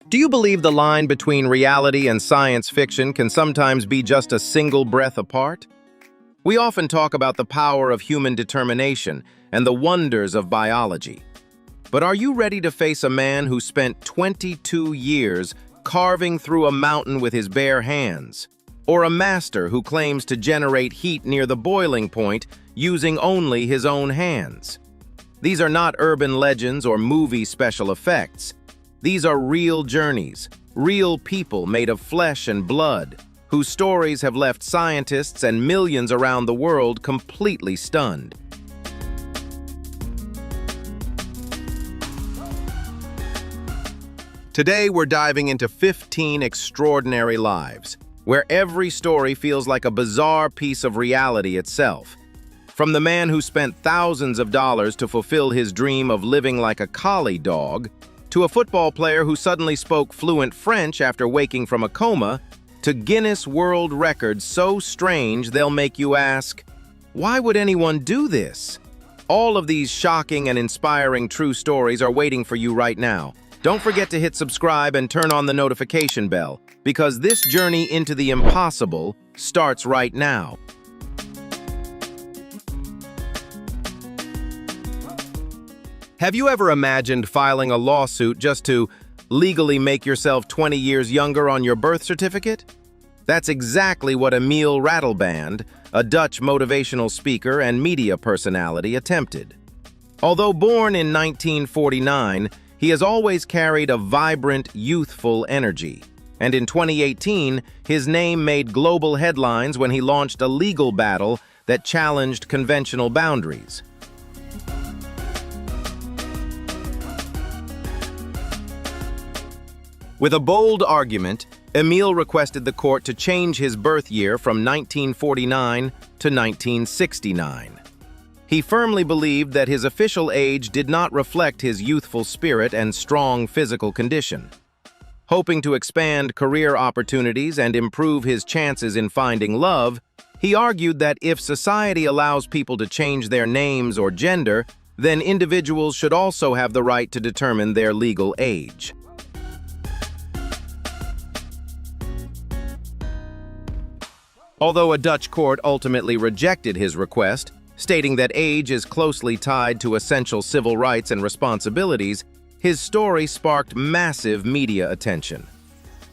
Do you believe the line between reality and science fiction can sometimes be just a single breath apart? We often talk about the power of human determination and the wonders of biology. But are you ready to face a man who spent 22 years carving through a mountain with his bare hands? Or a master who claims to generate heat near the boiling point using only his own hands? These are not urban legends or movie special effects. These are real journeys, real people made of flesh and blood, whose stories have left scientists and millions around the world completely stunned. Today, we're diving into 15 extraordinary lives, where every story feels like a bizarre piece of reality itself. From the man who spent thousands of dollars to fulfill his dream of living like a collie dog, to a football player who suddenly spoke fluent French after waking from a coma, to Guinness World Records so strange they'll make you ask, why would anyone do this? All of these shocking and inspiring true stories are waiting for you right now. Don't forget to hit subscribe and turn on the notification bell, because this journey into the impossible starts right now. Have you ever imagined filing a lawsuit just to legally make yourself 20 years younger on your birth certificate? That's exactly what Emile Ratelband, a Dutch motivational speaker and media personality, attempted. Although born in 1949, he has always carried a vibrant, youthful energy. And in 2018, his name made global headlines when he launched a legal battle that challenged conventional boundaries. With a bold argument, Emile requested the court to change his birth year from 1949 to 1969. He firmly believed that his official age did not reflect his youthful spirit and strong physical condition. Hoping to expand career opportunities and improve his chances in finding love, he argued that if society allows people to change their names or gender, then individuals should also have the right to determine their legal age. Although a Dutch court ultimately rejected his request, stating that age is closely tied to essential civil rights and responsibilities, his story sparked massive media attention.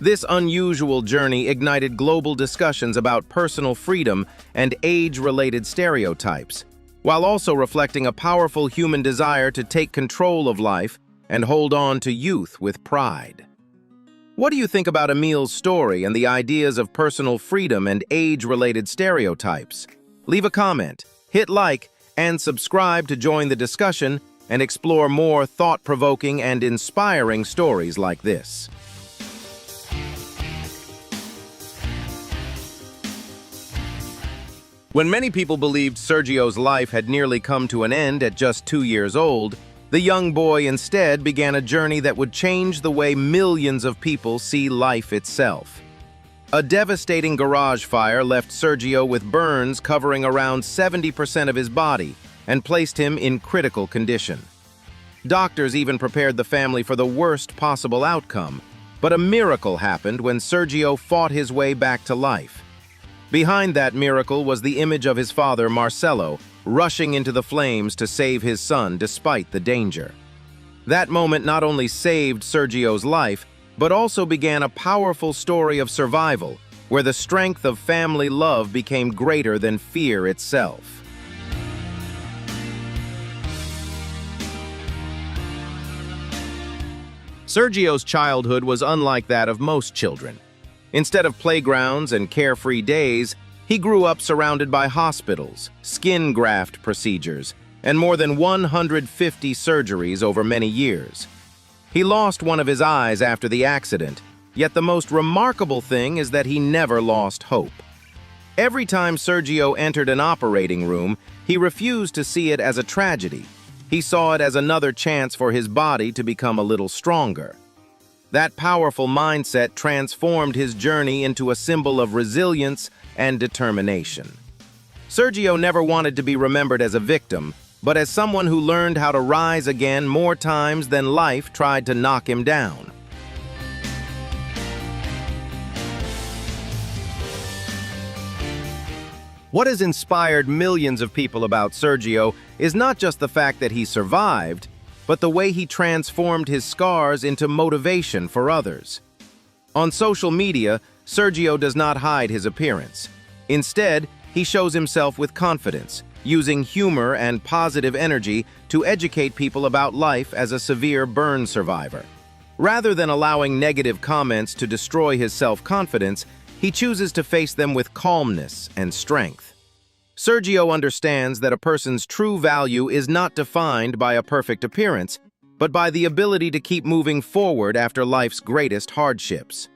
This unusual journey ignited global discussions about personal freedom and age-related stereotypes, while also reflecting a powerful human desire to take control of life and hold on to youth with pride. What do you think about Emile's story and the ideas of personal freedom and age-related stereotypes? Leave a comment, hit like, and subscribe to join the discussion and explore more thought-provoking and inspiring stories like this. When many people believed Sergio's life had nearly come to an end at just 2 years old, the young boy instead began a journey that would change the way millions of people see life itself. A devastating garage fire left Sergio with burns covering around 70% of his body and placed him in critical condition. Doctors even prepared the family for the worst possible outcome, but a miracle happened when Sergio fought his way back to life. Behind that miracle was the image of his father, Marcelo, rushing into the flames to save his son despite the danger. That moment not only saved Sergio's life, but also began a powerful story of survival, where the strength of family love became greater than fear itself. Sergio's childhood was unlike that of most children. Instead of playgrounds and carefree days, he grew up surrounded by hospitals, skin graft procedures, and more than 150 surgeries over many years. He lost one of his eyes after the accident, yet the most remarkable thing is that he never lost hope. Every time Sergio entered an operating room, he refused to see it as a tragedy. He saw it as another chance for his body to become a little stronger. That powerful mindset transformed his journey into a symbol of resilience and determination. Sergio never wanted to be remembered as a victim, but as someone who learned how to rise again more times than life tried to knock him down. What has inspired millions of people about Sergio is not just the fact that he survived, but the way he transformed his scars into motivation for others. On social media, Sergio does not hide his appearance. Instead, he shows himself with confidence, using humor and positive energy to educate people about life as a severe burn survivor. Rather than allowing negative comments to destroy his self-confidence, he chooses to face them with calmness and strength. Sergio understands that a person's true value is not defined by a perfect appearance, but by the ability to keep moving forward after life's greatest hardships.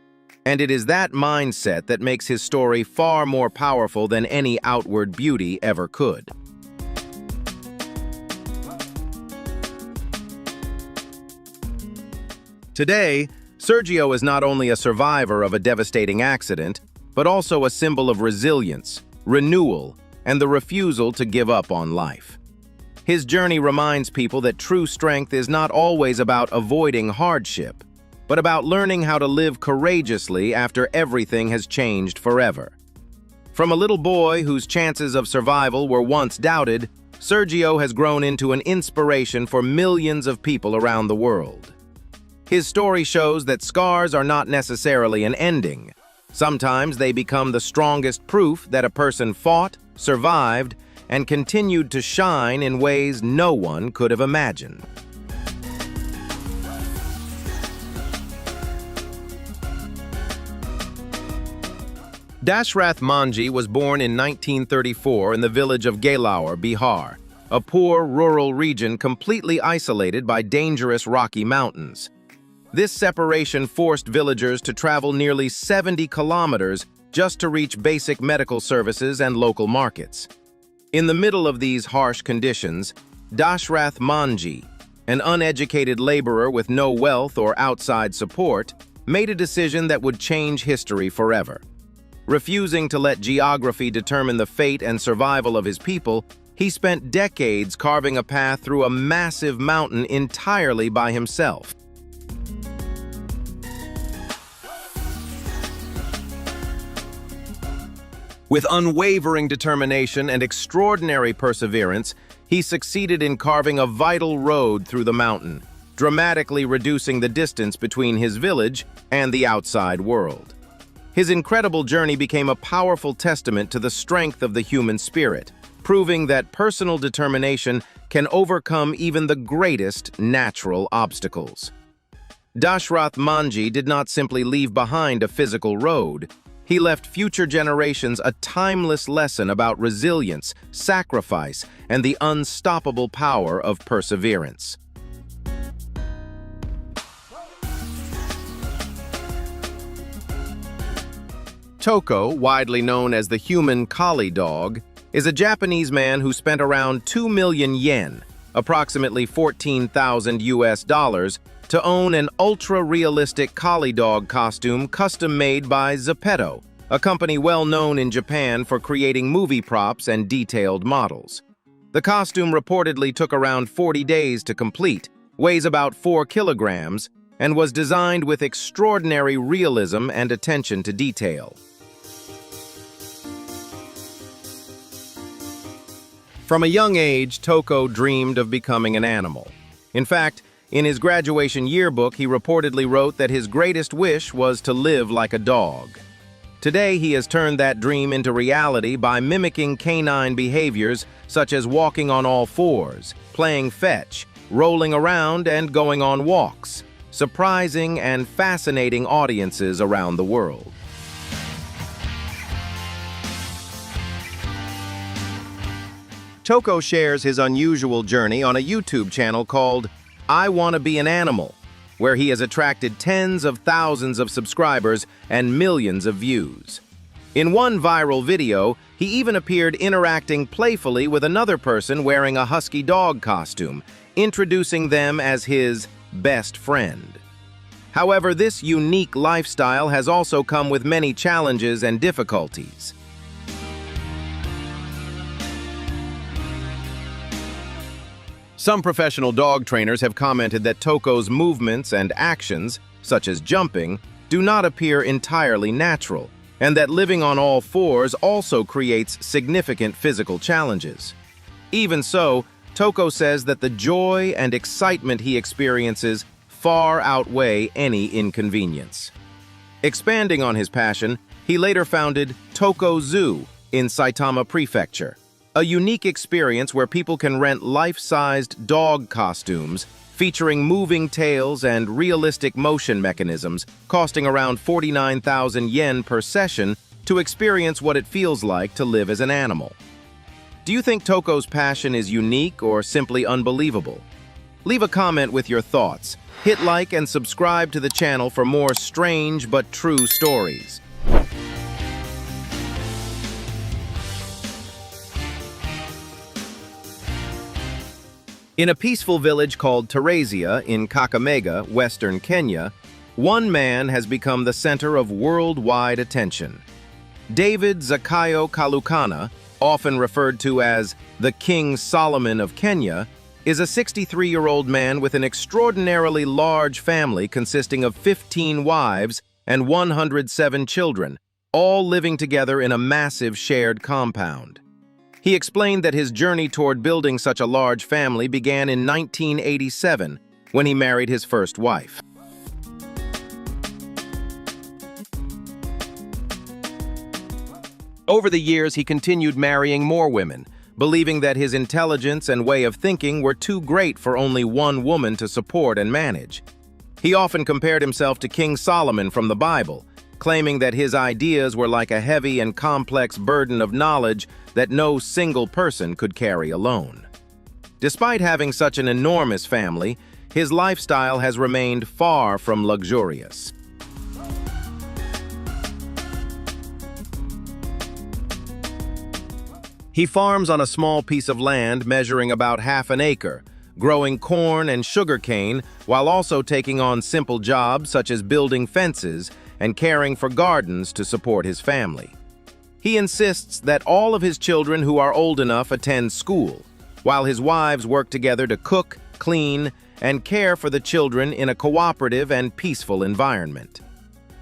And it is that mindset that makes his story far more powerful than any outward beauty ever could. Today, Sergio is not only a survivor of a devastating accident, but also a symbol of resilience, renewal, and the refusal to give up on life. His journey reminds people that true strength is not always about avoiding hardship, but about learning how to live courageously after everything has changed forever. From a little boy whose chances of survival were once doubted, Sergio has grown into an inspiration for millions of people around the world. His story shows that scars are not necessarily an ending. Sometimes they become the strongest proof that a person fought, survived, and continued to shine in ways no one could have imagined. Dashrath Manji was born in 1934 in the village of Galaur, Bihar, a poor rural region completely isolated by dangerous rocky mountains. This separation forced villagers to travel nearly 70 kilometers just to reach basic medical services and local markets. In the middle of these harsh conditions, Dashrath Manji, an uneducated laborer with no wealth or outside support, made a decision that would change history forever. Refusing to let geography determine the fate and survival of his people, he spent decades carving a path through a massive mountain entirely by himself. With unwavering determination and extraordinary perseverance, he succeeded in carving a vital road through the mountain, dramatically reducing the distance between his village and the outside world. His incredible journey became a powerful testament to the strength of the human spirit, proving that personal determination can overcome even the greatest natural obstacles. Dashrath Manji did not simply leave behind a physical road. He left future generations a timeless lesson about resilience, sacrifice, and the unstoppable power of perseverance. Toko, widely known as the human collie dog, is a Japanese man who spent around 2 million yen, approximately 14,000 US dollars, to own an ultra-realistic collie dog costume custom-made by Zepeto, a company well known in Japan for creating movie props and detailed models. The costume reportedly took around 40 days to complete, weighs about 4 kilograms, and was designed with extraordinary realism and attention to detail. From a young age, Toko dreamed of becoming an animal. In fact, in his graduation yearbook, he reportedly wrote that his greatest wish was to live like a dog. Today, he has turned that dream into reality by mimicking canine behaviors such as walking on all fours, playing fetch, rolling around, and going on walks, surprising and fascinating audiences around the world. Toko shares his unusual journey on a YouTube channel called I Wanna Be an Animal, where he has attracted tens of thousands of subscribers and millions of views. In one viral video, he even appeared interacting playfully with another person wearing a husky dog costume, introducing them as his best friend. However, this unique lifestyle has also come with many challenges and difficulties. Some professional dog trainers have commented that Toko's movements and actions, such as jumping, do not appear entirely natural, and that living on all fours also creates significant physical challenges. Even so, Toko says that the joy and excitement he experiences far outweigh any inconvenience. Expanding on his passion, he later founded Toko Zoo in Saitama Prefecture, a unique experience where people can rent life-sized dog costumes featuring moving tails and realistic motion mechanisms, costing around 49,000 yen per session to experience what it feels like to live as an animal. Do you think Toko's passion is unique or simply unbelievable? Leave a comment with your thoughts. Hit like and subscribe to the channel for more strange but true stories. In a peaceful village called Teresia in Kakamega, Western Kenya, one man has become the center of worldwide attention. David Zakayo Kalukana, often referred to as the King Solomon of Kenya, is a 63-year-old man with an extraordinarily large family consisting of 15 wives and 107 children, all living together in a massive shared compound. He explained that his journey toward building such a large family began in 1987, when he married his first wife. Over the years, he continued marrying more women, believing that his intelligence and way of thinking were too great for only one woman to support and manage. He often compared himself to King Solomon from the Bible, claiming that his ideas were like a heavy and complex burden of knowledge that no single person could carry alone. Despite having such an enormous family, his lifestyle has remained far from luxurious. He farms on a small piece of land measuring about half an acre, growing corn and sugarcane while also taking on simple jobs such as building fences and caring for gardens to support his family. He insists that all of his children who are old enough attend school, while his wives work together to cook, clean, and care for the children in a cooperative and peaceful environment.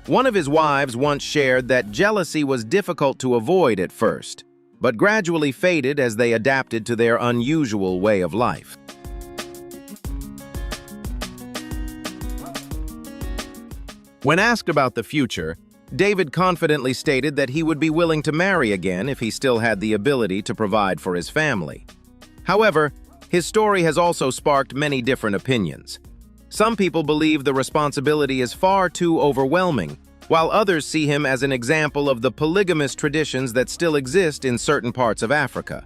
One of his wives once shared that jealousy was difficult to avoid at first, but gradually faded as they adapted to their unusual way of life. When asked about the future, David confidently stated that he would be willing to marry again if he still had the ability to provide for his family. However, his story has also sparked many different opinions. Some people believe the responsibility is far too overwhelming, while others see him as an example of the polygamous traditions that still exist in certain parts of Africa.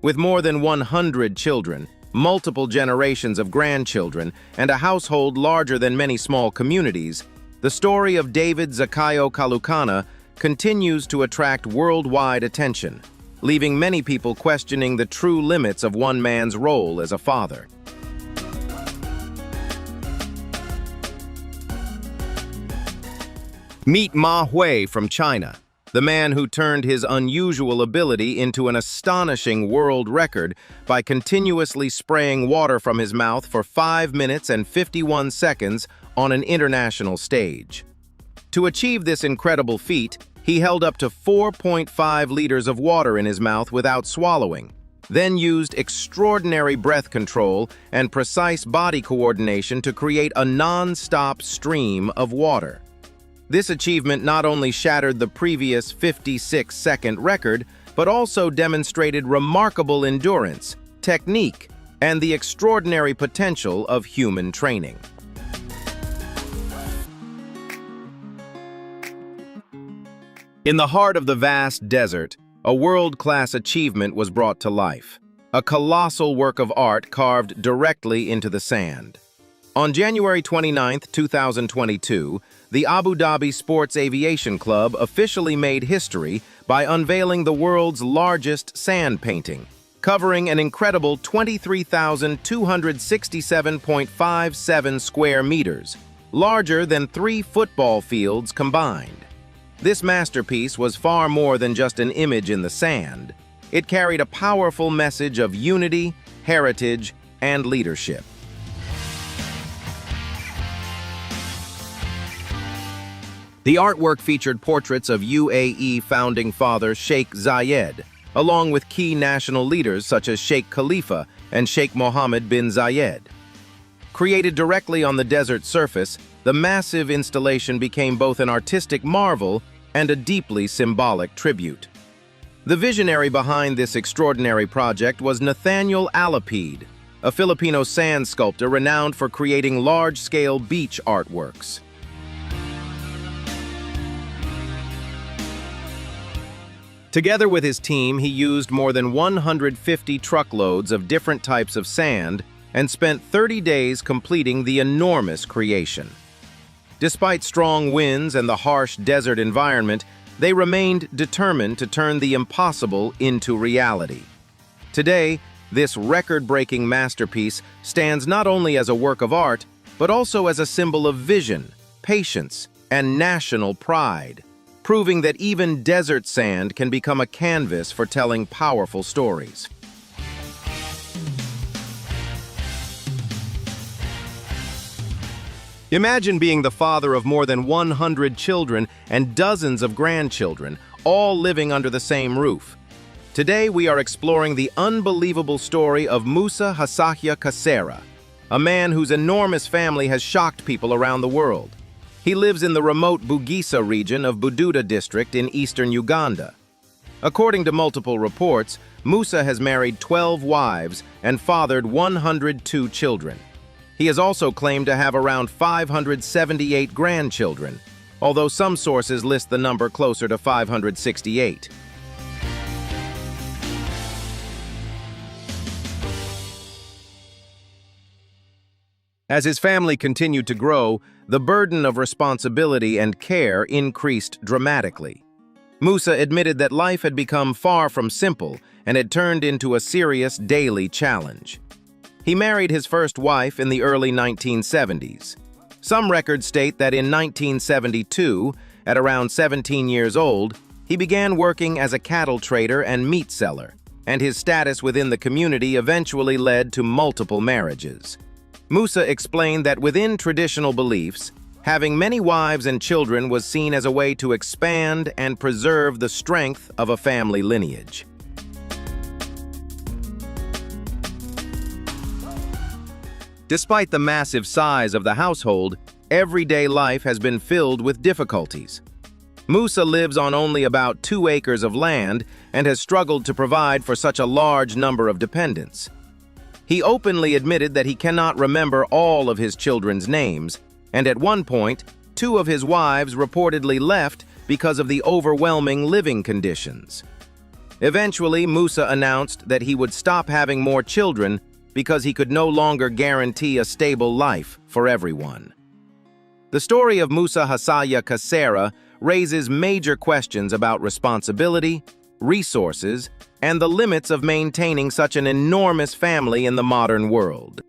With more than 100 children, multiple generations of grandchildren, and a household larger than many small communities, the story of David Zakayo Kalukana continues to attract worldwide attention, leaving many people questioning the true limits of one man's role as a father. Meet Ma Hui from China, the man who turned his unusual ability into an astonishing world record by continuously spraying water from his mouth for 5 minutes and 51 seconds on an international stage. To achieve this incredible feat, he held up to 4.5 liters of water in his mouth without swallowing, then used extraordinary breath control and precise body coordination to create a non-stop stream of water. This achievement not only shattered the previous 56-second record, but also demonstrated remarkable endurance, technique, and the extraordinary potential of human training. In the heart of the vast desert, a world-class achievement was brought to life, a colossal work of art carved directly into the sand. On January 29, 2022, the Abu Dhabi Sports Aviation Club officially made history by unveiling the world's largest sand painting, covering an incredible 23,267.57 square meters, larger than 3 football fields combined. This masterpiece was far more than just an image in the sand. It carried a powerful message of unity, heritage, and leadership. The artwork featured portraits of UAE founding father Sheikh Zayed, along with key national leaders such as Sheikh Khalifa and Sheikh Mohammed bin Zayed. Created directly on the desert surface, the massive installation became both an artistic marvel and a deeply symbolic tribute. The visionary behind this extraordinary project was Nathaniel Alapide, a Filipino sand sculptor renowned for creating large-scale beach artworks. Together with his team, he used more than 150 truckloads of different types of sand and spent 30 days completing the enormous creation. Despite strong winds and the harsh desert environment, they remained determined to turn the impossible into reality. Today, this record-breaking masterpiece stands not only as a work of art, but also as a symbol of vision, patience, and national pride, proving that even desert sand can become a canvas for telling powerful stories. Imagine being the father of more than 100 children and dozens of grandchildren, all living under the same roof. Today, we are exploring the unbelievable story of Musa Hasahya Kasera, a man whose enormous family has shocked people around the world. He lives in the remote Bugisa region of Bududa district in eastern Uganda. According to multiple reports, Musa has married 12 wives and fathered 102 children. He has also claimed to have around 578 grandchildren, although some sources list the number closer to 568. As his family continued to grow, the burden of responsibility and care increased dramatically. Musa admitted that life had become far from simple and had turned into a serious daily challenge. He married his first wife in the early 1970s. Some records state that in 1972, at around 17 years old, he began working as a cattle trader and meat seller, and his status within the community eventually led to multiple marriages. Musa explained that within traditional beliefs, having many wives and children was seen as a way to expand and preserve the strength of a family lineage. Despite the massive size of the household, everyday life has been filled with difficulties. Musa lives on only about 2 acres of land and has struggled to provide for such a large number of dependents. He openly admitted that he cannot remember all of his children's names, and at one point, 2 of his wives reportedly left because of the overwhelming living conditions. Eventually, Musa announced that he would stop having more children because he could no longer guarantee a stable life for everyone. The story of Musa Hasahya Kasera raises major questions about responsibility, resources, and the limits of maintaining such an enormous family in the modern world.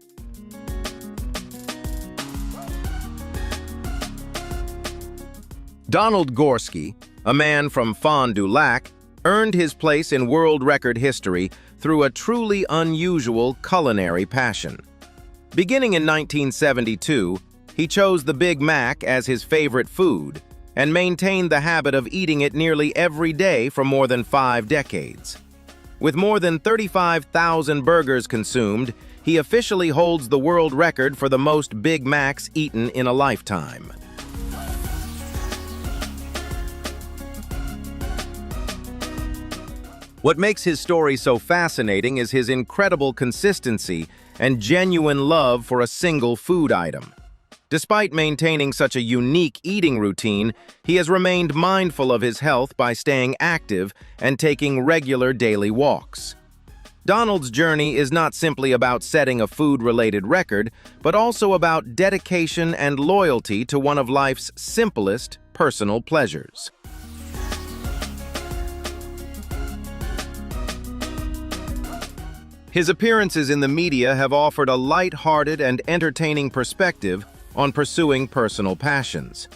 Donald Gorski, a man from Fond du Lac, earned his place in world record history through a truly unusual culinary passion. Beginning in 1972, he chose the Big Mac as his favorite food and maintained the habit of eating it nearly every day for more than 5 decades. With more than 35,000 burgers consumed, he officially holds the world record for the most Big Macs eaten in a lifetime. What makes his story so fascinating is his incredible consistency and genuine love for a single food item. Despite maintaining such a unique eating routine, he has remained mindful of his health by staying active and taking regular daily walks. Donald's journey is not simply about setting a food-related record, but also about dedication and loyalty to one of life's simplest personal pleasures. His appearances in the media have offered a light-hearted and entertaining perspective on pursuing personal passions.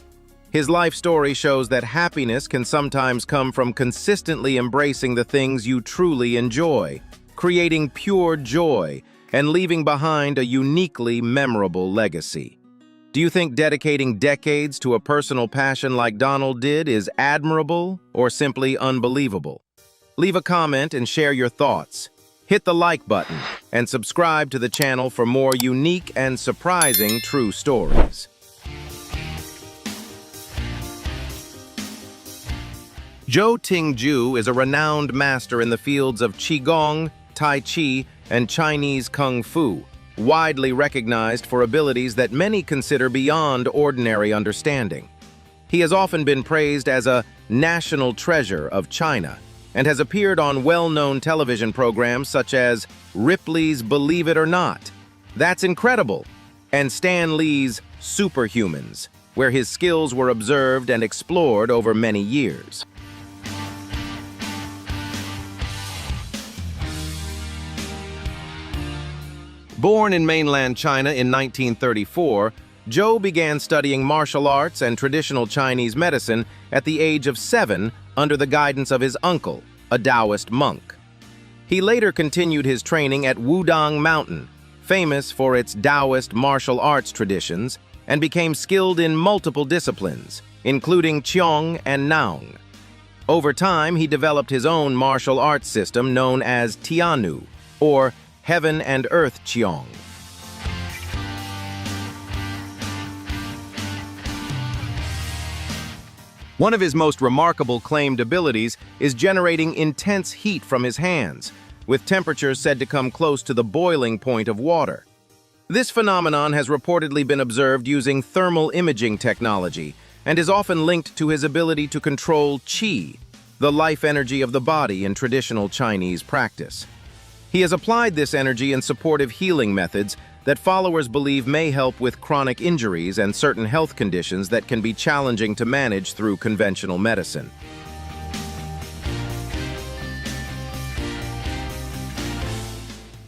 His life story shows that happiness can sometimes come from consistently embracing the things you truly enjoy, creating pure joy, and leaving behind a uniquely memorable legacy. Do you think dedicating decades to a personal passion like Donald did is admirable or simply unbelievable? Leave a comment and share your thoughts. Hit the like button and subscribe to the channel for more unique and surprising true stories. Zhou Ting-Jue is a renowned master in the fields of Qigong, Tai Chi, and Chinese Kung Fu, widely recognized for abilities that many consider beyond ordinary understanding. He has often been praised as a national treasure of China and has appeared on well-known television programs such as Ripley's Believe It or Not, That's Incredible, and Stan Lee's Superhumans, where his skills were observed and explored over many years. Born in mainland China in 1934, Zhou began studying martial arts and traditional Chinese medicine at the age of 7 under the guidance of his uncle, a Taoist monk. He later continued his training at Wudang Mountain, famous for its Taoist martial arts traditions, and became skilled in multiple disciplines, including Qigong and Naung. Over time, he developed his own martial arts system known as Tiannu, or Heaven and Earth Qigong. One of his most remarkable claimed abilities is generating intense heat from his hands, with temperatures said to come close to the boiling point of water. This phenomenon has reportedly been observed using thermal imaging technology and is often linked to his ability to control qi, the life energy of the body in traditional Chinese practice. He has applied this energy in supportive healing methods that followers believe may help with chronic injuries and certain health conditions that can be challenging to manage through conventional medicine.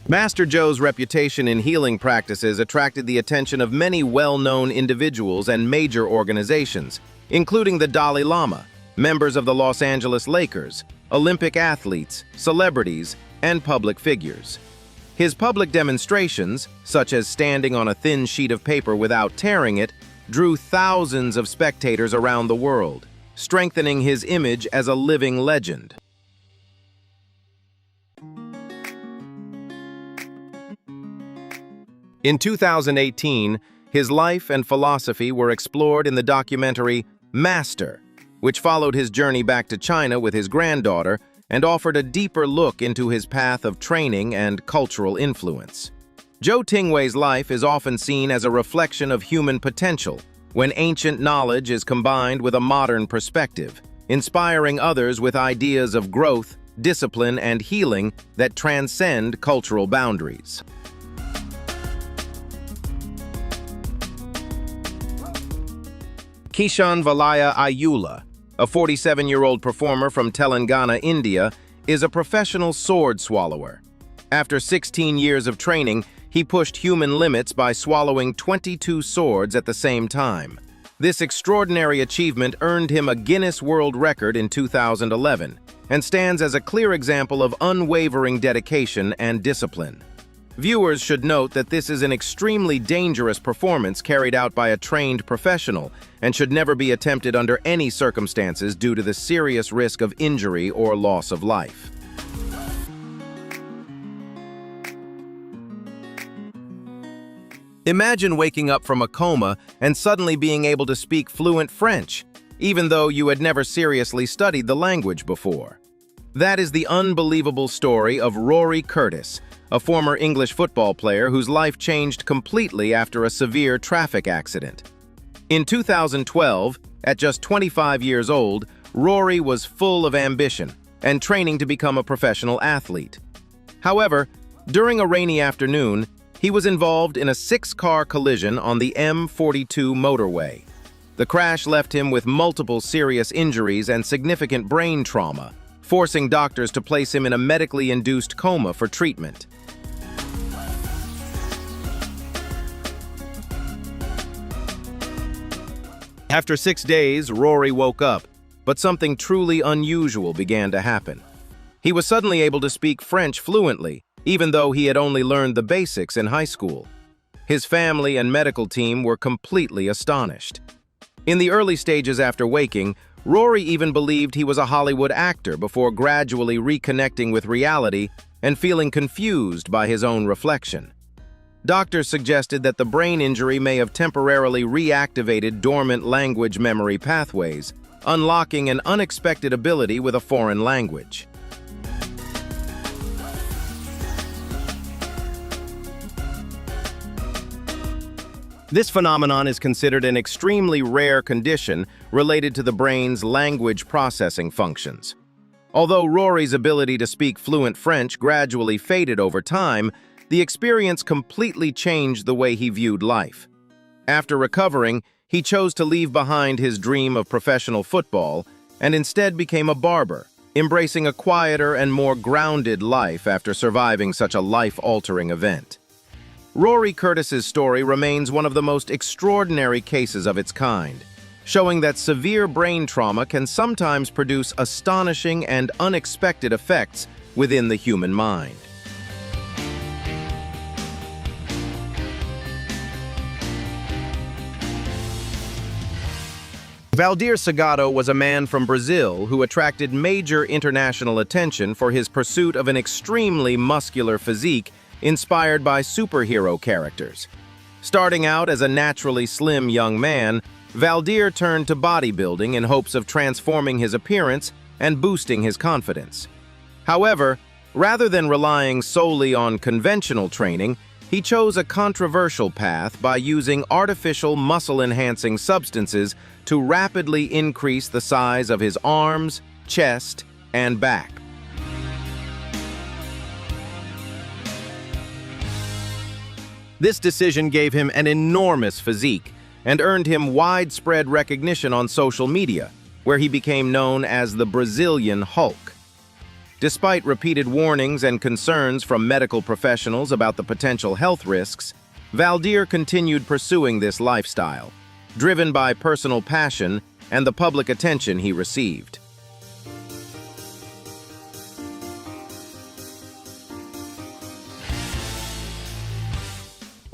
Master Zhou's reputation in healing practices attracted the attention of many well-known individuals and major organizations, including the Dalai Lama, members of the Los Angeles Lakers, Olympic athletes, celebrities, and public figures. His public demonstrations, such as standing on a thin sheet of paper without tearing it, drew thousands of spectators around the world, strengthening his image as a living legend. In 2018, his life and philosophy were explored in the documentary Master, which followed his journey back to China with his granddaughter and offered a deeper look into his path of training and cultural influence. Zhou Ting-Jue's life is often seen as a reflection of human potential when ancient knowledge is combined with a modern perspective, inspiring others with ideas of growth, discipline, and healing that transcend cultural boundaries. Kishan Valaiah Ayula, a 47-year-old performer from Telangana, India, is a professional sword swallower. After 16 years of training, he pushed human limits by swallowing 22 swords at the same time. This extraordinary achievement earned him a Guinness World Record in 2011 and stands as a clear example of unwavering dedication and discipline. Viewers should note that this is an extremely dangerous performance carried out by a trained professional and should never be attempted under any circumstances due to the serious risk of injury or loss of life. Imagine waking up from a coma and suddenly being able to speak fluent French, even though you had never seriously studied the language before. That is the unbelievable story of Rory Curtis, a former English football player whose life changed completely after a severe traffic accident. In 2012, at just 25 years old, Rory was full of ambition and training to become a professional athlete. However, during a rainy afternoon, he was involved in a 6-car collision on the M42 motorway. The crash left him with multiple serious injuries and significant brain trauma, forcing doctors to place him in a medically induced coma for treatment. After 6 days, Rory woke up, but something truly unusual began to happen. He was suddenly able to speak French fluently, even though he had only learned the basics in high school. His family and medical team were completely astonished. In the early stages after waking, Rory even believed he was a Hollywood actor before gradually reconnecting with reality and feeling confused by his own reflection. Doctors suggested that the brain injury may have temporarily reactivated dormant language memory pathways, unlocking an unexpected ability with a foreign language. This phenomenon is considered an extremely rare condition related to the brain's language processing functions. Although Rory's ability to speak fluent French gradually faded over time, the experience completely changed the way he viewed life. After recovering, he chose to leave behind his dream of professional football and instead became a barber, embracing a quieter and more grounded life after surviving such a life-altering event. Rory Curtis's story remains one of the most extraordinary cases of its kind, showing that severe brain trauma can sometimes produce astonishing and unexpected effects within the human mind. Valdir Segato was a man from Brazil who attracted major international attention for his pursuit of an extremely muscular physique inspired by superhero characters. Starting out as a naturally slim young man, Valdir turned to bodybuilding in hopes of transforming his appearance and boosting his confidence. However, rather than relying solely on conventional training, he chose a controversial path by using artificial muscle-enhancing substances to rapidly increase the size of his arms, chest, and back. This decision gave him an enormous physique and earned him widespread recognition on social media, where he became known as the Brazilian Hulk. Despite repeated warnings and concerns from medical professionals about the potential health risks, Valdir continued pursuing this lifestyle, driven by personal passion and the public attention he received.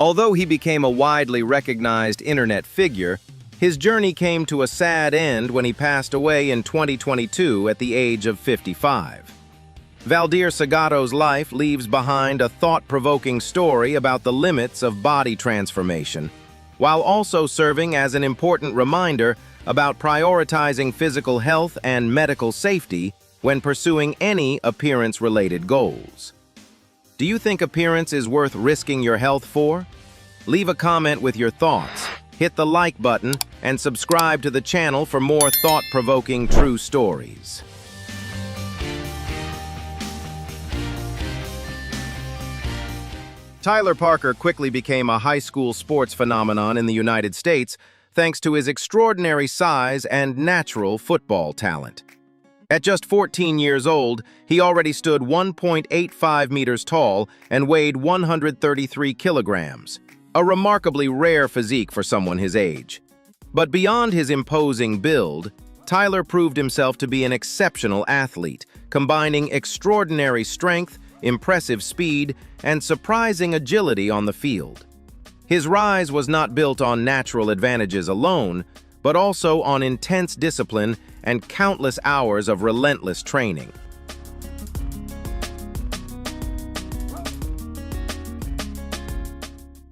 Although he became a widely recognized internet figure, his journey came to a sad end when he passed away in 2022 at the age of 55. Valdir Segato's life leaves behind a thought-provoking story about the limits of body transformation, while also serving as an important reminder about prioritizing physical health and medical safety when pursuing any appearance-related goals. Do you think appearance is worth risking your health for? Leave a comment with your thoughts, hit the like button, and subscribe to the channel for more thought-provoking true stories. Tyler Parker quickly became a high school sports phenomenon in the United States thanks to his extraordinary size and natural football talent. At just 14 years old, he already stood 1.85 meters tall and weighed 133 kilograms, a remarkably rare physique for someone his age. But beyond his imposing build, Tyler proved himself to be an exceptional athlete, combining extraordinary strength, impressive speed, and surprising agility on the field. His rise was not built on natural advantages alone, but also on intense discipline and countless hours of relentless training.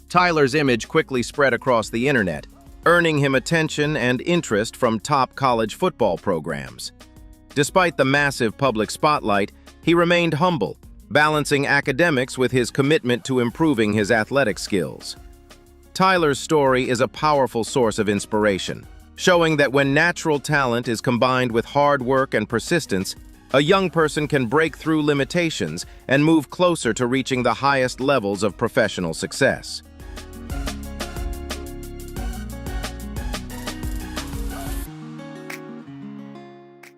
Tyler's image quickly spread across the internet, earning him attention and interest from top college football programs. Despite the massive public spotlight, he remained humble, balancing academics with his commitment to improving his athletic skills. Tyler's story is a powerful source of inspiration, showing that when natural talent is combined with hard work and persistence, a young person can break through limitations and move closer to reaching the highest levels of professional success.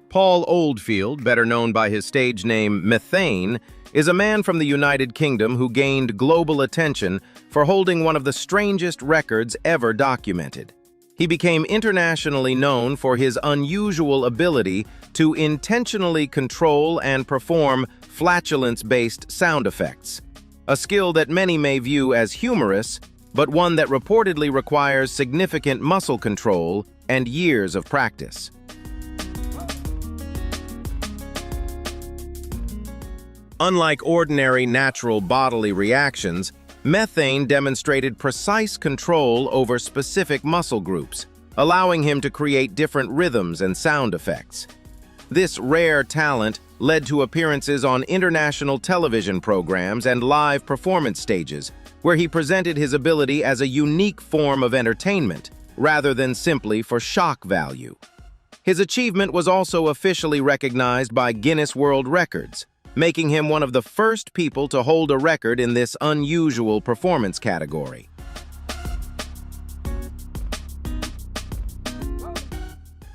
Paul Oldfield, better known by his stage name Methane, is a man from the United Kingdom who gained global attention for holding one of the strangest records ever documented. He became internationally known for his unusual ability to intentionally control and perform flatulence-based sound effects, a skill that many may view as humorous, but one that reportedly requires significant muscle control and years of practice. Unlike ordinary natural bodily reactions, methane demonstrated precise control over specific muscle groups, allowing him to create different rhythms and sound effects. This rare talent led to appearances on international television programs and live performance stages, where he presented his ability as a unique form of entertainment, rather than simply for shock value. His achievement was also officially recognized by Guinness World Records, making him one of the first people to hold a record in this unusual performance category.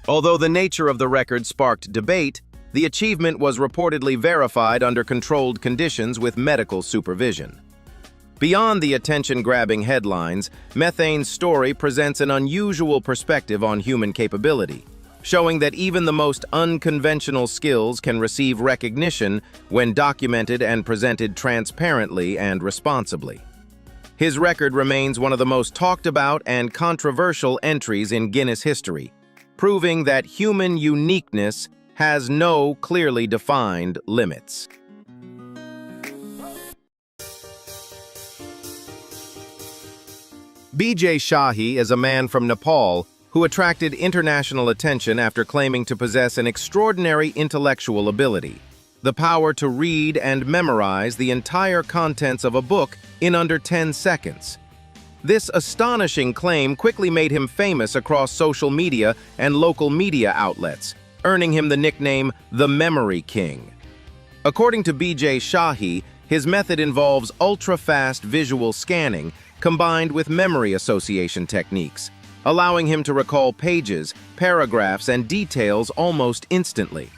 Although the nature of the record sparked debate, the achievement was reportedly verified under controlled conditions with medical supervision. Beyond the attention-grabbing headlines, Methane's story presents an unusual perspective on human capability, showing that even the most unconventional skills can receive recognition when documented and presented transparently and responsibly. His record remains one of the most talked about and controversial entries in Guinness history, proving that human uniqueness has no clearly defined limits. Bijay Shahi is a man from Nepal who attracted international attention after claiming to possess an extraordinary intellectual ability, the power to read and memorize the entire contents of a book in under 10 seconds. This astonishing claim quickly made him famous across social media and local media outlets, earning him the nickname the Memory King. According to Bijay Shahi, his method involves ultra-fast visual scanning combined with memory association techniques, allowing him to recall pages, paragraphs, and details almost instantly.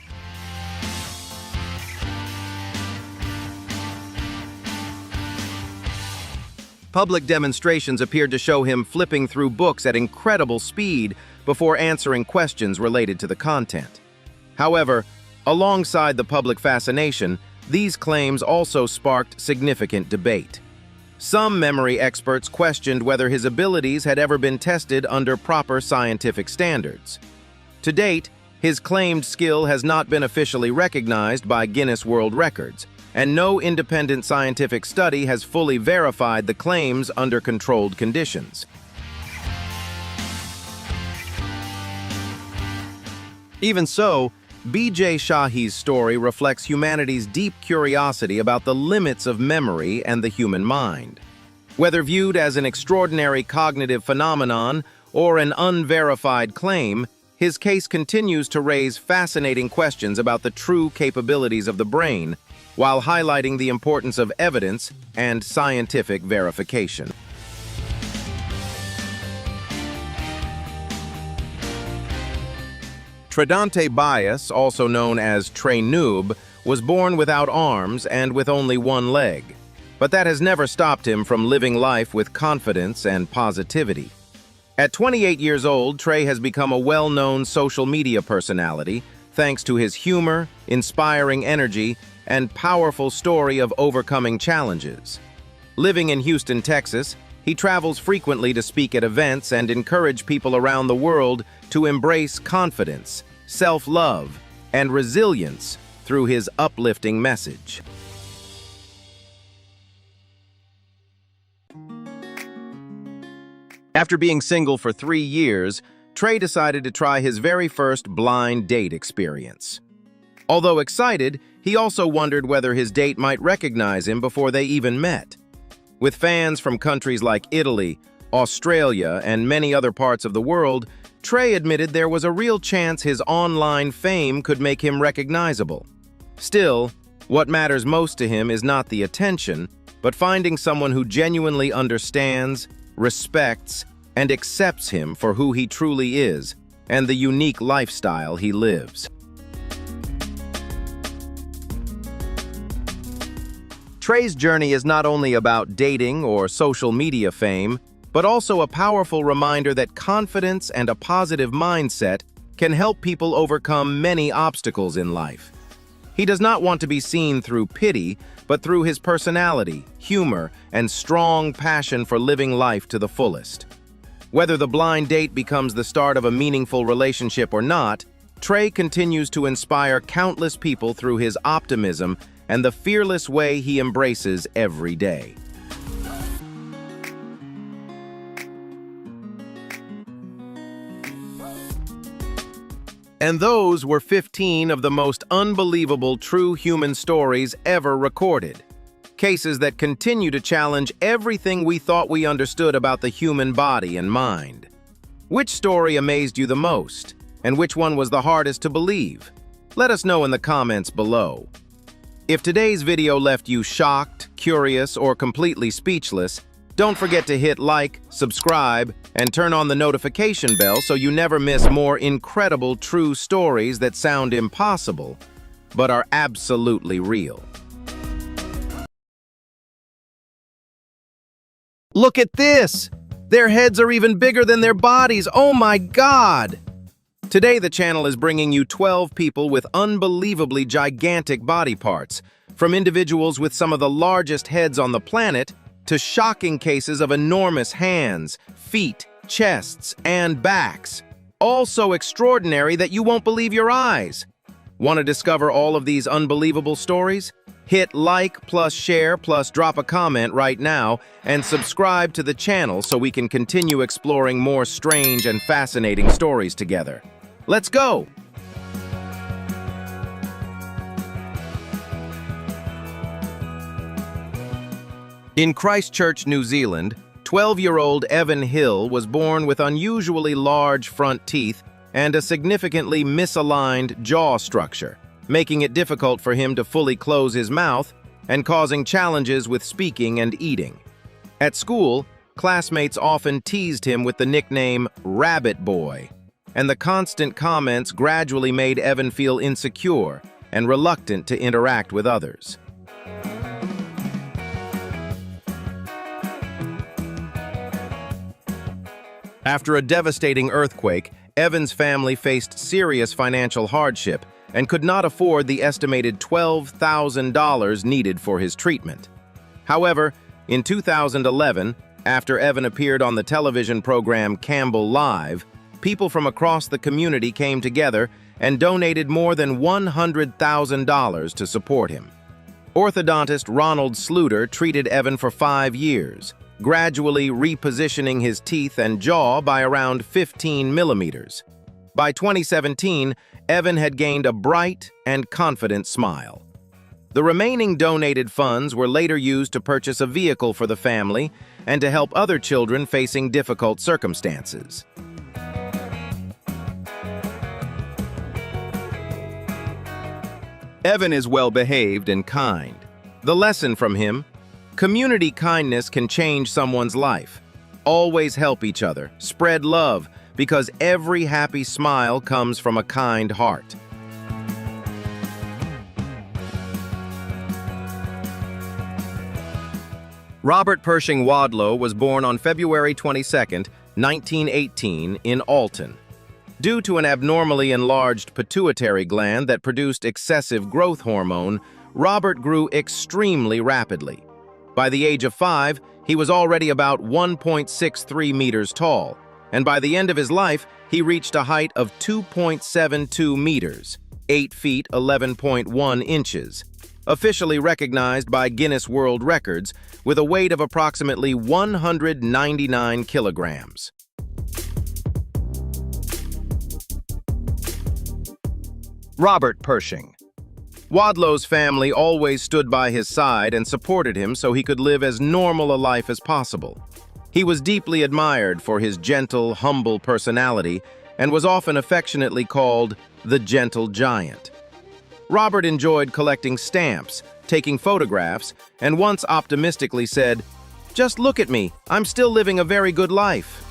Public demonstrations appeared to show him flipping through books at incredible speed before answering questions related to the content. However, alongside the public fascination, these claims also sparked significant debate. Some memory experts questioned whether his abilities had ever been tested under proper scientific standards. To date, his claimed skill has not been officially recognized by Guinness World Records, and no independent scientific study has fully verified the claims under controlled conditions. Even so, Bijay Shahi's story reflects humanity's deep curiosity about the limits of memory and the human mind. Whether viewed as an extraordinary cognitive phenomenon or an unverified claim, his case continues to raise fascinating questions about the true capabilities of the brain, while highlighting the importance of evidence and scientific verification. Tridante Bias, also known as Trey Noob, was born without arms and with only one leg. But that has never stopped him from living life with confidence and positivity. At 28 years old, Trey has become a well-known social media personality thanks to his humor, inspiring energy, and powerful story of overcoming challenges. Living in Houston, Texas, he travels frequently to speak at events and encourage people around the world to embrace confidence, self-love, and resilience through his uplifting message. After being single for 3 years, Trey decided to try his very first blind date experience. Although excited, he also wondered whether his date might recognize him before they even met. With fans from countries like Italy, Australia, and many other parts of the world, Trey admitted there was a real chance his online fame could make him recognizable. Still, what matters most to him is not the attention, but finding someone who genuinely understands, respects, and accepts him for who he truly is and the unique lifestyle he lives. Trey's journey is not only about dating or social media fame, but also a powerful reminder that confidence and a positive mindset can help people overcome many obstacles in life. He does not want to be seen through pity, but through his personality, humor, and strong passion for living life to the fullest. Whether the blind date becomes the start of a meaningful relationship or not, Trey continues to inspire countless people through his optimism and the fearless way he embraces every day. And those were 15 of the most unbelievable true human stories ever recorded. Cases that continue to challenge everything we thought we understood about the human body and mind. Which story amazed you the most? And which one was the hardest to believe? Let us know in the comments below. If today's video left you shocked, curious, or completely speechless, don't forget to hit like, subscribe, and turn on the notification bell so you never miss more incredible true stories that sound impossible, but are absolutely real. Look at this! Their heads are even bigger than their bodies. Oh my God! Today, the channel is bringing you 12 people with unbelievably gigantic body parts, from individuals with some of the largest heads on the planet to shocking cases of enormous hands, feet, chests, and backs. All so extraordinary that you won't believe your eyes. Want to discover all of these unbelievable stories? Hit like plus share plus drop a comment right now and subscribe to the channel so we can continue exploring more strange and fascinating stories together. Let's go! In Christchurch, New Zealand, 12-year-old Evan Hill was born with unusually large front teeth and a significantly misaligned jaw structure, making it difficult for him to fully close his mouth and causing challenges with speaking and eating. At school, classmates often teased him with the nickname Rabbit Boy, and the constant comments gradually made Evan feel insecure and reluctant to interact with others. After a devastating earthquake, Evan's family faced serious financial hardship and could not afford the estimated $12,000 needed for his treatment. However, in 2011, after Evan appeared on the television program Campbell Live, people from across the community came together and donated more than $100,000 to support him. Orthodontist Ronald Sluter treated Evan for 5 years, gradually repositioning his teeth and jaw by around 15 millimeters. By 2017, Evan had gained a bright and confident smile. The remaining donated funds were later used to purchase a vehicle for the family and to help other children facing difficult circumstances. Evan is well-behaved and kind. The lesson from him: community kindness can change someone's life. Always help each other, spread love, because every happy smile comes from a kind heart. Robert Pershing Wadlow was born on February 22, 1918, in Alton. Due to an abnormally enlarged pituitary gland that produced excessive growth hormone, Robert grew extremely rapidly. By the age of 5, he was already about 1.63 meters tall, and by the end of his life, he reached a height of 2.72 meters, 8 feet 11.1 inches, officially recognized by Guinness World Records, with a weight of approximately 199 kilograms. Robert Pershing. Wadlow's family always stood by his side and supported him so he could live as normal a life as possible. He was deeply admired for his gentle, humble personality and was often affectionately called the Gentle Giant. Robert enjoyed collecting stamps, taking photographs, and once optimistically said, "Just look at me, I'm still living a very good life."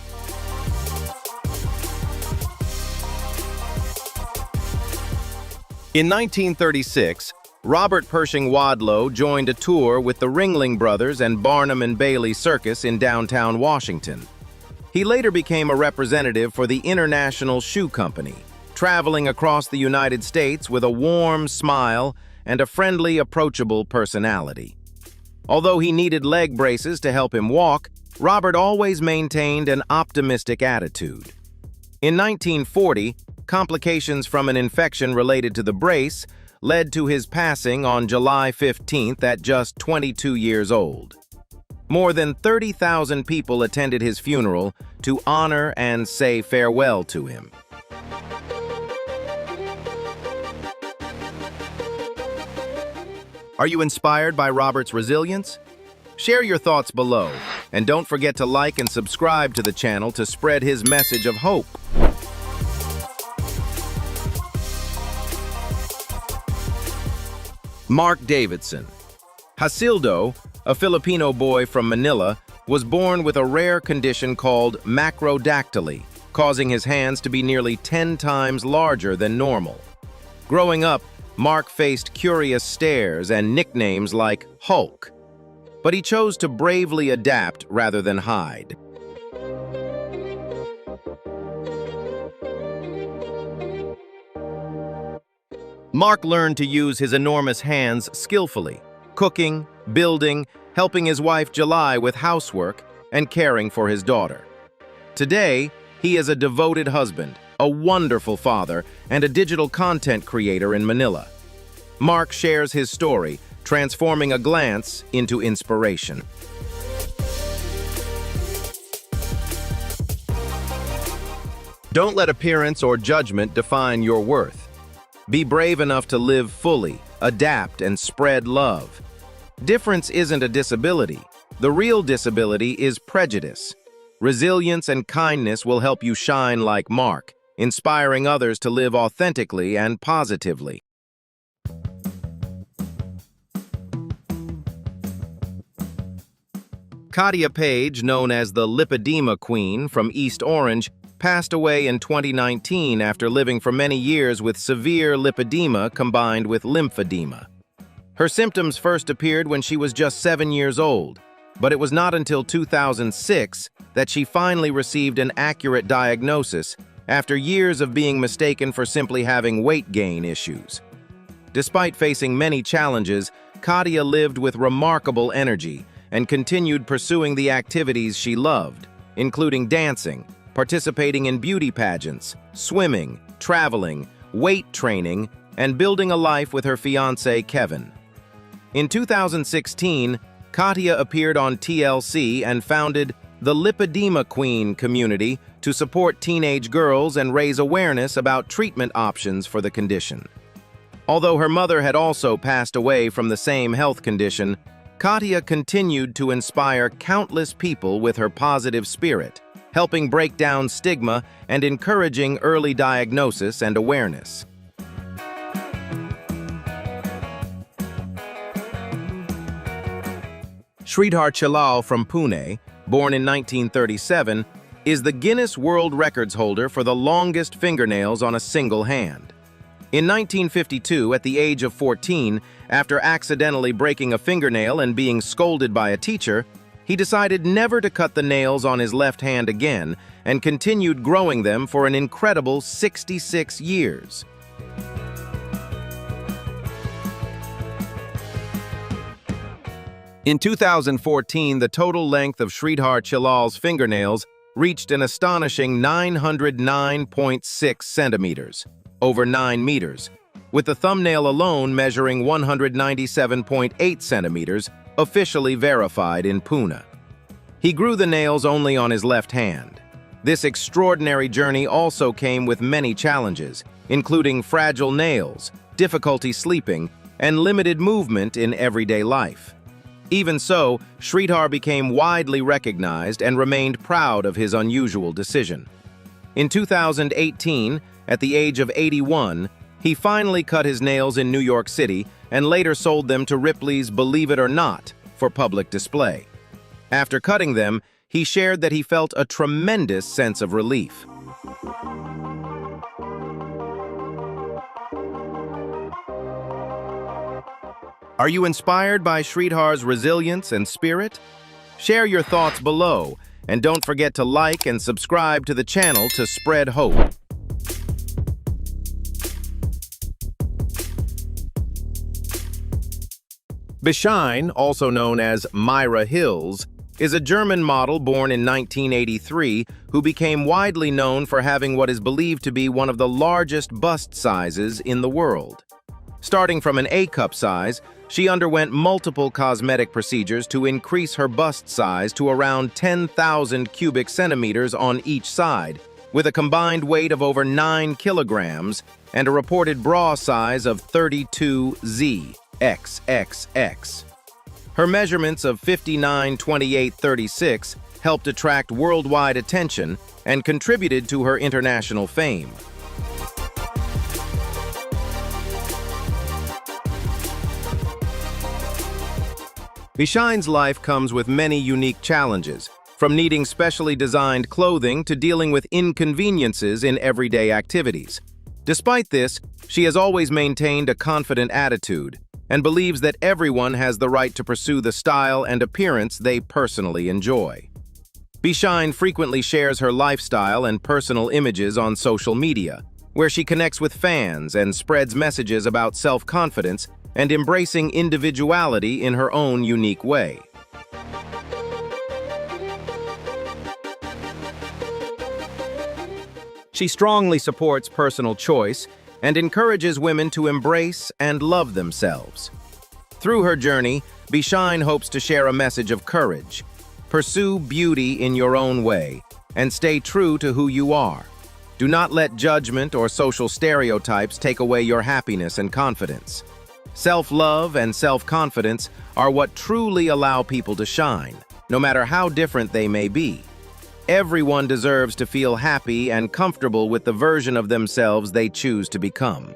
In 1936, Robert Pershing Wadlow joined a tour with the Ringling Brothers and Barnum and Bailey Circus in downtown Washington. He later became a representative for the International Shoe Company, traveling across the United States with a warm smile and a friendly, approachable personality. Although he needed leg braces to help him walk, Robert always maintained an optimistic attitude. In 1940, complications from an infection related to the brace led to his passing on July 15th at just 22 years old. More than 30,000 people attended his funeral to honor and say farewell to him. Are you inspired by Robert's resilience? Share your thoughts below, and don't forget to like and subscribe to the channel to spread his message of hope. Mark Davidson. Hasildo, a Filipino boy from Manila, was born with a rare condition called macrodactyly, causing his hands to be nearly 10 times larger than normal. Growing up, Mark faced curious stares and nicknames like Hulk, but he chose to bravely adapt rather than hide. Mark learned to use his enormous hands skillfully, cooking, building, helping his wife July with housework, and caring for his daughter. Today, he is a devoted husband, a wonderful father, and a digital content creator in Manila. Mark shares his story, transforming a glance into inspiration. Don't let appearance or judgment define your worth. Be brave enough to live fully, adapt, and spread love. Difference isn't a disability. The real disability is prejudice. Resilience and kindness will help you shine like Mark, inspiring others to live authentically and positively. Katia Page, known as the Lipedema Queen from East Orange, passed away in 2019 after living for many years with severe lipedema combined with lymphedema. Her symptoms first appeared when she was just 7 years old, but it was not until 2006 that she finally received an accurate diagnosis after years of being mistaken for simply having weight gain issues. Despite facing many challenges, Katia lived with remarkable energy and continued pursuing the activities she loved, including dancing, participating in beauty pageants, swimming, traveling, weight training, and building a life with her fiancé, Kevin. In 2016, Katia appeared on TLC and founded the Lipedema Queen community to support teenage girls and raise awareness about treatment options for the condition. Although her mother had also passed away from the same health condition, Katia continued to inspire countless people with her positive spirit, helping break down stigma and encouraging early diagnosis and awareness. Sridhar Chilal from Pune, born in 1937, is the Guinness World Records holder for the longest fingernails on a single hand. In 1952, at the age of 14, after accidentally breaking a fingernail and being scolded by a teacher, he decided never to cut the nails on his left hand again and continued growing them for an incredible 66 years. In 2014, the total length of Sridhar Chilal's fingernails reached an astonishing 909.6 centimeters, over 9 meters, with the thumbnail alone measuring 197.8 centimeters, officially verified in Pune. He grew the nails only on his left hand. This extraordinary journey also came with many challenges, including fragile nails, difficulty sleeping, and limited movement in everyday life. Even so, Sridhar became widely recognized and remained proud of his unusual decision. In 2018, at the age of 81, he finally cut his nails in New York City and later sold them to Ripley's Believe It or Not for public display. After cutting them, he shared that he felt a tremendous sense of relief. Are you inspired by Sridhar's resilience and spirit? Share your thoughts below, and don't forget to like and subscribe to the channel to spread hope. Bijay, also known as Myra Hills, is a German model born in 1983 who became widely known for having what is believed to be one of the largest bust sizes in the world. Starting from an A-cup size, she underwent multiple cosmetic procedures to increase her bust size to around 10,000 cubic centimeters on each side, with a combined weight of over 9 kilograms and a reported bra size of 32Z XXX. Her measurements of 59, 28, 36 helped attract worldwide attention and contributed to her international fame. Bijay's life comes with many unique challenges, from needing specially designed clothing to dealing with inconveniences in everyday activities. Despite this, she has always maintained a confident attitude and believes that everyone has the right to pursue the style and appearance they personally enjoy. Bijay frequently shares her lifestyle and personal images on social media, where she connects with fans and spreads messages about self-confidence and embracing individuality in her own unique way. She strongly supports personal choice and encourages women to embrace and love themselves. Through her journey, Bijay hopes to share a message of courage. Pursue beauty in your own way and stay true to who you are. Do not let judgment or social stereotypes take away your happiness and confidence. Self-love and self-confidence are what truly allow people to shine, no matter how different they may be. Everyone deserves to feel happy and comfortable with the version of themselves they choose to become.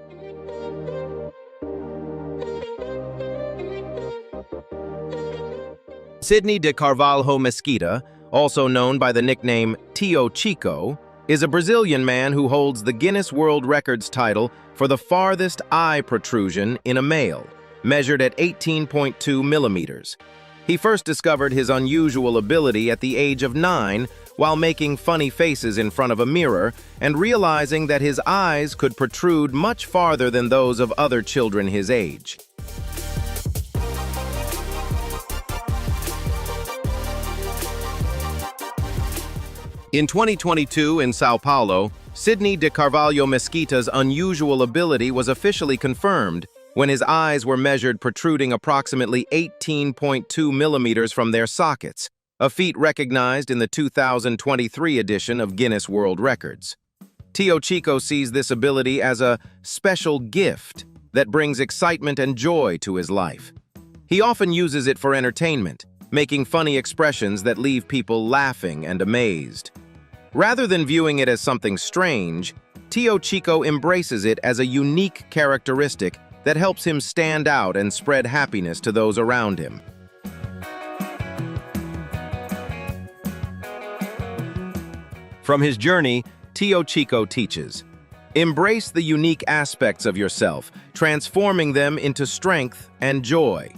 Sidney de Carvalho Mesquita, also known by the nickname Tio Chico, is a Brazilian man who holds the Guinness World Records title for the farthest eye protrusion in a male, measured at 18.2 millimeters. He first discovered his unusual ability at the age of 9 while making funny faces in front of a mirror and realizing that his eyes could protrude much farther than those of other children his age. In 2022 in Sao Paulo, Sidney de Carvalho Mesquita's unusual ability was officially confirmed when his eyes were measured protruding approximately 18.2 millimeters from their sockets, a feat recognized in the 2023 edition of Guinness World Records. Tio Chico sees this ability as a special gift that brings excitement and joy to his life. He often uses it for entertainment, making funny expressions that leave people laughing and amazed. Rather than viewing it as something strange, Tio Chico embraces it as a unique characteristic that helps him stand out and spread happiness to those around him. From his journey, Tio Chico teaches, embrace the unique aspects of yourself, transforming them into strength and joy.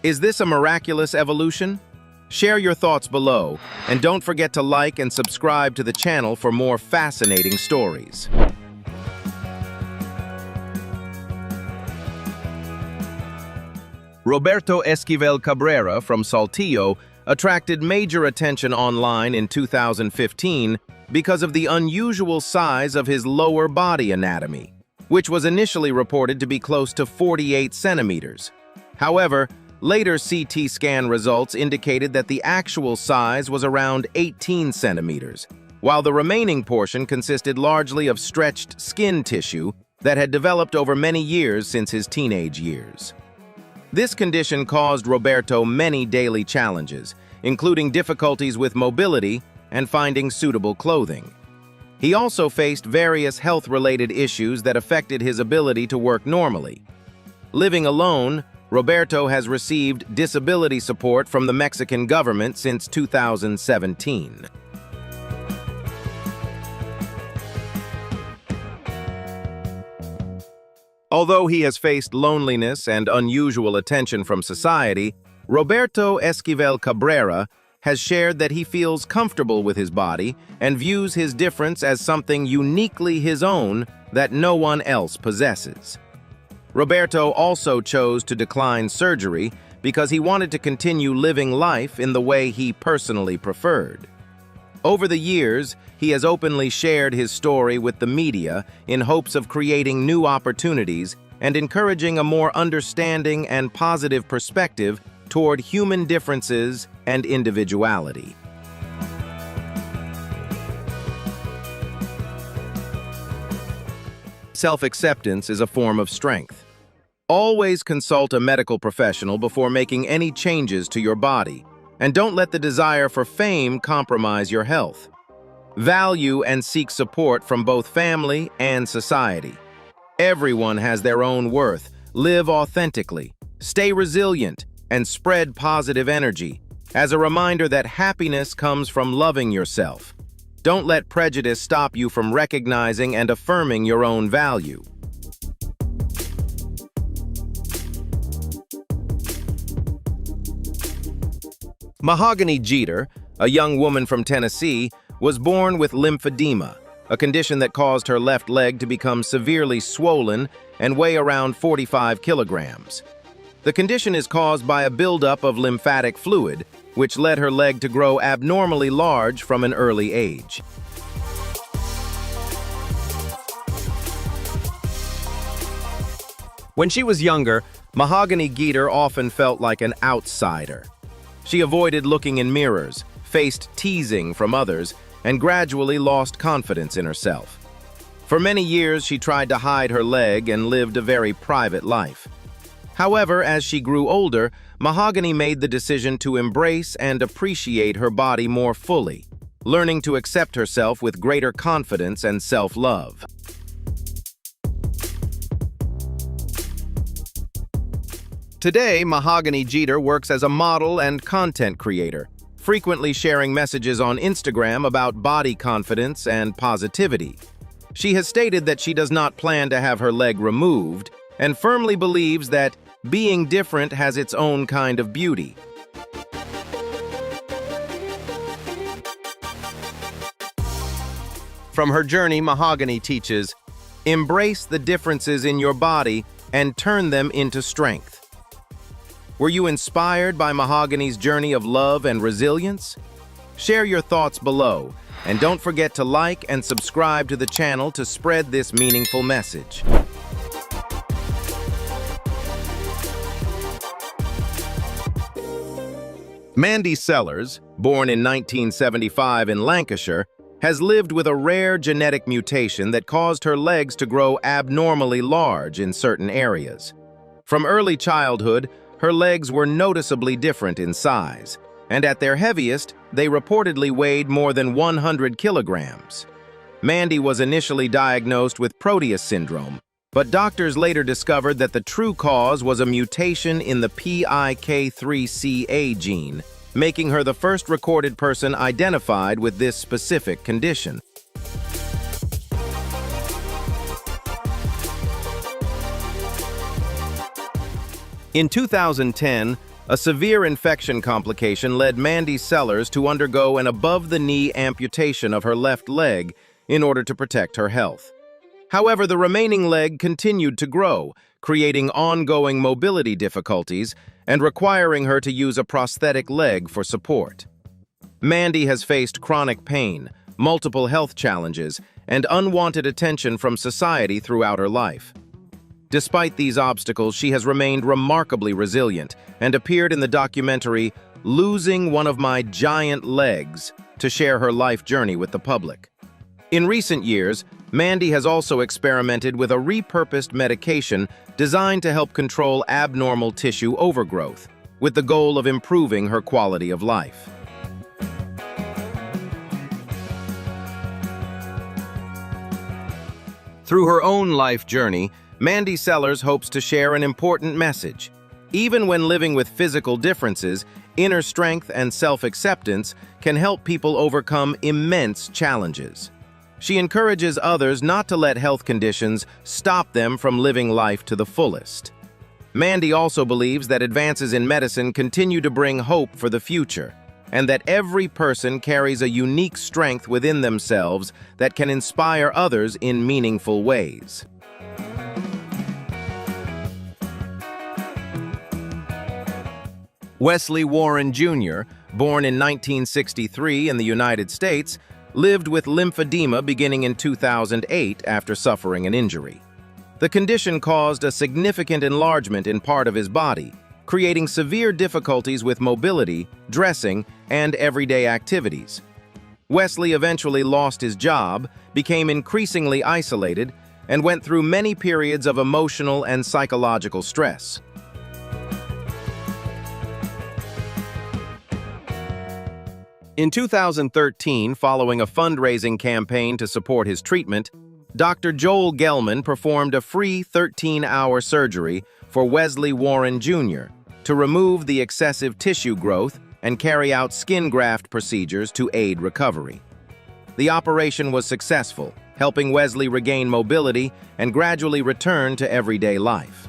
Is this a miraculous evolution? Share your thoughts below, and don't forget to like and subscribe to the channel for more fascinating stories. Roberto Esquivel Cabrera from Saltillo attracted major attention online in 2015 because of the unusual size of his lower body anatomy, which was initially reported to be close to 48 centimeters. However, later CT scan results indicated that the actual size was around 18 centimeters, while the remaining portion consisted largely of stretched skin tissue that had developed over many years since his teenage years. This condition caused Roberto many daily challenges, including difficulties with mobility and finding suitable clothing. He also faced various health-related issues that affected his ability to work normally. Living alone, Roberto has received disability support from the Mexican government since 2017. Although he has faced loneliness and unusual attention from society, Roberto Esquivel Cabrera has shared that he feels comfortable with his body and views his difference as something uniquely his own that no one else possesses. Roberto also chose to decline surgery because he wanted to continue living life in the way he personally preferred. Over the years, he has openly shared his story with the media in hopes of creating new opportunities and encouraging a more understanding and positive perspective toward human differences and individuality. Self-acceptance is a form of strength. Always consult a medical professional before making any changes to your body, and don't let the desire for fame compromise your health. Value and seek support from both family and society. Everyone has their own worth. Live authentically, stay resilient, and spread positive energy, as a reminder that happiness comes from loving yourself. Don't let prejudice stop you from recognizing and affirming your own value. Mahogany Jeter, a young woman from Tennessee, was born with lymphedema, a condition that caused her left leg to become severely swollen and weigh around 45 kilograms. The condition is caused by a buildup of lymphatic fluid, which led her leg to grow abnormally large from an early age. When she was younger, Mahogany Jeter often felt like an outsider. She avoided looking in mirrors, faced teasing from others, and gradually lost confidence in herself. For many years, she tried to hide her leg and lived a very private life. However, as she grew older, Mahogany made the decision to embrace and appreciate her body more fully, learning to accept herself with greater confidence and self-love. Today, Mahogany Jeter works as a model and content creator, frequently sharing messages on Instagram about body confidence and positivity. She has stated that she does not plan to have her leg removed and firmly believes that being different has its own kind of beauty. From her journey, Mahogany teaches, embrace the differences in your body and turn them into strength. Were you inspired by Mahogany's journey of love and resilience? Share your thoughts below, and don't forget to like and subscribe to the channel to spread this meaningful message. Mandy Sellers, born in 1975 in Lancashire, has lived with a rare genetic mutation that caused her legs to grow abnormally large in certain areas. From early childhood, her legs were noticeably different in size, and at their heaviest, they reportedly weighed more than 100 kilograms. Mandy was initially diagnosed with Proteus syndrome, but doctors later discovered that the true cause was a mutation in the PIK3CA gene, making her the first recorded person identified with this specific condition. In 2010, a severe infection complication led Mandy Sellers to undergo an above-the-knee amputation of her left leg in order to protect her health. However, the remaining leg continued to grow, creating ongoing mobility difficulties and requiring her to use a prosthetic leg for support. Mandy has faced chronic pain, multiple health challenges, and unwanted attention from society throughout her life. Despite these obstacles, she has remained remarkably resilient and appeared in the documentary Losing One of My Giant Legs to share her life journey with the public. In recent years, Mandy has also experimented with a repurposed medication designed to help control abnormal tissue overgrowth, with the goal of improving her quality of life. Through her own life journey, Mandy Sellers hopes to share an important message. Even when living with physical differences, inner strength and self-acceptance can help people overcome immense challenges. She encourages others not to let health conditions stop them from living life to the fullest. Mandy also believes that advances in medicine continue to bring hope for the future, and that every person carries a unique strength within themselves that can inspire others in meaningful ways. Wesley Warren Jr., born in 1963 in the United States, lived with lymphedema beginning in 2008 after suffering an injury. The condition caused a significant enlargement in part of his body, creating severe difficulties with mobility, dressing, and everyday activities. Wesley eventually lost his job, became increasingly isolated, and went through many periods of emotional and psychological stress. In 2013, following a fundraising campaign to support his treatment, Dr. Joel Gelman performed a free 13-hour surgery for Wesley Warren Jr. to remove the excessive tissue growth and carry out skin graft procedures to aid recovery. The operation was successful, helping Wesley regain mobility and gradually return to everyday life.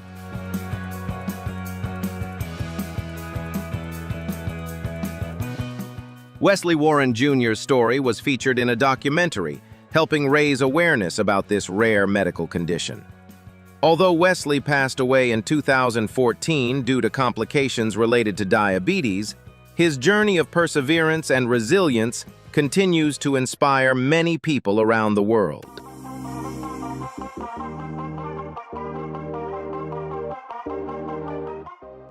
Wesley Warren Jr.'s story was featured in a documentary, helping raise awareness about this rare medical condition. Although Wesley passed away in 2014 due to complications related to diabetes, his journey of perseverance and resilience continues to inspire many people around the world.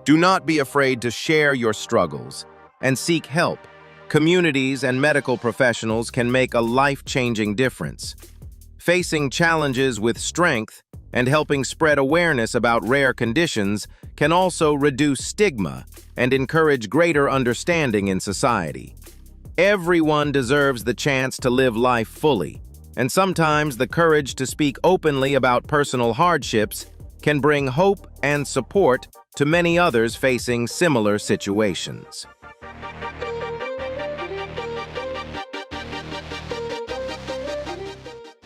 Do not be afraid to share your struggles and seek help. Communities and medical professionals can make a life-changing difference. Facing challenges with strength and helping spread awareness about rare conditions can also reduce stigma and encourage greater understanding in society. Everyone deserves the chance to live life fully, and sometimes the courage to speak openly about personal hardships can bring hope and support to many others facing similar situations.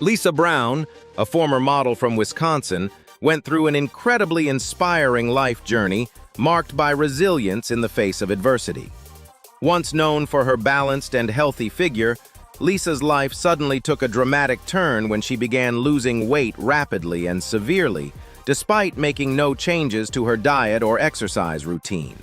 Lisa Brown, a former model from Wisconsin, went through an incredibly inspiring life journey marked by resilience in the face of adversity. Once known for her balanced and healthy figure, Lisa's life suddenly took a dramatic turn when she began losing weight rapidly and severely, despite making no changes to her diet or exercise routine.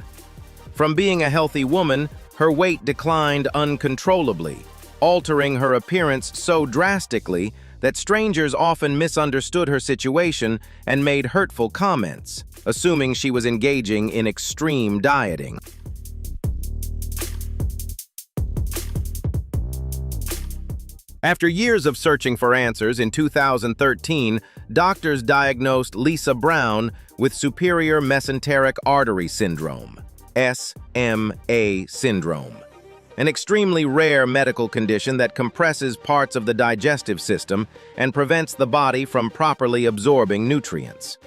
From being a healthy woman, her weight declined uncontrollably, altering her appearance so drastically that strangers often misunderstood her situation and made hurtful comments, assuming she was engaging in extreme dieting. After years of searching for answers, in 2013, doctors diagnosed Lisa Brown with superior mesenteric artery syndrome, SMA syndrome, an extremely rare medical condition that compresses parts of the digestive system and prevents the body from properly absorbing nutrients.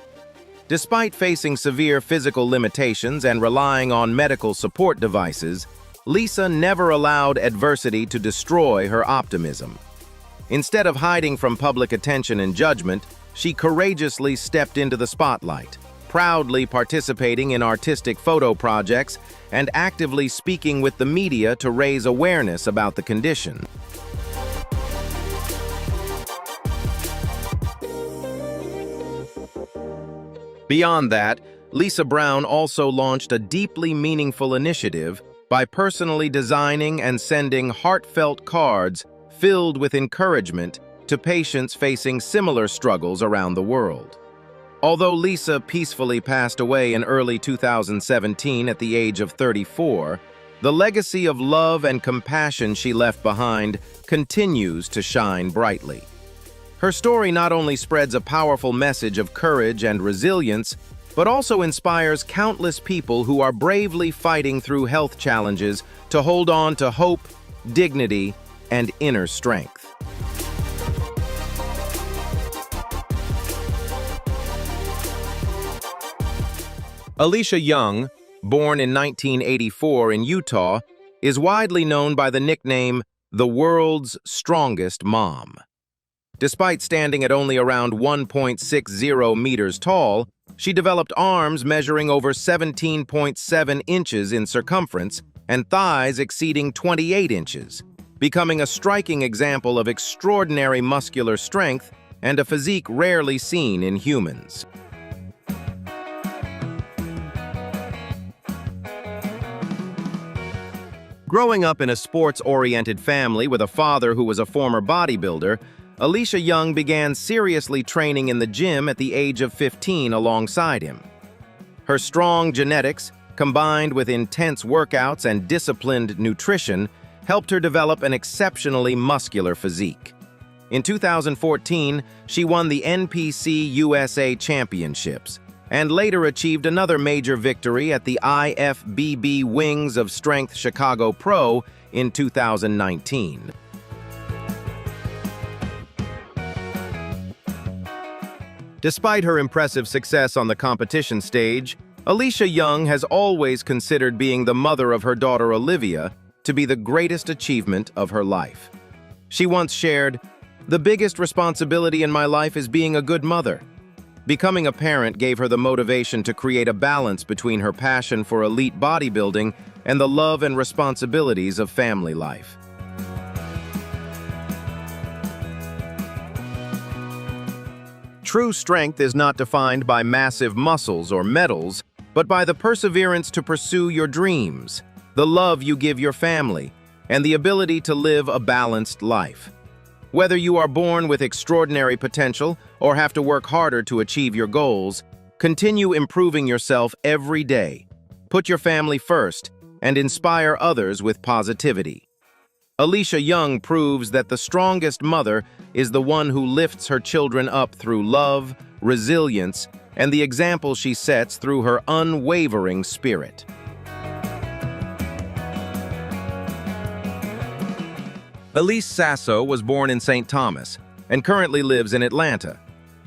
Despite facing severe physical limitations and relying on medical support devices, Lisa never allowed adversity to destroy her optimism. Instead of hiding from public attention and judgment, she courageously stepped into the spotlight, proudly participating in artistic photo projects and actively speaking with the media to raise awareness about the condition. Beyond that, Lisa Brown also launched a deeply meaningful initiative by personally designing and sending heartfelt cards filled with encouragement to patients facing similar struggles around the world. Although Lisa peacefully passed away in early 2017 at the age of 34, the legacy of love and compassion she left behind continues to shine brightly. Her story not only spreads a powerful message of courage and resilience, but also inspires countless people who are bravely fighting through health challenges to hold on to hope, dignity, and inner strength. Alicia Young, born in 1984 in Utah, is widely known by the nickname the world's strongest mom. Despite standing at only around 1.60 meters tall, she developed arms measuring over 17.7 inches in circumference and thighs exceeding 28 inches, becoming a striking example of extraordinary muscular strength and a physique rarely seen in humans. Growing up in a sports-oriented family with a father who was a former bodybuilder, Alicia Young began seriously training in the gym at the age of 15 alongside him. Her strong genetics, combined with intense workouts and disciplined nutrition, helped her develop an exceptionally muscular physique. In 2014, she won the NPC USA Championships, and later achieved another major victory at the IFBB Wings of Strength Chicago Pro in 2019. Despite her impressive success on the competition stage, Alicia Young has always considered being the mother of her daughter Olivia to be the greatest achievement of her life. She once shared, "The biggest responsibility in my life is being a good mother." Becoming a parent gave her the motivation to create a balance between her passion for elite bodybuilding and the love and responsibilities of family life. True strength is not defined by massive muscles or medals, but by the perseverance to pursue your dreams, the love you give your family, and the ability to live a balanced life. Whether you are born with extraordinary potential or have to work harder to achieve your goals, continue improving yourself every day. Put your family first and inspire others with positivity. Alicia Young proves that the strongest mother is the one who lifts her children up through love, resilience, and the example she sets through her unwavering spirit. Elise Sasso was born in St. Thomas and currently lives in Atlanta.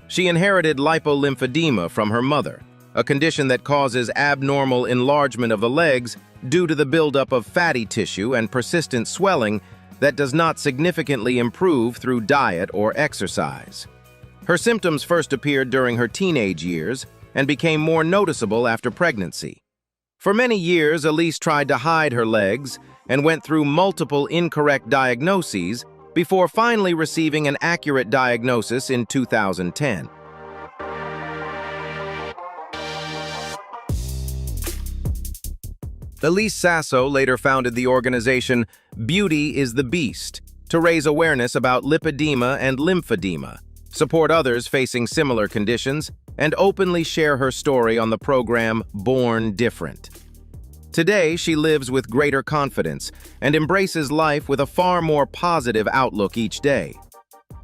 She inherited lipolymphedema from her mother, a condition that causes abnormal enlargement of the legs due to the buildup of fatty tissue and persistent swelling that does not significantly improve through diet or exercise. Her symptoms first appeared during her teenage years and became more noticeable after pregnancy. For many years, Elise tried to hide her legs and went through multiple incorrect diagnoses before finally receiving an accurate diagnosis in 2010. Elise Sasso later founded the organization Beauty is the Beast to raise awareness about lipedema and lymphedema, support others facing similar conditions, and openly share her story on the program Born Different. Today, she lives with greater confidence and embraces life with a far more positive outlook each day.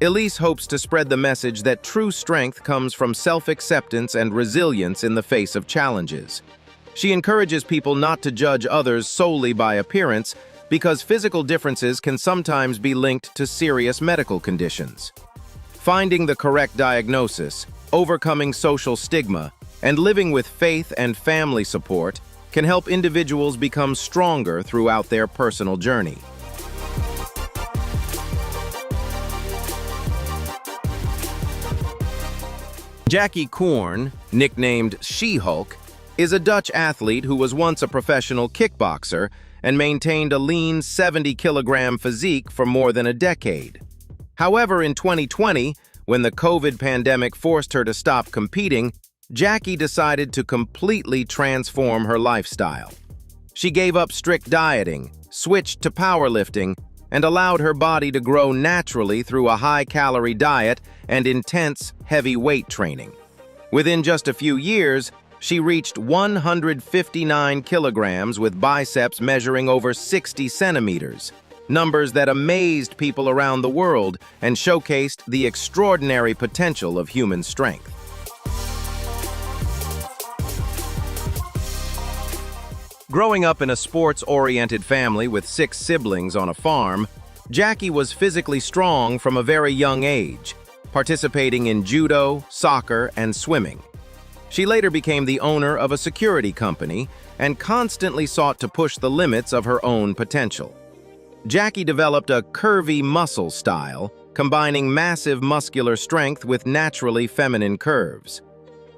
Elise hopes to spread the message that true strength comes from self-acceptance and resilience in the face of challenges. She encourages people not to judge others solely by appearance because physical differences can sometimes be linked to serious medical conditions. Finding the correct diagnosis, overcoming social stigma, and living with faith and family support can help individuals become stronger throughout their personal journey. Jackie Korn, nicknamed She-Hulk, is a Dutch athlete who was once a professional kickboxer and maintained a lean 70-kilogram physique for more than a decade. However, in 2020, when the COVID pandemic forced her to stop competing, Jackie decided to completely transform her lifestyle. She gave up strict dieting, switched to powerlifting, and allowed her body to grow naturally through a high-calorie diet and intense, heavy weight training. Within just a few years, she reached 159 kilograms with biceps measuring over 60 centimeters, numbers that amazed people around the world and showcased the extraordinary potential of human strength. Growing up in a sports-oriented family with 6 siblings on a farm, Jackie was physically strong from a very young age, participating in judo, soccer, and swimming. She later became the owner of a security company and constantly sought to push the limits of her own potential. Jackie developed a curvy muscle style, combining massive muscular strength with naturally feminine curves.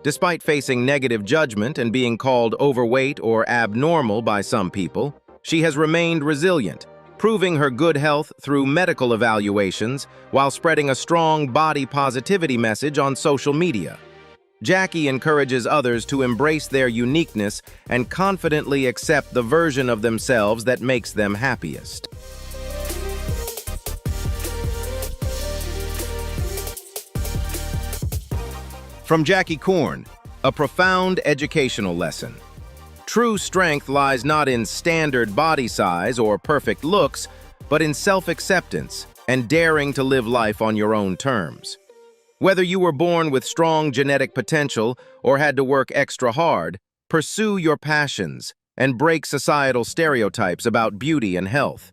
Despite facing negative judgment and being called overweight or abnormal by some people, she has remained resilient, proving her good health through medical evaluations while spreading a strong body positivity message on social media. Jackie encourages others to embrace their uniqueness and confidently accept the version of themselves that makes them happiest. From Jackie Korn, a profound educational lesson. True strength lies not in standard body size or perfect looks, but in self-acceptance and daring to live life on your own terms. Whether you were born with strong genetic potential or had to work extra hard, pursue your passions and break societal stereotypes about beauty and health.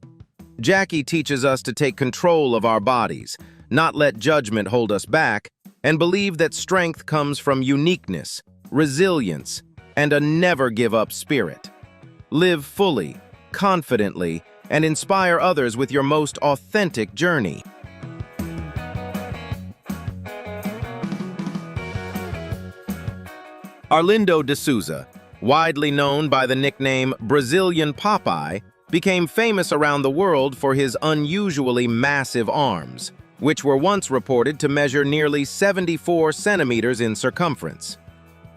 Jackie teaches us to take control of our bodies, not let judgment hold us back, and believe that strength comes from uniqueness, resilience, and a never-give-up spirit. Live fully, confidently, and inspire others with your most authentic journey. Arlindo de Souza, widely known by the nickname Brazilian Popeye, became famous around the world for his unusually massive arms, which were once reported to measure nearly 74 centimeters in circumference.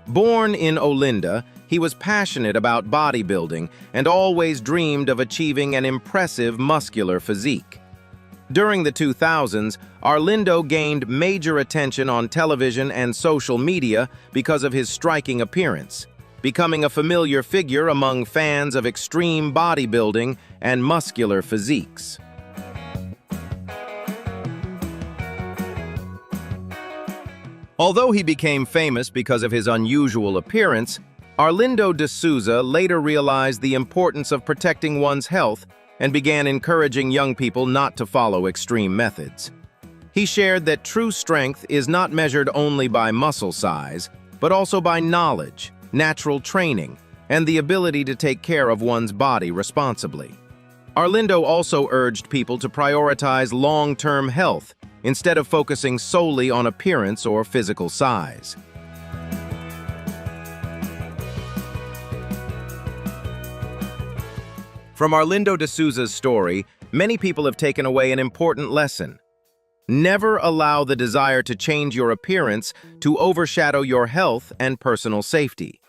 Born in Olinda, he was passionate about bodybuilding and always dreamed of achieving an impressive muscular physique. During the 2000s, Arlindo gained major attention on television and social media because of his striking appearance, becoming a familiar figure among fans of extreme bodybuilding and muscular physiques. Although he became famous because of his unusual appearance, Arlindo de Souza later realized the importance of protecting one's health and began encouraging young people not to follow extreme methods. He shared that true strength is not measured only by muscle size, but also by knowledge, natural training, and the ability to take care of one's body responsibly. Arlindo also urged people to prioritize long-term health instead of focusing solely on appearance or physical size. From Arlindo de Souza's story, many people have taken away an important lesson. Never allow the desire to change your appearance to overshadow your health and personal safety.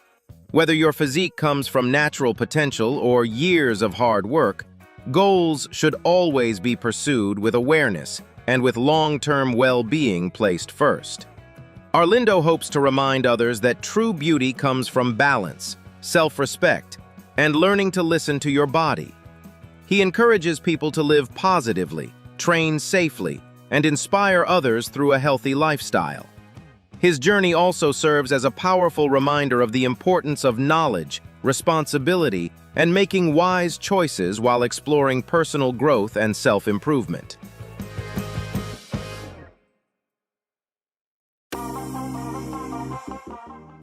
Whether your physique comes from natural potential or years of hard work, goals should always be pursued with awareness and with long-term well-being placed first. Arlindo hopes to remind others that true beauty comes from balance, self-respect, and learning to listen to your body. He encourages people to live positively, train safely, and inspire others through a healthy lifestyle. His journey also serves as a powerful reminder of the importance of knowledge, responsibility, and making wise choices while exploring personal growth and self-improvement.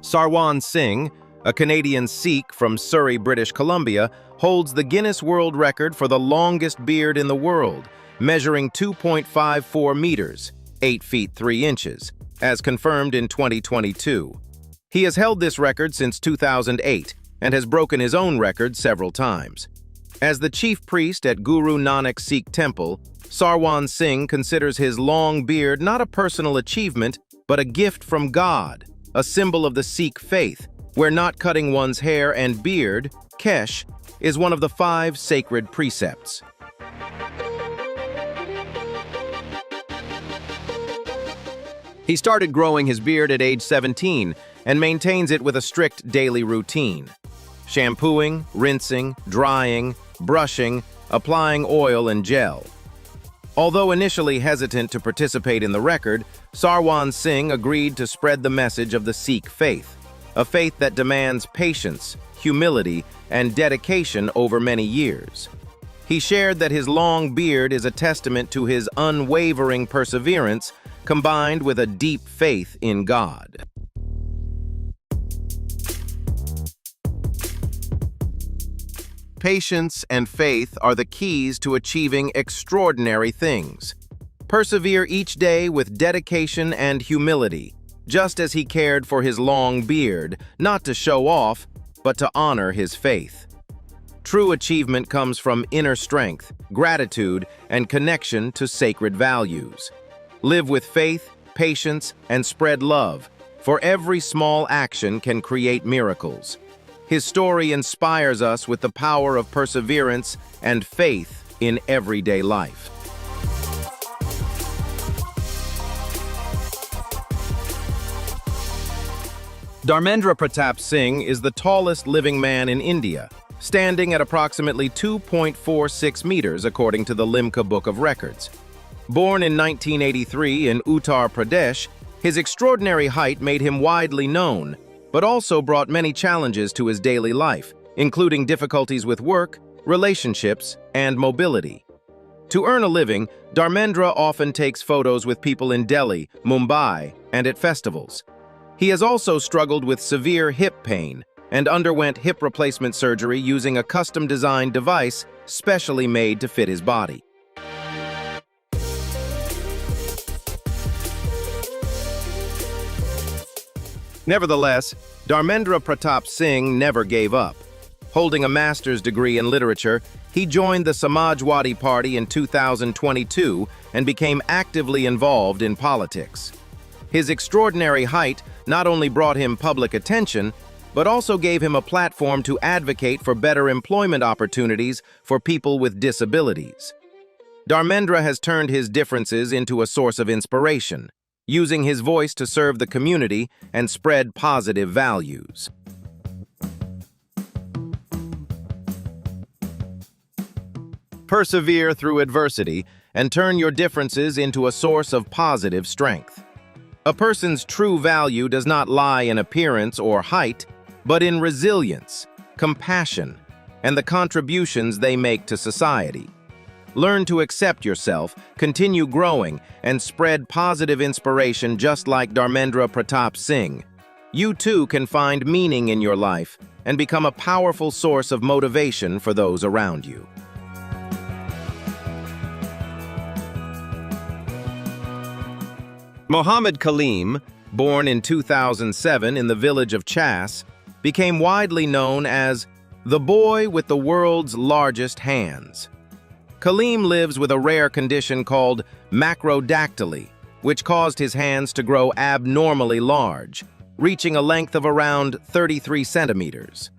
Sarwan Singh, a Canadian Sikh from Surrey, British Columbia, holds the Guinness World Record for the longest beard in the world, measuring 2.54 meters, 8 feet 3 inches, as confirmed in 2022. He has held this record since 2008 and has broken his own record several times. As the chief priest at Guru Nanak Sikh Temple, Sarwan Singh considers his long beard not a personal achievement, but a gift from God, a symbol of the Sikh faith, where not cutting one's hair and beard, kesh, is one of the 5 sacred precepts. He started growing his beard at age 17 and maintains it with a strict daily routine: shampooing, rinsing, drying, brushing, applying oil and gel. Although initially hesitant to participate in the record, Sarwan Singh agreed to spread the message of the Sikh faith, a faith that demands patience, humility, and dedication over many years. He shared that his long beard is a testament to his unwavering perseverance combined with a deep faith in God. Patience and faith are the keys to achieving extraordinary things. Persevere each day with dedication and humility, just as he cared for his long beard, not to show off, but to honor his faith. True achievement comes from inner strength, gratitude, and connection to sacred values. Live with faith, patience, and spread love, For every small action can create miracles. His story inspires us with the power of perseverance and faith in everyday life. Dharmendra Pratap Singh is the tallest living man in India, standing at approximately 2.46 meters according to the Limca Book of Records. Born in 1983 in Uttar Pradesh, his extraordinary height made him widely known, but also brought many challenges to his daily life, including difficulties with work, relationships, and mobility. To earn a living, Dharmendra often takes photos with people in Delhi, Mumbai, and at festivals. He has also struggled with severe hip pain and underwent hip replacement surgery using a custom-designed device specially made to fit his body. Nevertheless, Dharmendra Pratap Singh never gave up. Holding a master's degree in literature, he joined the Samajwadi Party in 2022 and became actively involved in politics. His extraordinary height not only brought him public attention, but also gave him a platform to advocate for better employment opportunities for people with disabilities. Dharmendra has turned his differences into a source of inspiration, using his voice to serve the community and spread positive values. Persevere through adversity and turn your differences into a source of positive strength. A person's true value does not lie in appearance or height, but in resilience, compassion, and the contributions they make to society. Learn to accept yourself, continue growing, and spread positive inspiration just like Dharmendra Pratap Singh. You too can find meaning in your life and become a powerful source of motivation for those around you. Muhammad Kaleem, born in 2007 in the village of Chas, became widely known as the boy with the world's largest hands. Kaleem lives with a rare condition called macrodactyly, which caused his hands to grow abnormally large, reaching a length of around 33 centimeters.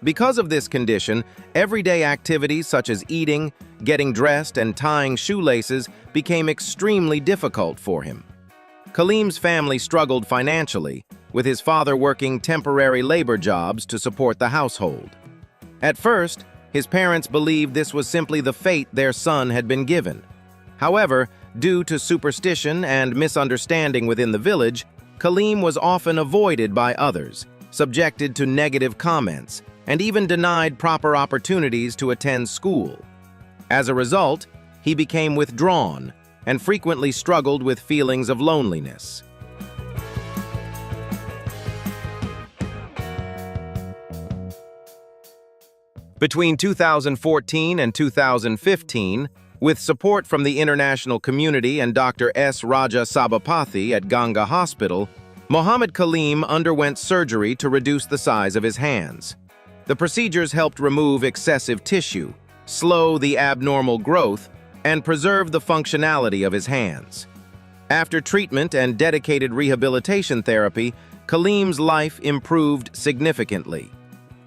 Because of this condition, everyday activities such as eating, getting dressed, and tying shoelaces became extremely difficult for him. Kaleem's family struggled financially, with his father working temporary labor jobs to support the household. At first, his parents believed this was simply the fate their son had been given. However, due to superstition and misunderstanding within the village, Kaleem was often avoided by others, subjected to negative comments, and even denied proper opportunities to attend school. As a result, he became withdrawn and frequently struggled with feelings of loneliness. Between 2014 and 2015, with support from the international community and Dr. S. Raja Sabapathy at Ganga Hospital, Muhammad Kaleem underwent surgery to reduce the size of his hands. The procedures helped remove excessive tissue, slow the abnormal growth, and preserve the functionality of his hands. After treatment and dedicated rehabilitation therapy, Kaleem's life improved significantly.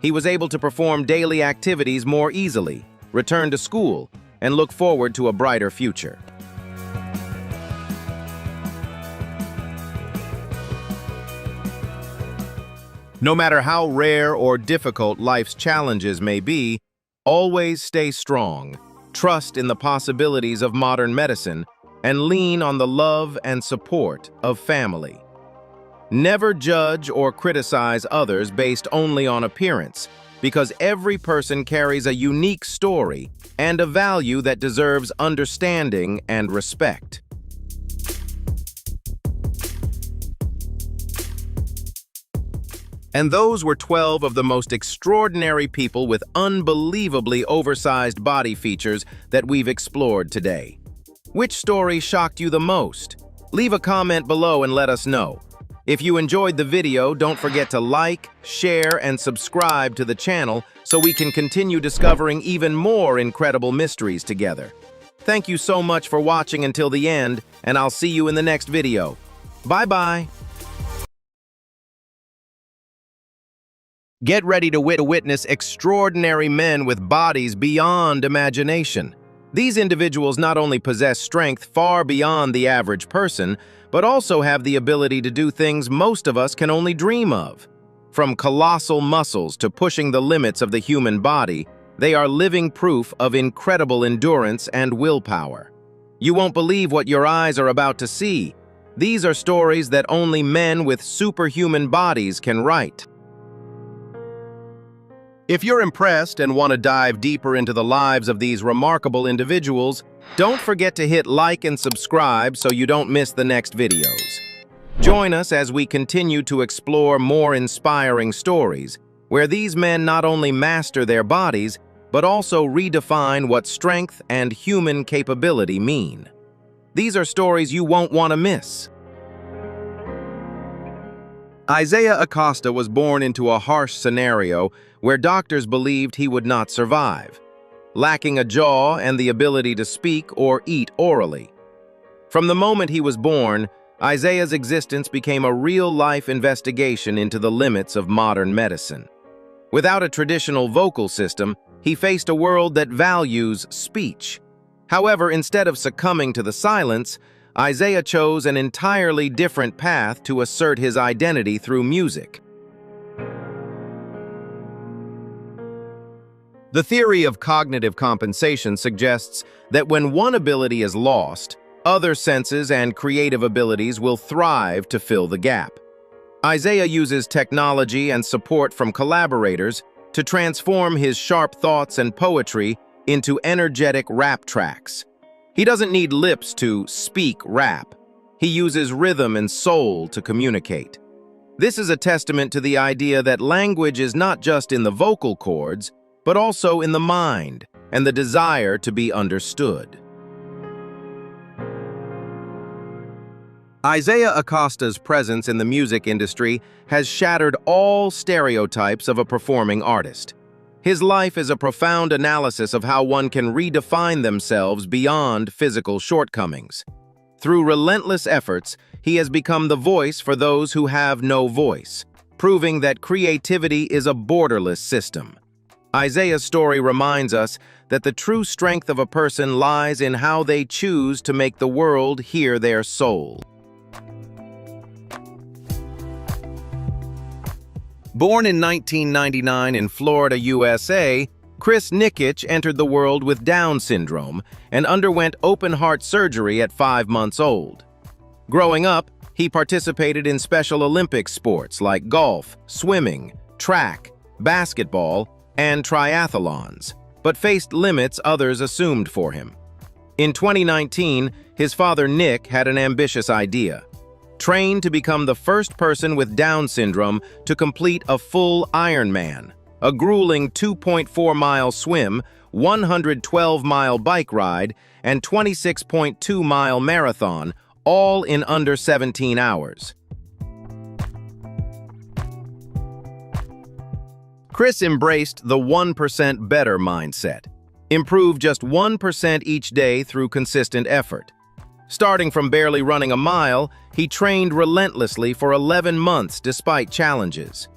He was able to perform daily activities more easily, return to school, and look forward to a brighter future. No matter how rare or difficult life's challenges may be, always stay strong, trust in the possibilities of modern medicine, and lean on the love and support of family. Never judge or criticize others based only on appearance, because every person carries a unique story and a value that deserves understanding and respect. And those were 12 of the most extraordinary people with unbelievably oversized body features that we've explored today. Which story shocked you the most? Leave a comment below and let us know. If you enjoyed the video, don't forget to like, share, and subscribe to the channel so we can continue discovering even more incredible mysteries together. Thank you so much for watching until the end, and I'll see you in the next video. Bye-bye! Get ready to witness extraordinary men with bodies beyond imagination. These individuals not only possess strength far beyond the average person, but also have the ability to do things most of us can only dream of. From colossal muscles to pushing the limits of the human body, they are living proof of incredible endurance and willpower. You won't believe what your eyes are about to see. These are stories that only men with superhuman bodies can write. If you're impressed and want to dive deeper into the lives of these remarkable individuals, don't forget to hit like and subscribe so you don't miss the next videos. Join us as we continue to explore more inspiring stories, where these men not only master their bodies, but also redefine what strength and human capability mean. These are stories you won't want to miss. Isaiah Acosta was born into a harsh scenario where doctors believed he would not survive, lacking a jaw and the ability to speak or eat orally. From the moment he was born, Isaiah's existence became a real-life investigation into the limits of modern medicine. Without a traditional vocal system, he faced a world that values speech. However, instead of succumbing to the silence, Isaiah chose an entirely different path to assert his identity through music. The theory of cognitive compensation suggests that when one ability is lost, other senses and creative abilities will thrive to fill the gap. Isaiah uses technology and support from collaborators to transform his sharp thoughts and poetry into energetic rap tracks. He doesn't need lips to speak rap. He uses rhythm and soul to communicate. This is a testament to the idea that language is not just in the vocal cords, but also in the mind and the desire to be understood. Isaiah Acosta's presence in the music industry has shattered all stereotypes of a performing artist. His life is a profound analysis of how one can redefine themselves beyond physical shortcomings. Through relentless efforts, he has become the voice for those who have no voice, proving that creativity is a borderless system. Isaiah's story reminds us that the true strength of a person lies in how they choose to make the world hear their soul. Born in 1999 in Florida, USA, Chris Nikic entered the world with Down syndrome and underwent open-heart surgery at 5 months old. Growing up, he participated in Special Olympics sports like golf, swimming, track, basketball, and triathlons, but faced limits others assumed for him. In 2019, his father Nick had an ambitious idea: train to become the first person with Down syndrome to complete a full Ironman, a grueling 2.4-mile swim, 112-mile bike ride, and 26.2-mile marathon, all in under 17 hours. Chris embraced the 1% better mindset. Improve just 1% each day through consistent effort. Starting from barely running a mile, he trained relentlessly for 11 months despite challenges.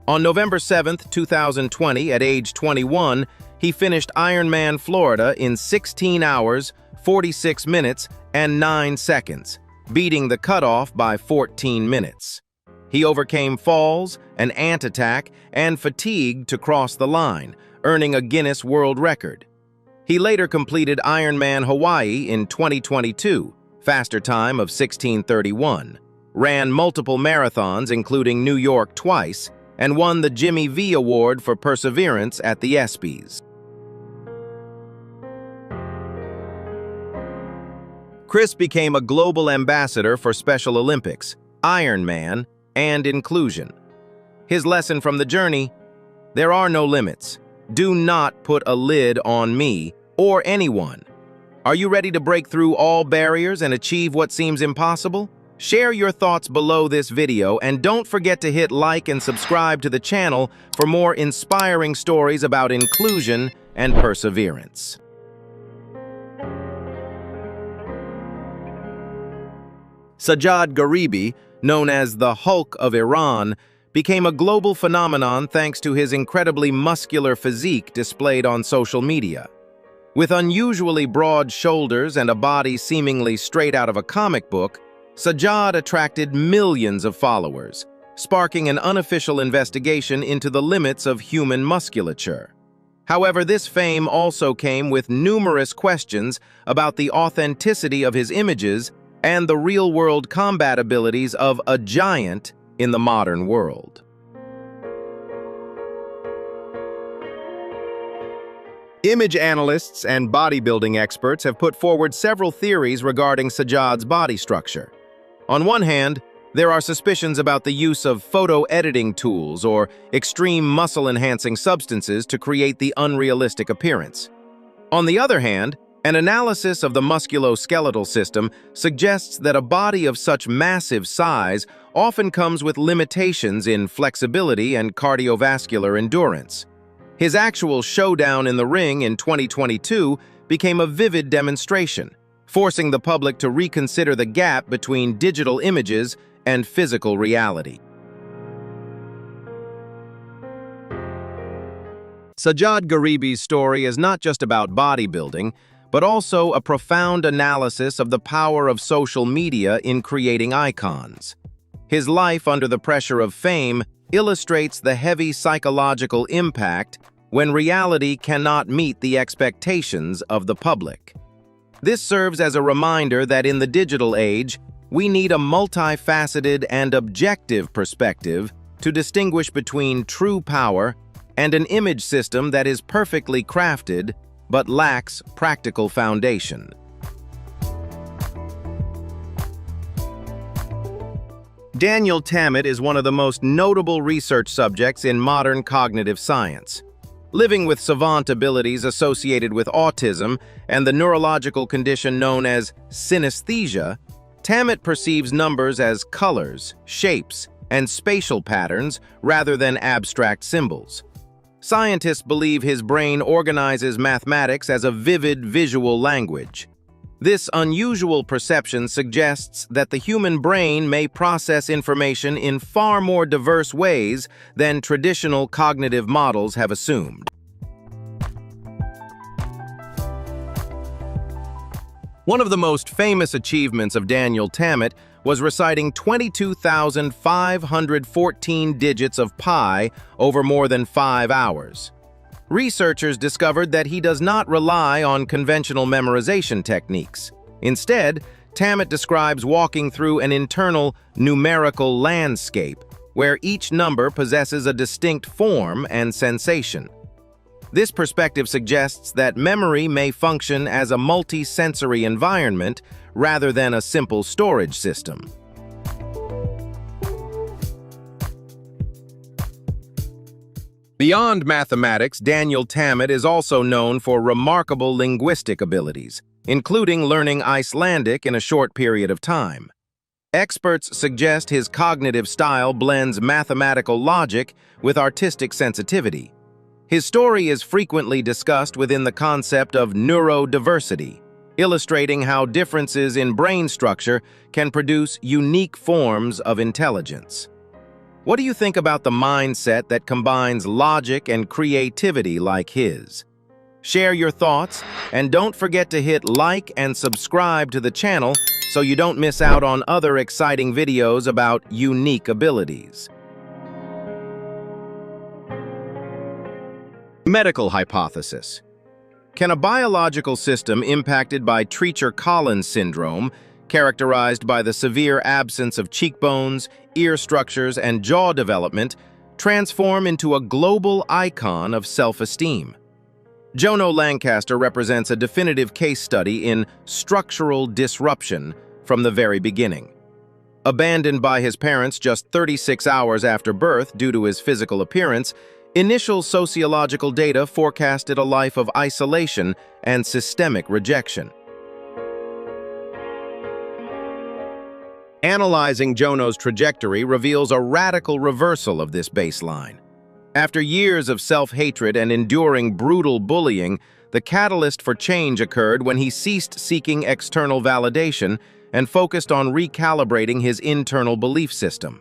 On November 7, 2020, at age 21, he finished Ironman Florida in 16 hours, 46 minutes, and 9 seconds, beating the cutoff by 14 minutes. He overcame falls, an ant attack, and fatigue to cross the line, earning a Guinness World Record. He later completed Ironman Hawaii in 2022, faster time of 16:31, ran multiple marathons including New York twice, and won the Jimmy V Award for Perseverance at the ESPYs. Chris became a global ambassador for Special Olympics, Ironman, and inclusion. His lesson from the journey: there are no limits. Do not put a lid on me or anyone. Are you ready to break through all barriers and achieve what seems impossible? Share your thoughts below this video, and don't forget to hit like and subscribe to the channel for more inspiring stories about inclusion and perseverance. Sajjad Gharibi, known as the Hulk of Iran, became a global phenomenon thanks to his incredibly muscular physique displayed on social media. With unusually broad shoulders and a body seemingly straight out of a comic book, Sajjad attracted millions of followers, sparking an unofficial investigation into the limits of human musculature. However, this fame also came with numerous questions about the authenticity of his images and the real-world combat abilities of a giant in the modern world. Image analysts and bodybuilding experts have put forward several theories regarding Sajjad's body structure. On one hand, there are suspicions about the use of photo editing tools or extreme muscle-enhancing substances to create the unrealistic appearance. On the other hand, an analysis of the musculoskeletal system suggests that a body of such massive size often comes with limitations in flexibility and cardiovascular endurance. His actual showdown in the ring in 2022 became a vivid demonstration, forcing the public to reconsider the gap between digital images and physical reality. Sajjad Gharibi's story is not just about bodybuilding, but also a profound analysis of the power of social media in creating icons. His life under the pressure of fame illustrates the heavy psychological impact when reality cannot meet the expectations of the public. This serves as a reminder that in the digital age, we need a multifaceted and objective perspective to distinguish between true power and an image system that is perfectly crafted but lacks practical foundation. Daniel Tammet is one of the most notable research subjects in modern cognitive science. Living with savant abilities associated with autism and the neurological condition known as synesthesia, Tammet perceives numbers as colors, shapes, and spatial patterns rather than abstract symbols. Scientists believe his brain organizes mathematics as a vivid visual language. This unusual perception suggests that the human brain may process information in far more diverse ways than traditional cognitive models have assumed. One of the most famous achievements of Daniel Tammet was reciting 22,514 digits of pi over more than 5 hours. Researchers discovered that he does not rely on conventional memorization techniques. Instead, Tammet describes walking through an internal numerical landscape where each number possesses a distinct form and sensation. This perspective suggests that memory may function as a multi-sensory environment rather than a simple storage system. Beyond mathematics, Daniel Tammet is also known for remarkable linguistic abilities, including learning Icelandic in a short period of time. Experts suggest his cognitive style blends mathematical logic with artistic sensitivity. His story is frequently discussed within the concept of neurodiversity, illustrating how differences in brain structure can produce unique forms of intelligence. What do you think about the mindset that combines logic and creativity like his? Share your thoughts, and don't forget to hit like and subscribe to the channel so you don't miss out on other exciting videos about unique abilities. Medical hypothesis. Can a biological system impacted by Treacher-Collins syndrome, characterized by the severe absence of cheekbones, ear structures, and jaw development, transform into a global icon of self-esteem? Jono Lancaster represents a definitive case study in structural disruption from the very beginning. Abandoned by his parents just 36 hours after birth due to his physical appearance, initial sociological data forecasted a life of isolation and systemic rejection. Analyzing Jono's trajectory reveals a radical reversal of this baseline. After years of self-hatred and enduring brutal bullying, the catalyst for change occurred when he ceased seeking external validation and focused on recalibrating his internal belief system.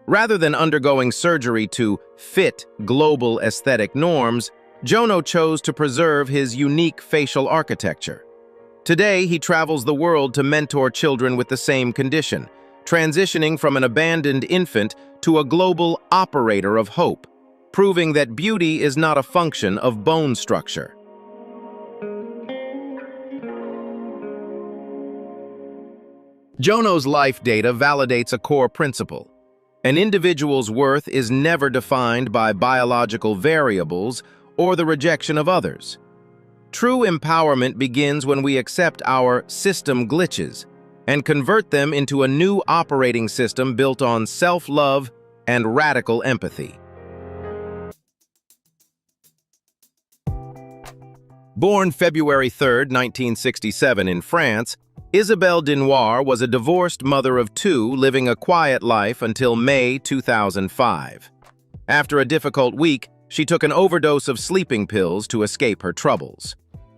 Rather than undergoing surgery to fit global aesthetic norms, Jono chose to preserve his unique facial architecture. Today, he travels the world to mentor children with the same condition, transitioning from an abandoned infant to a global operator of hope, proving that beauty is not a function of bone structure. Jono's life data validates a core principle. An individual's worth is never defined by biological variables or the rejection of others. True empowerment begins when we accept our system glitches and convert them into a new operating system built on self-love and radical empathy. Born February 3, 1967 in France, Isabelle Denoir was a divorced mother of two living a quiet life until May 2005. After a difficult week, she took an overdose of sleeping pills to escape her troubles.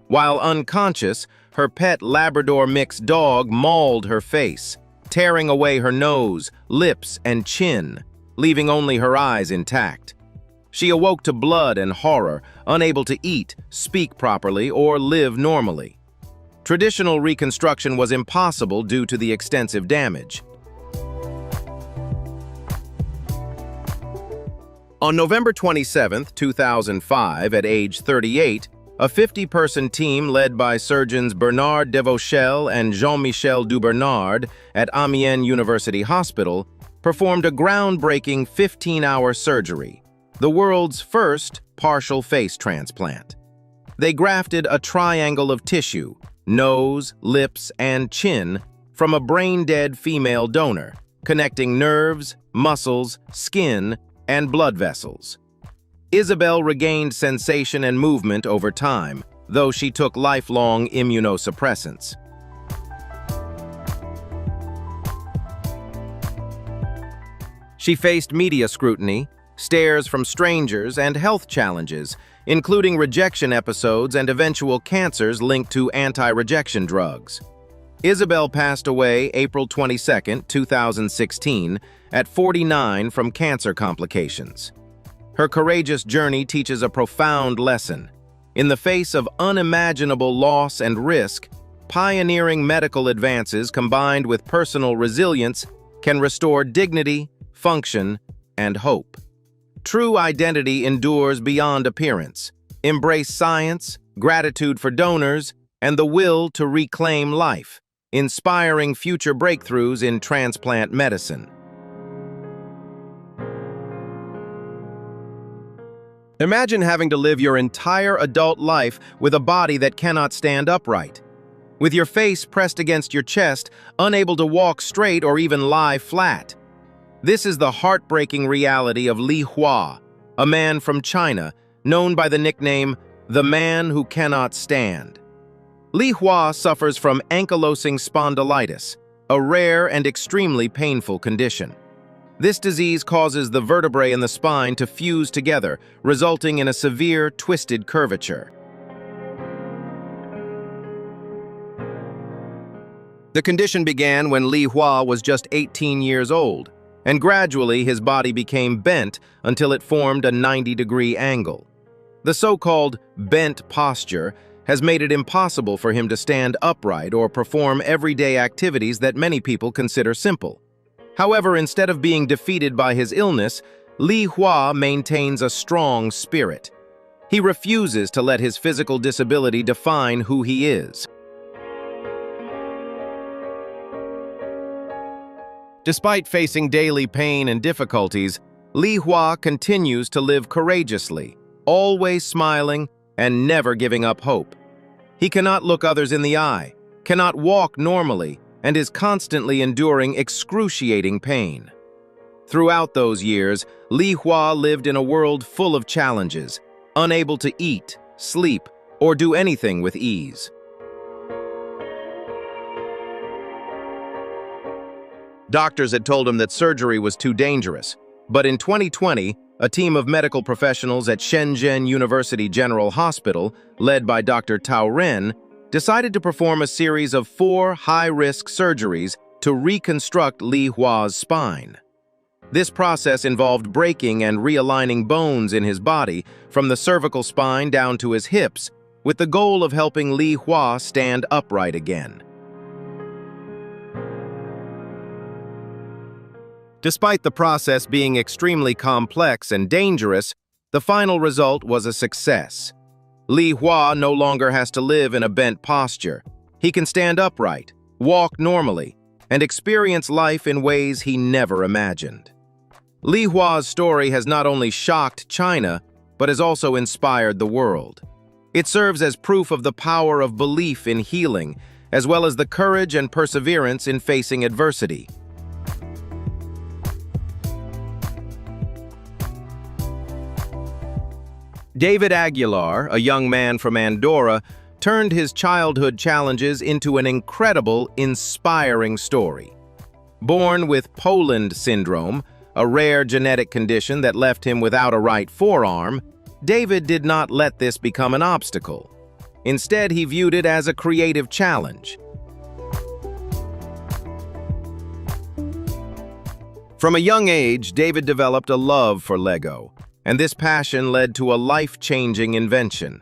While unconscious, her pet Labrador mix dog mauled her face, tearing away her nose, lips, and chin, leaving only her eyes intact. She awoke to blood and horror, unable to eat, speak properly, or live normally. Traditional reconstruction was impossible due to the extensive damage. On November 27, 2005, at age 38, a 50-person team led by surgeons Bernard Devauchel and Jean-Michel Dubernard at Amiens University Hospital performed a groundbreaking 15-hour surgery, the world's first partial face transplant. They grafted a triangle of tissue, nose, lips, and chin, from a brain-dead female donor, connecting nerves, muscles, skin, and blood vessels. Isabelle regained sensation and movement over time, though she took lifelong immunosuppressants. She faced media scrutiny, stares from strangers, and health challenges, including rejection episodes and eventual cancers linked to anti-rejection drugs. Isabelle passed away April 22, 2016, at 49 from cancer complications. Her courageous journey teaches a profound lesson. In the face of unimaginable loss and risk, pioneering medical advances combined with personal resilience can restore dignity, function, and hope. True identity endures beyond appearance. Embrace science, gratitude for donors, and the will to reclaim life, inspiring future breakthroughs in transplant medicine. Imagine having to live your entire adult life with a body that cannot stand upright. With your face pressed against your chest, unable to walk straight or even lie flat. This is the heartbreaking reality of Li Hua, a man from China, known by the nickname, the man who cannot stand. Li Hua suffers from ankylosing spondylitis, a rare and extremely painful condition. This disease causes the vertebrae in the spine to fuse together, resulting in a severe, twisted curvature. The condition began when Li Hua was just 18 years old, and gradually his body became bent until it formed a 90-degree angle. The so-called bent posture has made it impossible for him to stand upright or perform everyday activities that many people consider simple. However, instead of being defeated by his illness, Li Hua maintains a strong spirit. He refuses to let his physical disability define who he is. Despite facing daily pain and difficulties, Li Hua continues to live courageously, always smiling and never giving up hope. He cannot look others in the eye, cannot walk normally, and is constantly enduring excruciating pain. Throughout those years, Li Hua lived in a world full of challenges, unable to eat, sleep, or do anything with ease. Doctors had told him that surgery was too dangerous, but in 2020, a team of medical professionals at Shenzhen University General Hospital, led by Dr. Tao Ren, decided to perform a series of 4 high-risk surgeries to reconstruct Li Hua's spine. This process involved breaking and realigning bones in his body, from the cervical spine down to his hips, with the goal of helping Li Hua stand upright again. Despite the process being extremely complex and dangerous, the final result was a success. Li Hua no longer has to live in a bent posture. He can stand upright, walk normally, and experience life in ways he never imagined. Li Hua's story has not only shocked China, but has also inspired the world. It serves as proof of the power of belief in healing, as well as the courage and perseverance in facing adversity. David Aguilar, a young man from Andorra, turned his childhood challenges into an incredible, inspiring story. Born with Poland syndrome, a rare genetic condition that left him without a right forearm, David did not let this become an obstacle. Instead, he viewed it as a creative challenge. From a young age, David developed a love for Lego, and this passion led to a life-changing invention.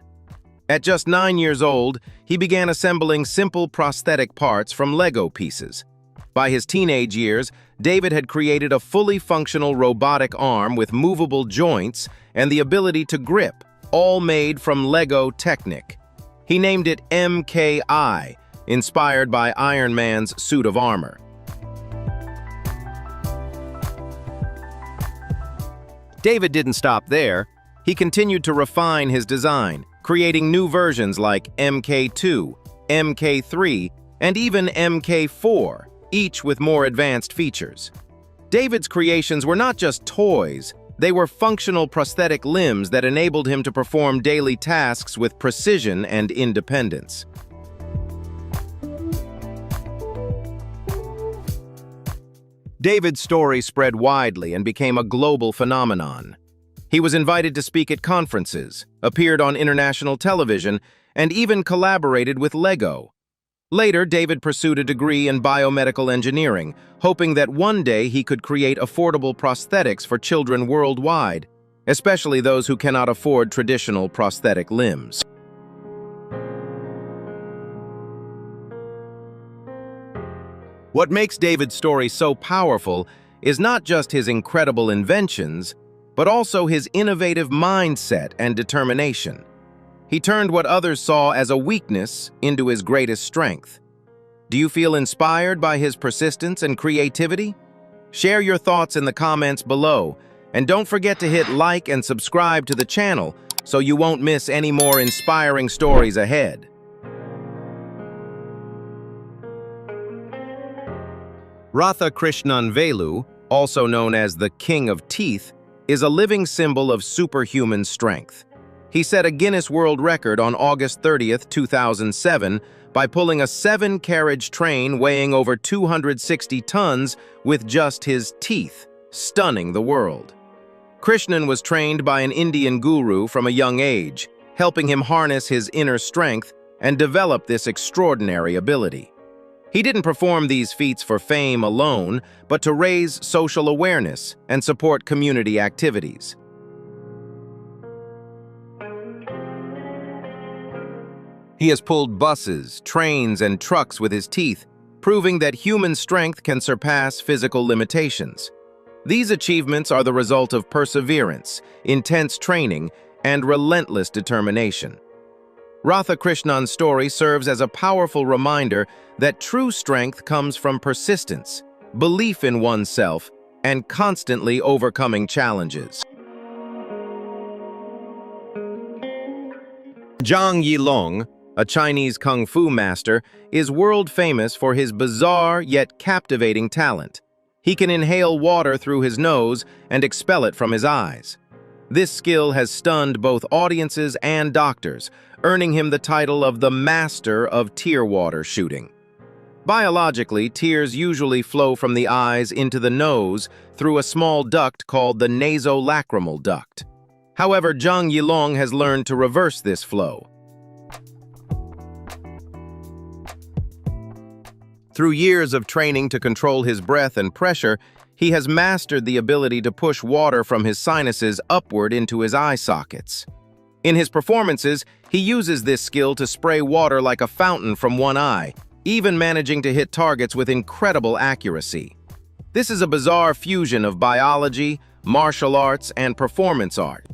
At just 9 years old, he began assembling simple prosthetic parts from Lego pieces. By his teenage years, David had created a fully functional robotic arm with movable joints and the ability to grip, all made from Lego Technic. He named it MKI, inspired by Iron Man's suit of armor. David didn't stop there. He continued to refine his design, creating new versions like MK2, MK3, and even MK4, each with more advanced features. David's creations were not just toys, they were functional prosthetic limbs that enabled him to perform daily tasks with precision and independence. David's story spread widely and became a global phenomenon. He was invited to speak at conferences, appeared on international television, and even collaborated with Lego. Later, David pursued a degree in biomedical engineering, hoping that one day he could create affordable prosthetics for children worldwide, especially those who cannot afford traditional prosthetic limbs. What makes David's story so powerful is not just his incredible inventions, but also his innovative mindset and determination. He turned what others saw as a weakness into his greatest strength. Do you feel inspired by his persistence and creativity? Share your thoughts in the comments below, and don't forget to hit like and subscribe to the channel so you won't miss any more inspiring stories ahead. Radha Krishnan Velu, also known as the King of Teeth, is a living symbol of superhuman strength. He set a Guinness World Record on August 30th, 2007 by pulling a 7-carriage train weighing over 260 tons with just his teeth, stunning the world. Krishnan was trained by an Indian guru from a young age, helping him harness his inner strength and develop this extraordinary ability. He didn't perform these feats for fame alone, but to raise social awareness and support community activities. He has pulled buses, trains, and trucks with his teeth, proving that human strength can surpass physical limitations. These achievements are the result of perseverance, intense training, and relentless determination. Radha Krishnan's story serves as a powerful reminder that true strength comes from persistence, belief in oneself, and constantly overcoming challenges. Zhang Yilong, a Chinese kung fu master, is world-famous for his bizarre yet captivating talent. He can inhale water through his nose and expel it from his eyes. This skill has stunned both audiences and doctors, earning him the title of the Master of Tear Water Shooting. Biologically, tears usually flow from the eyes into the nose through a small duct called the nasolacrimal duct. However, Zhang Yilong has learned to reverse this flow. Through years of training to control his breath and pressure, He has mastered the ability to push water from his sinuses upward into his eye sockets. In his performances, he uses this skill to spray water like a fountain from one eye, even managing to hit targets with incredible accuracy. This is a bizarre fusion of biology, martial arts, and performance art.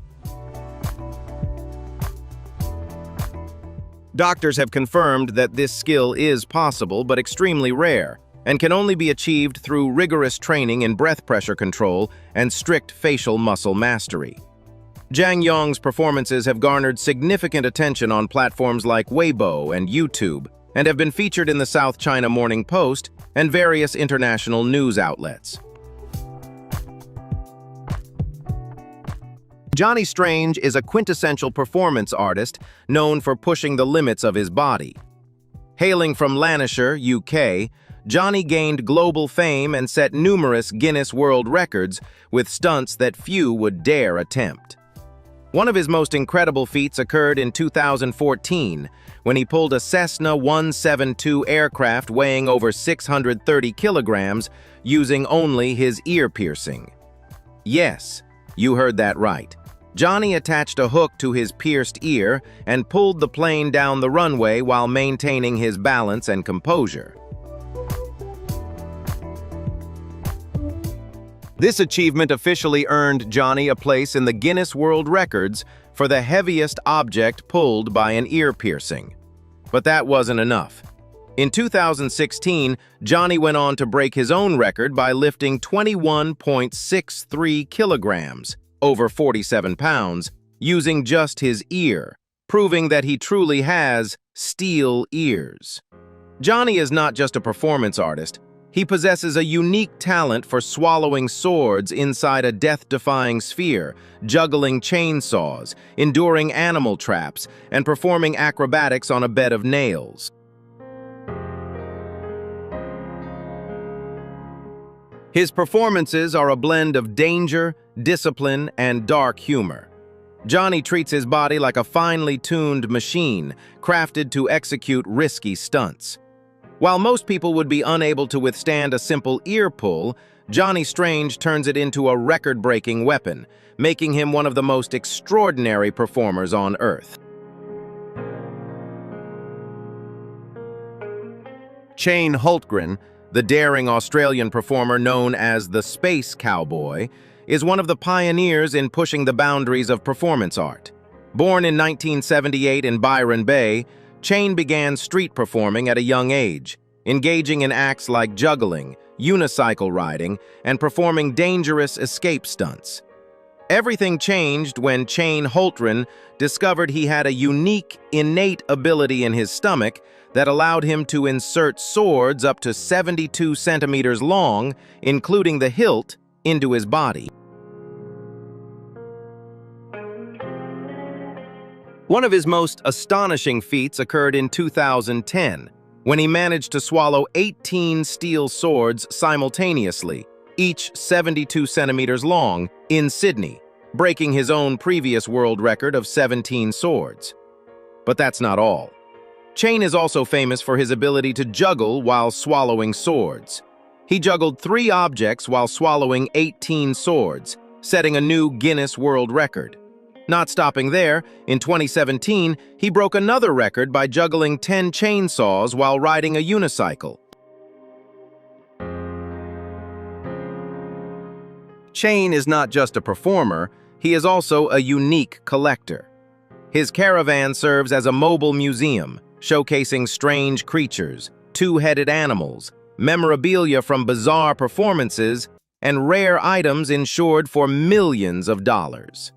Doctors have confirmed that this skill is possible but extremely rare, and can only be achieved through rigorous training in breath pressure control and strict facial muscle mastery. Zhang Yong's performances have garnered significant attention on platforms like Weibo and YouTube, and have been featured in the South China Morning Post and various international news outlets. Johnny Strange is a quintessential performance artist known for pushing the limits of his body. Hailing from Lancashire, UK, Johnny gained global fame and set numerous Guinness World Records with stunts that few would dare attempt. One of his most incredible feats occurred in 2014 when he pulled a Cessna 172 aircraft weighing over 630 kilograms using only his ear piercing. Yes, you heard that right. Johnny attached a hook to his pierced ear and pulled the plane down the runway while maintaining his balance and composure. This achievement officially earned Johnny a place in the Guinness World Records for the heaviest object pulled by an ear piercing. But that wasn't enough. In 2016, Johnny went on to break his own record by lifting 21.63 kilograms, over 47 pounds, using just his ear, proving that he truly has steel ears. Johnny is not just a performance artist. He possesses a unique talent for swallowing swords inside a death-defying sphere, juggling chainsaws, enduring animal traps, and performing acrobatics on a bed of nails. His performances are a blend of danger, discipline, and dark humor. Johnny treats his body like a finely tuned machine, crafted to execute risky stunts. While most people would be unable to withstand a simple ear pull, Johnny Strange turns it into a record-breaking weapon, making him one of the most extraordinary performers on Earth. Shane Hultgren, the daring Australian performer known as the Space Cowboy, is one of the pioneers in pushing the boundaries of performance art. Born in 1978 in Byron Bay, Shane began street performing at a young age, engaging in acts like juggling, unicycle riding, and performing dangerous escape stunts. Everything changed when Shane Hultgren discovered he had a unique, innate ability in his stomach that allowed him to insert swords up to 72 centimeters long, including the hilt, into his body. One of his most astonishing feats occurred in 2010, when he managed to swallow 18 steel swords simultaneously, each 72 centimeters long, in Sydney, breaking his own previous world record of 17 swords. But that's not all. Shane is also famous for his ability to juggle while swallowing swords. He juggled 3 objects while swallowing 18 swords, setting a new Guinness World Record. Not stopping there, in 2017, he broke another record by juggling 10 chainsaws while riding a unicycle. Shane is not just a performer, he is also a unique collector. His caravan serves as a mobile museum, showcasing strange creatures, two-headed animals, memorabilia from bizarre performances, and rare items insured for millions of dollars.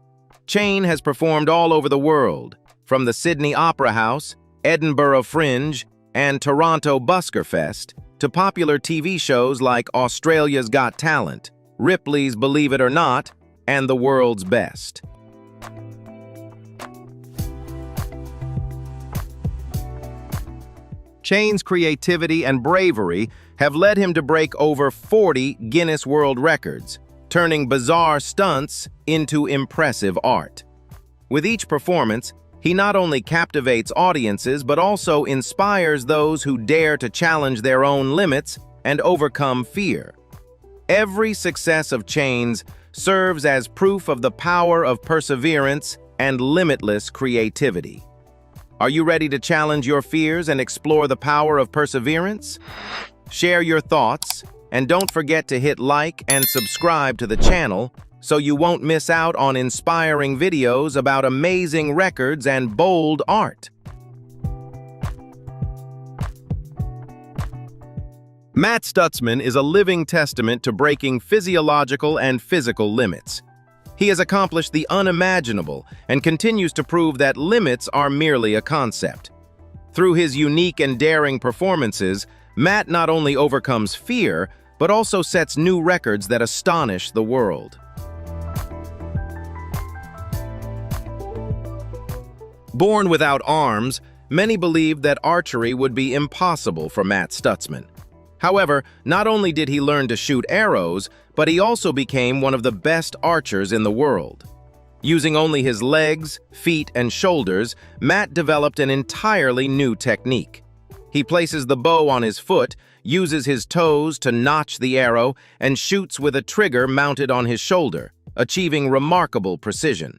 Shane has performed all over the world, from the Sydney Opera House, Edinburgh Fringe, and Toronto Buskerfest, to popular TV shows like Australia's Got Talent, Ripley's Believe It or Not, and The World's Best. Shane's creativity and bravery have led him to break over 40 Guinness World Records, turning bizarre stunts into impressive art. With each performance, he not only captivates audiences but also inspires those who dare to challenge their own limits and overcome fear. Every success of Chain's serves as proof of the power of perseverance and limitless creativity. Are you ready to challenge your fears and explore the power of perseverance? Share your thoughts, and don't forget to hit like and subscribe to the channel so you won't miss out on inspiring videos about amazing records and bold art. Matt Stutzman is a living testament to breaking physiological and physical limits. He has accomplished the unimaginable and continues to prove that limits are merely a concept. Through his unique and daring performances, Matt not only overcomes fear, but also sets new records that astonish the world. Born without arms, many believed that archery would be impossible for Matt Stutzman. However, not only did he learn to shoot arrows, but he also became one of the best archers in the world. Using only his legs, feet, and shoulders, Matt developed an entirely new technique. He places the bow on his foot, uses his toes to notch the arrow, and shoots with a trigger mounted on his shoulder, achieving remarkable precision.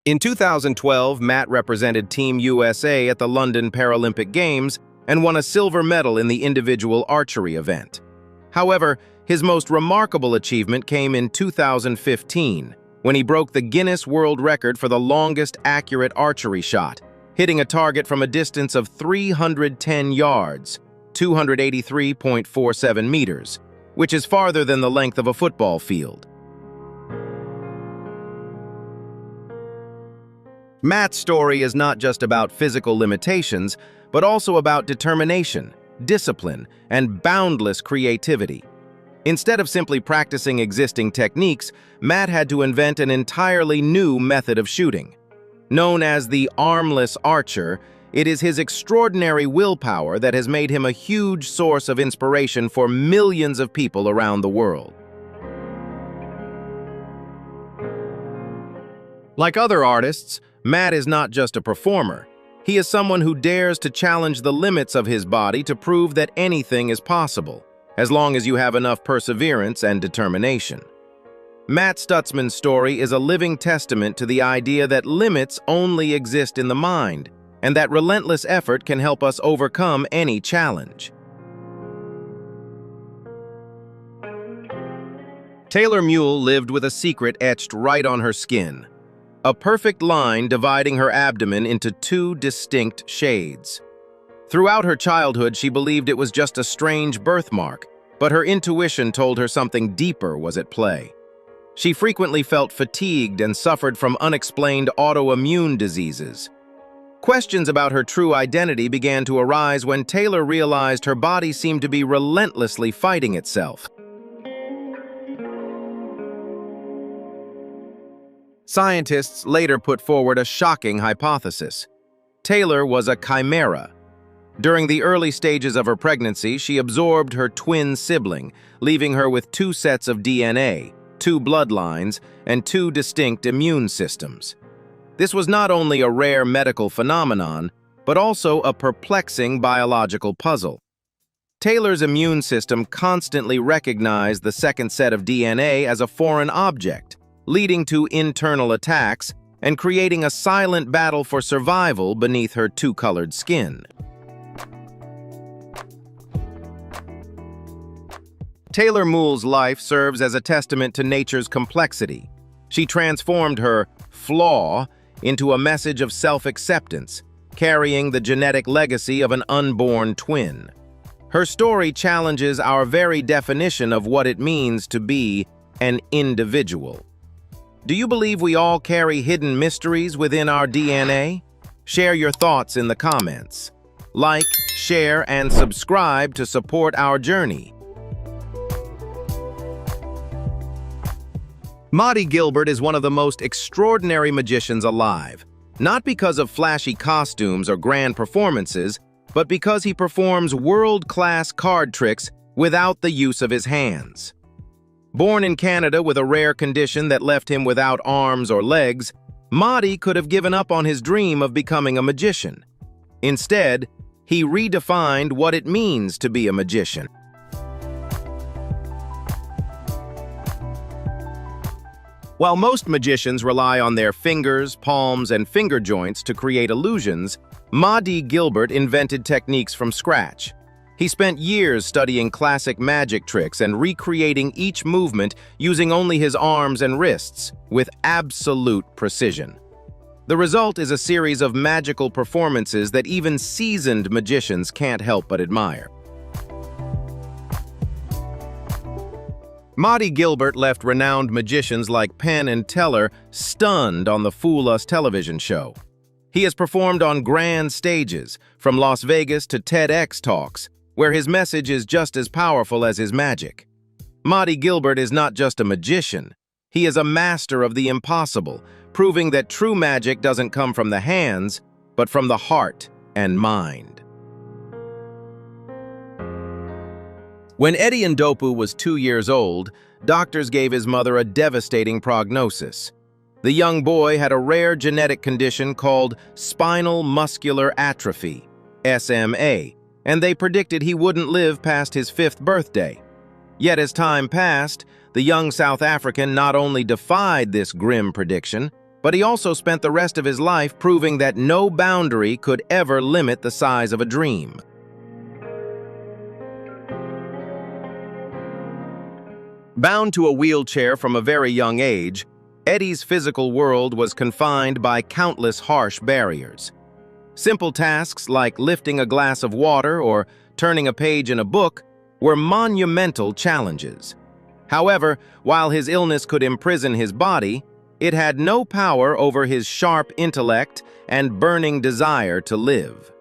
In 2012, Matt represented Team USA at the London Paralympic Games and won a silver medal in the individual archery event. However, his most remarkable achievement came in 2015, when he broke the Guinness World Record for the longest accurate archery shot, hitting a target from a distance of 310 yards, 283.47 meters, which is farther than the length of a football field. Matt's story is not just about physical limitations, but also about determination, discipline, and boundless creativity. Instead of simply practicing existing techniques, Matt had to invent an entirely new method of shooting. Known as the armless archer, it is his extraordinary willpower that has made him a huge source of inspiration for millions of people around the world. Like other artists, Matt is not just a performer. He is someone who dares to challenge the limits of his body to prove that anything is possible, as long as you have enough perseverance and determination. Matt Stutzman's story is a living testament to the idea that limits only exist in the mind, and that relentless effort can help us overcome any challenge. Taylor Mule lived with a secret etched right on her skin. A perfect line dividing her abdomen into two distinct shades. Throughout her childhood, she believed it was just a strange birthmark, but her intuition told her something deeper was at play. She frequently felt fatigued and suffered from unexplained autoimmune diseases. Questions about her true identity began to arise when Taylor realized her body seemed to be relentlessly fighting itself. Scientists later put forward a shocking hypothesis. Taylor was a chimera. During the early stages of her pregnancy, she absorbed her twin sibling, leaving her with two sets of DNA, two bloodlines, and two distinct immune systems. This was not only a rare medical phenomenon, but also a perplexing biological puzzle. Taylor's immune system constantly recognized the second set of DNA as a foreign object, leading to internal attacks and creating a silent battle for survival beneath her two-colored skin. Taylor Mule's life serves as a testament to nature's complexity. She transformed her flaw into a message of self-acceptance, carrying the genetic legacy of an unborn twin. Her story challenges our very definition of what it means to be an individual. Do you believe we all carry hidden mysteries within our DNA? Share your thoughts in the comments. Like, share, and subscribe to support our journey. Monty Gilbert is one of the most extraordinary magicians alive, not because of flashy costumes or grand performances, but because he performs world-class card tricks without the use of his hands. Born in Canada with a rare condition that left him without arms or legs, Monty could have given up on his dream of becoming a magician. Instead, He redefined what it means to be a magician. While most magicians rely on their fingers, palms, and finger joints to create illusions, Mahdi Gilbert invented techniques from scratch. He spent years studying classic magic tricks and recreating each movement using only his arms and wrists, with absolute precision. The result is a series of magical performances that even seasoned magicians can't help but admire. Mahdi Gilbert left renowned magicians like Penn and Teller stunned on the Fool Us television show. He has performed on grand stages, from Las Vegas to TEDx talks, where his message is just as powerful as his magic. Mahdi Gilbert is not just a magician, he is a master of the impossible, proving that true magic doesn't come from the hands, but from the heart and mind. When Eddie Ndopu was 2 years old, doctors gave his mother a devastating prognosis. The young boy had a rare genetic condition called spinal muscular atrophy, SMA, and they predicted he wouldn't live past his 5th birthday. Yet as time passed, the young South African not only defied this grim prediction, but he also spent the rest of his life proving that no boundary could ever limit the size of a dream. Bound to a wheelchair from a very young age, Eddie's physical world was confined by countless harsh barriers. Simple tasks like lifting a glass of water or turning a page in a book were monumental challenges. However, while his illness could imprison his body, it had no power over his sharp intellect and burning desire to live.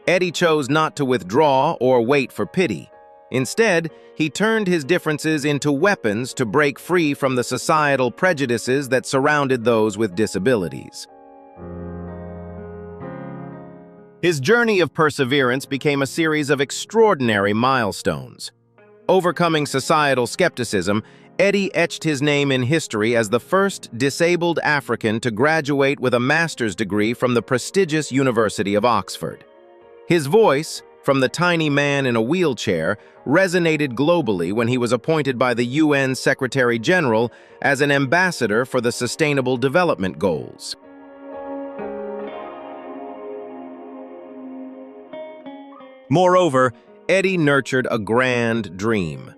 Eddie chose not to withdraw or wait for pity. Instead, he turned his differences into weapons to break free from the societal prejudices that surrounded those with disabilities. His journey of perseverance became a series of extraordinary milestones. Overcoming societal skepticism, Eddie etched his name in history as the first disabled African to graduate with a master's degree from the prestigious University of Oxford. His voice, from the tiny man in a wheelchair, resonated globally when he was appointed by the UN Secretary General as an ambassador for the Sustainable Development Goals. Moreover, Eddie nurtured a grand dream: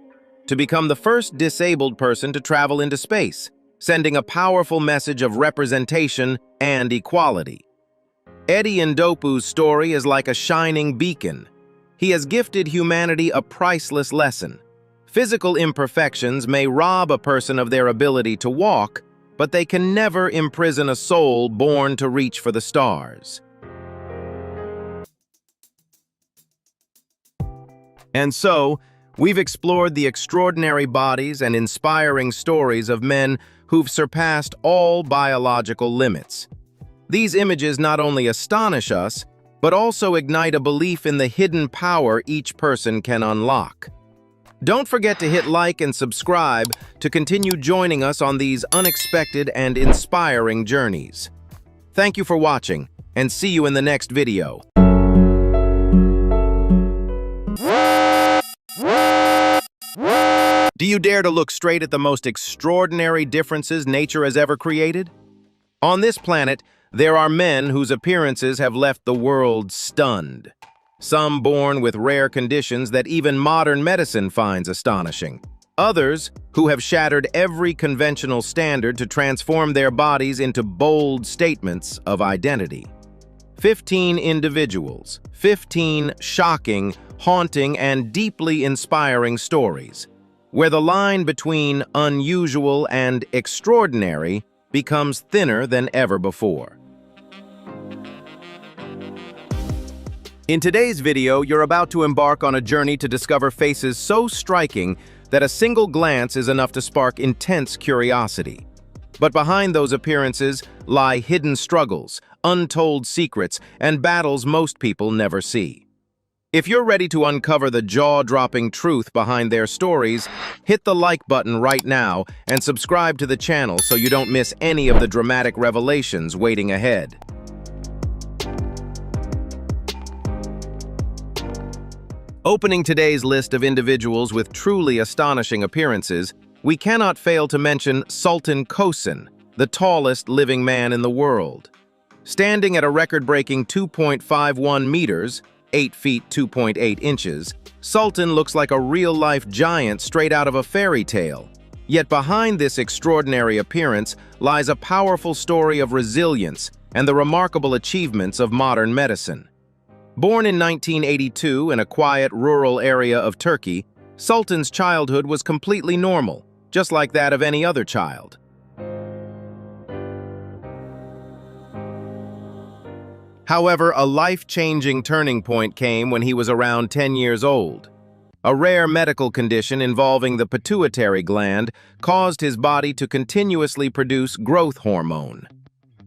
to become the first disabled person to travel into space, sending a powerful message of representation and equality. Eddie Ndopu's story is like a shining beacon. He has gifted humanity a priceless lesson. Physical imperfections may rob a person of their ability to walk, but they can never imprison a soul born to reach for the stars. And so, we've explored the extraordinary bodies and inspiring stories of men who've surpassed all biological limits. These images not only astonish us, but also ignite a belief in the hidden power each person can unlock. Don't forget to hit like and subscribe to continue joining us on these unexpected and inspiring journeys. Thank you for watching, and see you in the next video. Do you dare to look straight at the most extraordinary differences nature has ever created? On this planet, there are men whose appearances have left the world stunned. Some born with rare conditions that even modern medicine finds astonishing. Others who have shattered every conventional standard to transform their bodies into bold statements of identity. 15 individuals, 15 shocking, haunting, and deeply inspiring stories, where the line between unusual and extraordinary becomes thinner than ever before. In today's video, you're about to embark on a journey to discover faces so striking that a single glance is enough to spark intense curiosity. But behind those appearances lie hidden struggles, untold secrets, and battles most people never see. If you're ready to uncover the jaw-dropping truth behind their stories, hit the like button right now and subscribe to the channel so you don't miss any of the dramatic revelations waiting ahead. Opening today's list of individuals with truly astonishing appearances, we cannot fail to mention Sultan Kosin, the tallest living man in the world. Standing at a record-breaking 2.51 meters, 8 feet 2.8 inches, Sultan looks like a real-life giant straight out of a fairy tale. Yet behind this extraordinary appearance lies a powerful story of resilience and the remarkable achievements of modern medicine. Born in 1982 in a quiet rural area of Turkey, Sultan's childhood was completely normal, just like that of any other child. However, a life-changing turning point came when he was around 10 years old. A rare medical condition involving the pituitary gland caused his body to continuously produce growth hormone.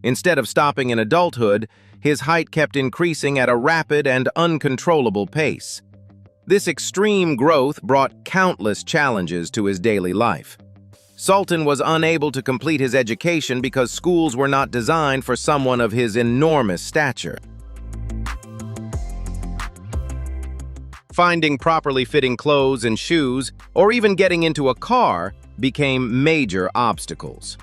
Instead of stopping in adulthood, his height kept increasing at a rapid and uncontrollable pace. This extreme growth brought countless challenges to his daily life. Sultan was unable to complete his education because schools were not designed for someone of his enormous stature. Finding properly fitting clothes and shoes, or even getting into a car, became major obstacles.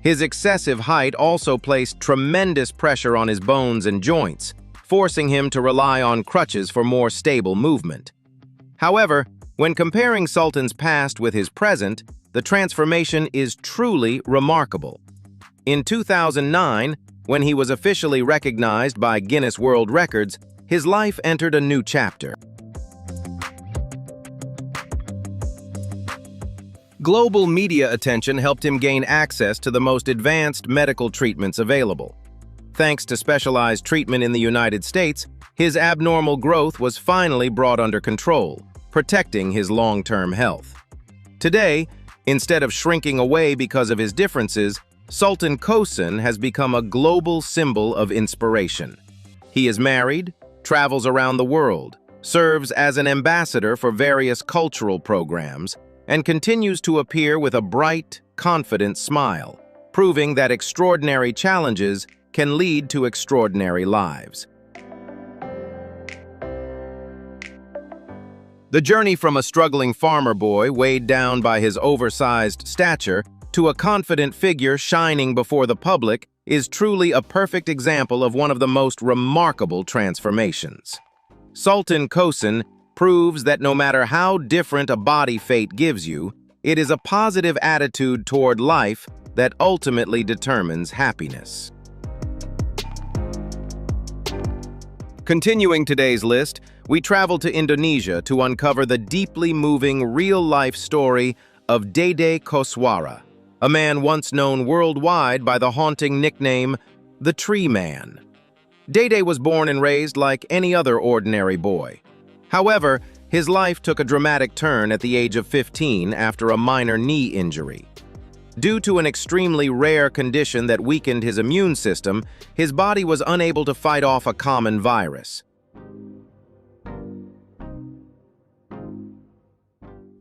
His excessive height also placed tremendous pressure on his bones and joints, forcing him to rely on crutches for more stable movement. However, when comparing Sultan's past with his present, the transformation is truly remarkable. In 2009, when he was officially recognized by Guinness World Records, his life entered a new chapter. Global media attention helped him gain access to the most advanced medical treatments available. Thanks to specialized treatment in the United States, his abnormal growth was finally brought under control, protecting his long-term health. Today, instead of shrinking away because of his differences, Sultan Kosin has become a global symbol of inspiration. He is married, travels around the world, serves as an ambassador for various cultural programs, and continues to appear with a bright, confident smile, proving that extraordinary challenges can lead to extraordinary lives. The journey from a struggling farmer boy weighed down by his oversized stature to a confident figure shining before the public is truly a perfect example of one of the most remarkable transformations. Sultan Kosin proves that no matter how different a body fate gives you, it is a positive attitude toward life that ultimately determines happiness. Continuing today's list, we travel to Indonesia to uncover the deeply moving real-life story of Dede Koswara, a man once known worldwide by the haunting nickname, the Tree Man. Dede was born and raised like any other ordinary boy. However, his life took a dramatic turn at the age of 15 after a minor knee injury. Due to an extremely rare condition that weakened his immune system, his body was unable to fight off a common virus.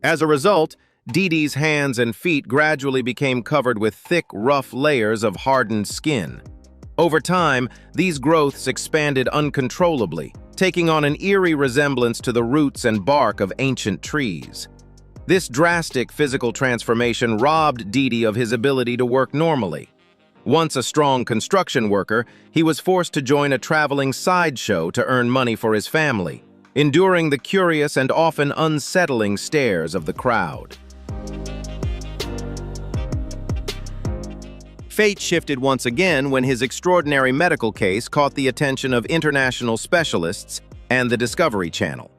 As a result, Dede's hands and feet gradually became covered with thick, rough layers of hardened skin. Over time, these growths expanded uncontrollably, taking on an eerie resemblance to the roots and bark of ancient trees. This drastic physical transformation robbed Dede of his ability to work normally. Once a strong construction worker, he was forced to join a traveling sideshow to earn money for his family, enduring the curious and often unsettling stares of the crowd. Fate shifted once again when his extraordinary medical case caught the attention of international specialists and the Discovery Channel.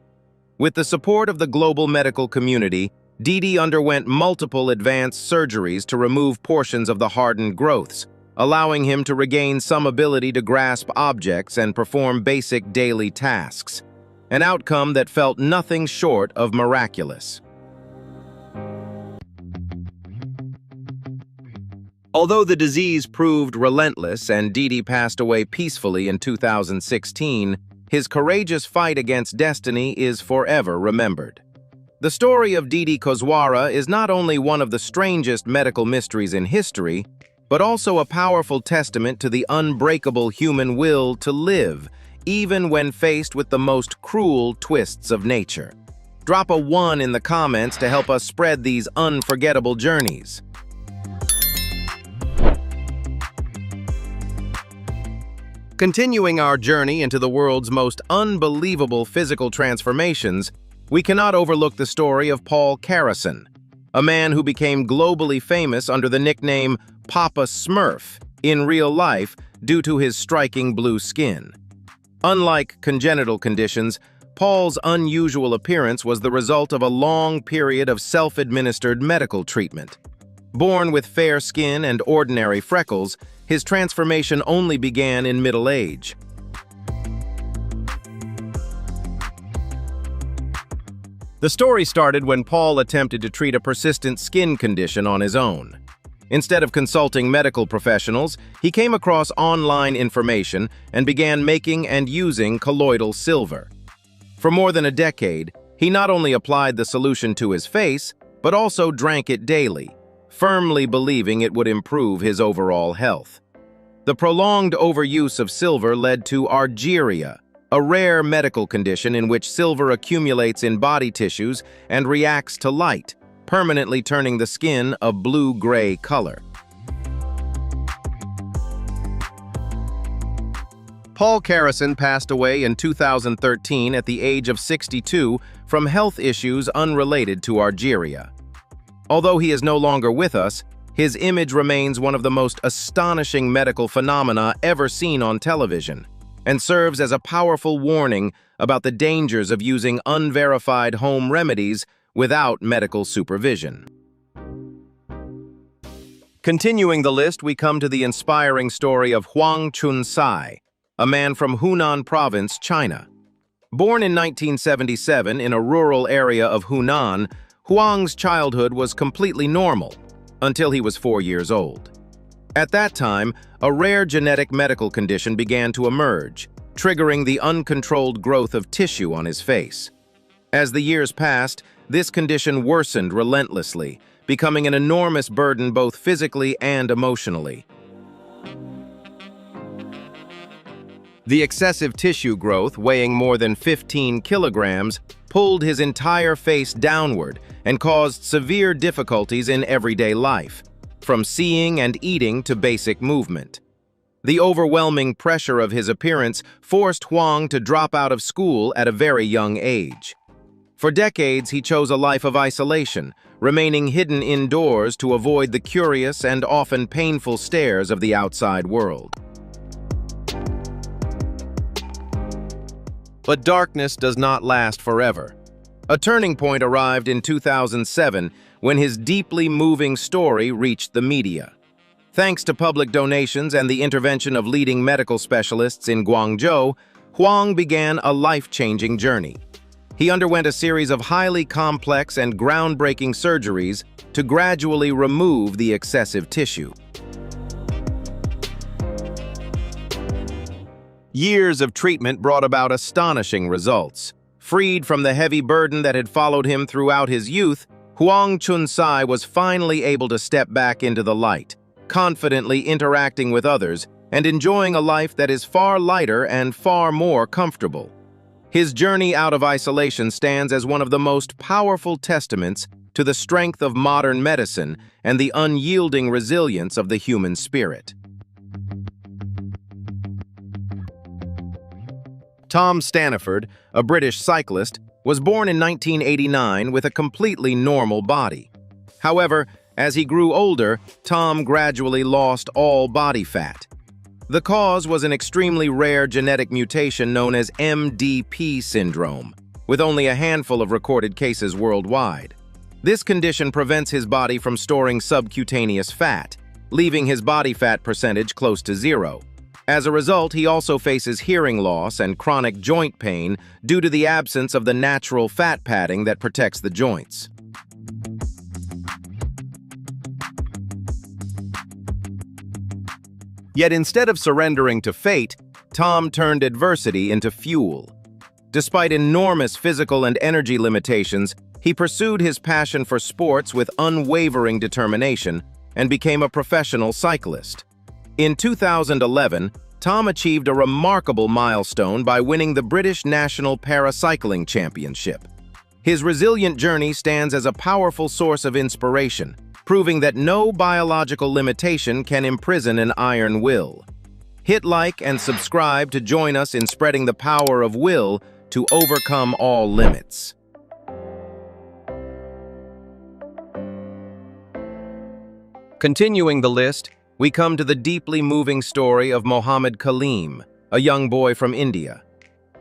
With the support of the global medical community, Dede underwent multiple advanced surgeries to remove portions of the hardened growths, allowing him to regain some ability to grasp objects and perform basic daily tasks, an outcome that felt nothing short of miraculous. Although the disease proved relentless and Dede passed away peacefully in 2016, his courageous fight against destiny is forever remembered. The story of Dede Koswara is not only one of the strangest medical mysteries in history, but also a powerful testament to the unbreakable human will to live, even when faced with the most cruel twists of nature. Drop a 1 in the comments to help us spread these unforgettable journeys. Continuing our journey into the world's most unbelievable physical transformations, we cannot overlook the story of Paul Carrison, a man who became globally famous under the nickname Papa Smurf in real life due to his striking blue skin. Unlike congenital conditions, Paul's unusual appearance was the result of a long period of self-administered medical treatment. Born with fair skin and ordinary freckles, his transformation only began in middle age. The story started when Paul attempted to treat a persistent skin condition on his own. Instead of consulting medical professionals, he came across online information and began making and using colloidal silver. For more than a decade, he not only applied the solution to his face, but also drank it daily, firmly believing it would improve his overall health. The prolonged overuse of silver led to argyria, a rare medical condition in which silver accumulates in body tissues and reacts to light, permanently turning the skin a blue-gray color. Paul Carrison passed away in 2013 at the age of 62 from health issues unrelated to argyria. Although he is no longer with us, his image remains one of the most astonishing medical phenomena ever seen on television, and serves as a powerful warning about the dangers of using unverified home remedies without medical supervision. Continuing the list, we come to the inspiring story of Huang Chunsai, a man from Hunan Province, China. Born in 1977 in a rural area of Hunan, Huang's childhood was completely normal until he was 4 years old. At that time, a rare genetic medical condition began to emerge, triggering the uncontrolled growth of tissue on his face. As the years passed, this condition worsened relentlessly, becoming an enormous burden both physically and emotionally. The excessive tissue growth, weighing more than 15 kilograms, pulled his entire face downward and caused severe difficulties in everyday life, from seeing and eating to basic movement. The overwhelming pressure of his appearance forced Huang to drop out of school at a very young age. For decades, he chose a life of isolation, remaining hidden indoors to avoid the curious and often painful stares of the outside world. But darkness does not last forever. A turning point arrived in 2007 when his deeply moving story reached the media. Thanks to public donations and the intervention of leading medical specialists in Guangzhou, Huang began a life-changing journey. He underwent a series of highly complex and groundbreaking surgeries to gradually remove the excessive tissue. Years of treatment brought about astonishing results. Freed from the heavy burden that had followed him throughout his youth, Huang Chunsai was finally able to step back into the light, confidently interacting with others and enjoying a life that is far lighter and far more comfortable. His journey out of isolation stands as one of the most powerful testaments to the strength of modern medicine and the unyielding resilience of the human spirit. Tom Staniford, a British cyclist, was born in 1989 with a completely normal body. However, as he grew older, Tom gradually lost all body fat. The cause was an extremely rare genetic mutation known as MDP syndrome, with only a handful of recorded cases worldwide. This condition prevents his body from storing subcutaneous fat, leaving his body fat percentage close to zero. As a result, he also faces hearing loss and chronic joint pain due to the absence of the natural fat padding that protects the joints. Yet instead of surrendering to fate, Tom turned adversity into fuel. Despite enormous physical and energy limitations, he pursued his passion for sports with unwavering determination and became a professional cyclist. In 2011, Tom achieved a remarkable milestone by winning the British National Paracycling Championship. His resilient journey stands as a powerful source of inspiration, proving that no biological limitation can imprison an iron will. Hit like and subscribe to join us in spreading the power of will to overcome all limits. Continuing the list, we come to the deeply moving story of Mohammed Kaleem, a young boy from India.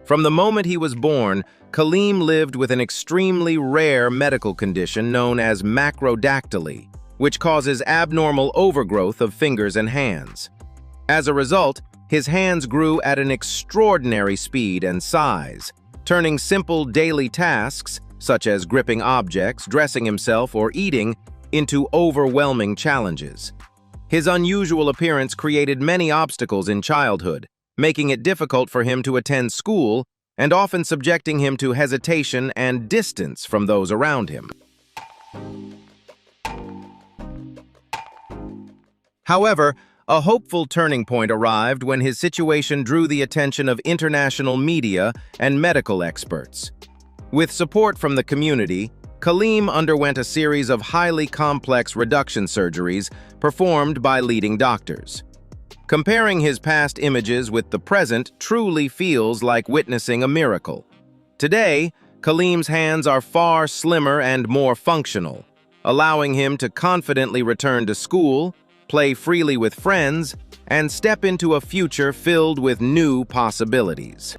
From the moment he was born, Kaleem lived with an extremely rare medical condition known as macrodactyly, which causes abnormal overgrowth of fingers and hands. As a result, his hands grew at an extraordinary speed and size, turning simple daily tasks, such as gripping objects, dressing himself, or eating, into overwhelming challenges. His unusual appearance created many obstacles in childhood, making it difficult for him to attend school and often subjecting him to hesitation and distance from those around him. However, a hopeful turning point arrived when his situation drew the attention of international media and medical experts. With support from the community, Kaleem underwent a series of highly complex reduction surgeries performed by leading doctors. Comparing his past images with the present truly feels like witnessing a miracle. Today, Kaleem's hands are far slimmer and more functional, allowing him to confidently return to school, play freely with friends, and step into a future filled with new possibilities.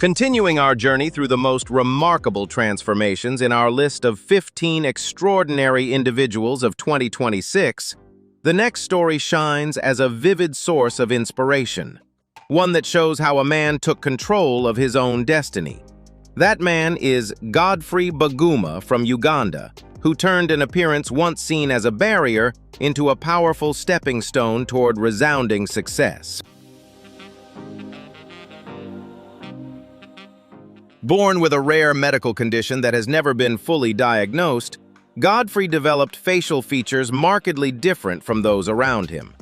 Continuing our journey through the most remarkable transformations in our list of 15 extraordinary individuals of 2026, the next story shines as a vivid source of inspiration, one that shows how a man took control of his own destiny. That man is Godfrey Baguma from Uganda, who turned an appearance once seen as a barrier into a powerful stepping stone toward resounding success. Born with a rare medical condition that has never been fully diagnosed, Godfrey developed facial features markedly different from those around him.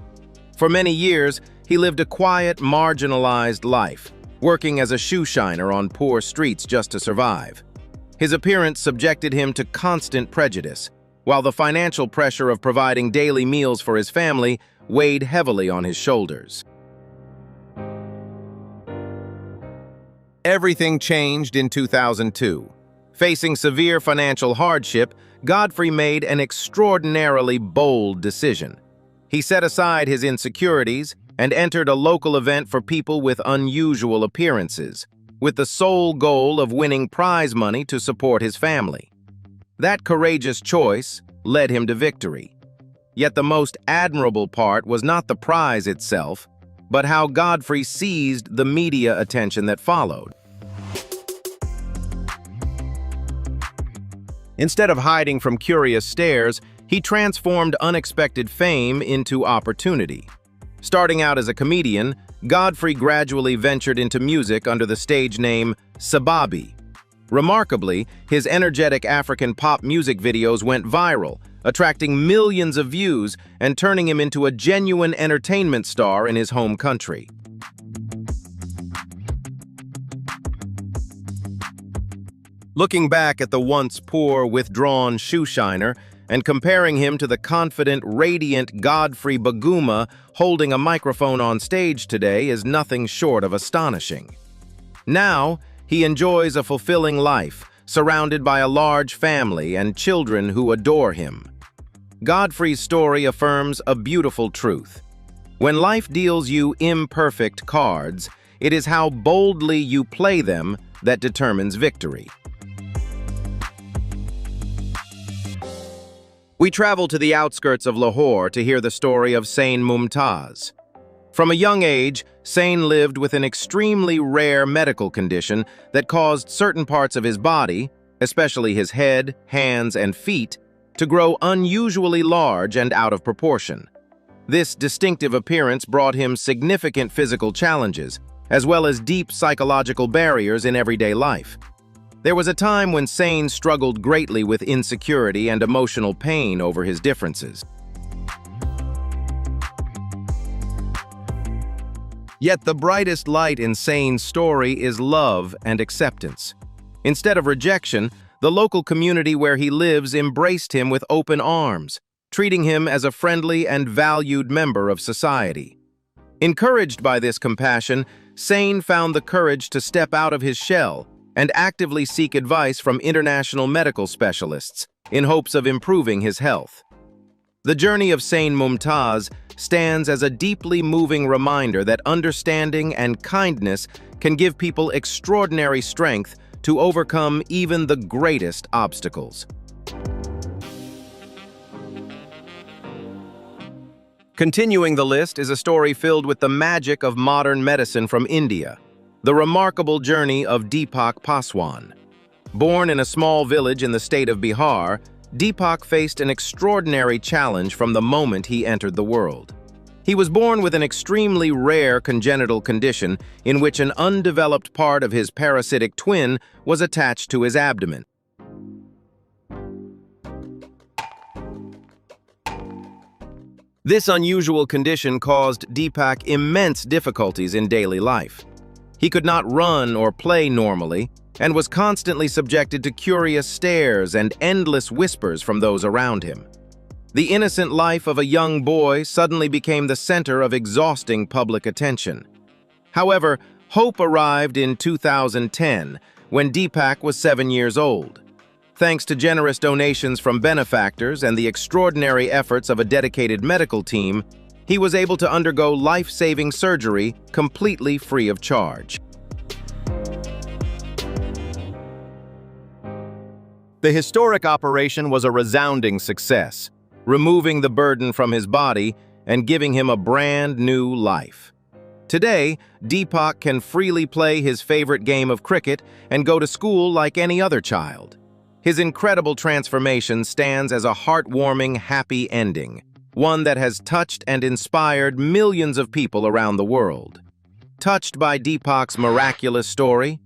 For many years, he lived a quiet, marginalized life, working as a shoe shiner on poor streets just to survive. His appearance subjected him to constant prejudice, while the financial pressure of providing daily meals for his family weighed heavily on his shoulders. Everything changed in 2002. Facing severe financial hardship, Godfrey made an extraordinarily bold decision. He set aside his insecurities and entered a local event for people with unusual appearances, with the sole goal of winning prize money to support his family. That courageous choice led him to victory. Yet the most admirable part was not the prize itself, but how Godfrey seized the media attention that followed. Instead of hiding from curious stares, he transformed unexpected fame into opportunity. Starting out as a comedian, Godfrey gradually ventured into music under the stage name Sababi. Remarkably, his energetic African pop music videos went viral, attracting millions of views and turning him into a genuine entertainment star in his home country. Looking back at the once poor, withdrawn shoe shiner and comparing him to the confident, radiant Godfrey Baguma holding a microphone on stage today is nothing short of astonishing. Now, he enjoys a fulfilling life, surrounded by a large family and children who adore him. Godfrey's story affirms a beautiful truth. When life deals you imperfect cards, it is how boldly you play them that determines victory. We travel to the outskirts of Lahore to hear the story of Sain Mumtaz. From a young age, Sain lived with an extremely rare medical condition that caused certain parts of his body, especially his head, hands, and feet, to grow unusually large and out of proportion. This distinctive appearance brought him significant physical challenges, as well as deep psychological barriers in everyday life. There was a time when Sain struggled greatly with insecurity and emotional pain over his differences. Yet the brightest light in Sane's story is love and acceptance. Instead of rejection, the local community where he lives embraced him with open arms, treating him as a friendly and valued member of society. Encouraged by this compassion, Sane found the courage to step out of his shell and actively seek advice from international medical specialists in hopes of improving his health. The journey of Sane Mumtaz stands as a deeply moving reminder that understanding and kindness can give people extraordinary strength to overcome even the greatest obstacles. Continuing the list is a story filled with the magic of modern medicine from India, the remarkable journey of Deepak Paswan. Born in a small village in the state of Bihar, Deepak faced an extraordinary challenge from the moment he entered the world. He was born with an extremely rare congenital condition in which an undeveloped part of his parasitic twin was attached to his abdomen. This unusual condition caused Deepak immense difficulties in daily life. He could not run or play normally and was constantly subjected to curious stares and endless whispers from those around him. The innocent life of a young boy suddenly became the center of exhausting public attention. However, hope arrived in 2010 when Deepak was 7 years old. Thanks to generous donations from benefactors and the extraordinary efforts of a dedicated medical team, he was able to undergo life-saving surgery completely free of charge. The historic operation was a resounding success, removing the burden from his body and giving him a brand new life. Today, Deepak can freely play his favorite game of cricket and go to school like any other child. His incredible transformation stands as a heartwarming, happy ending, one that has touched and inspired millions of people around the world. Touched by Deepak's miraculous story?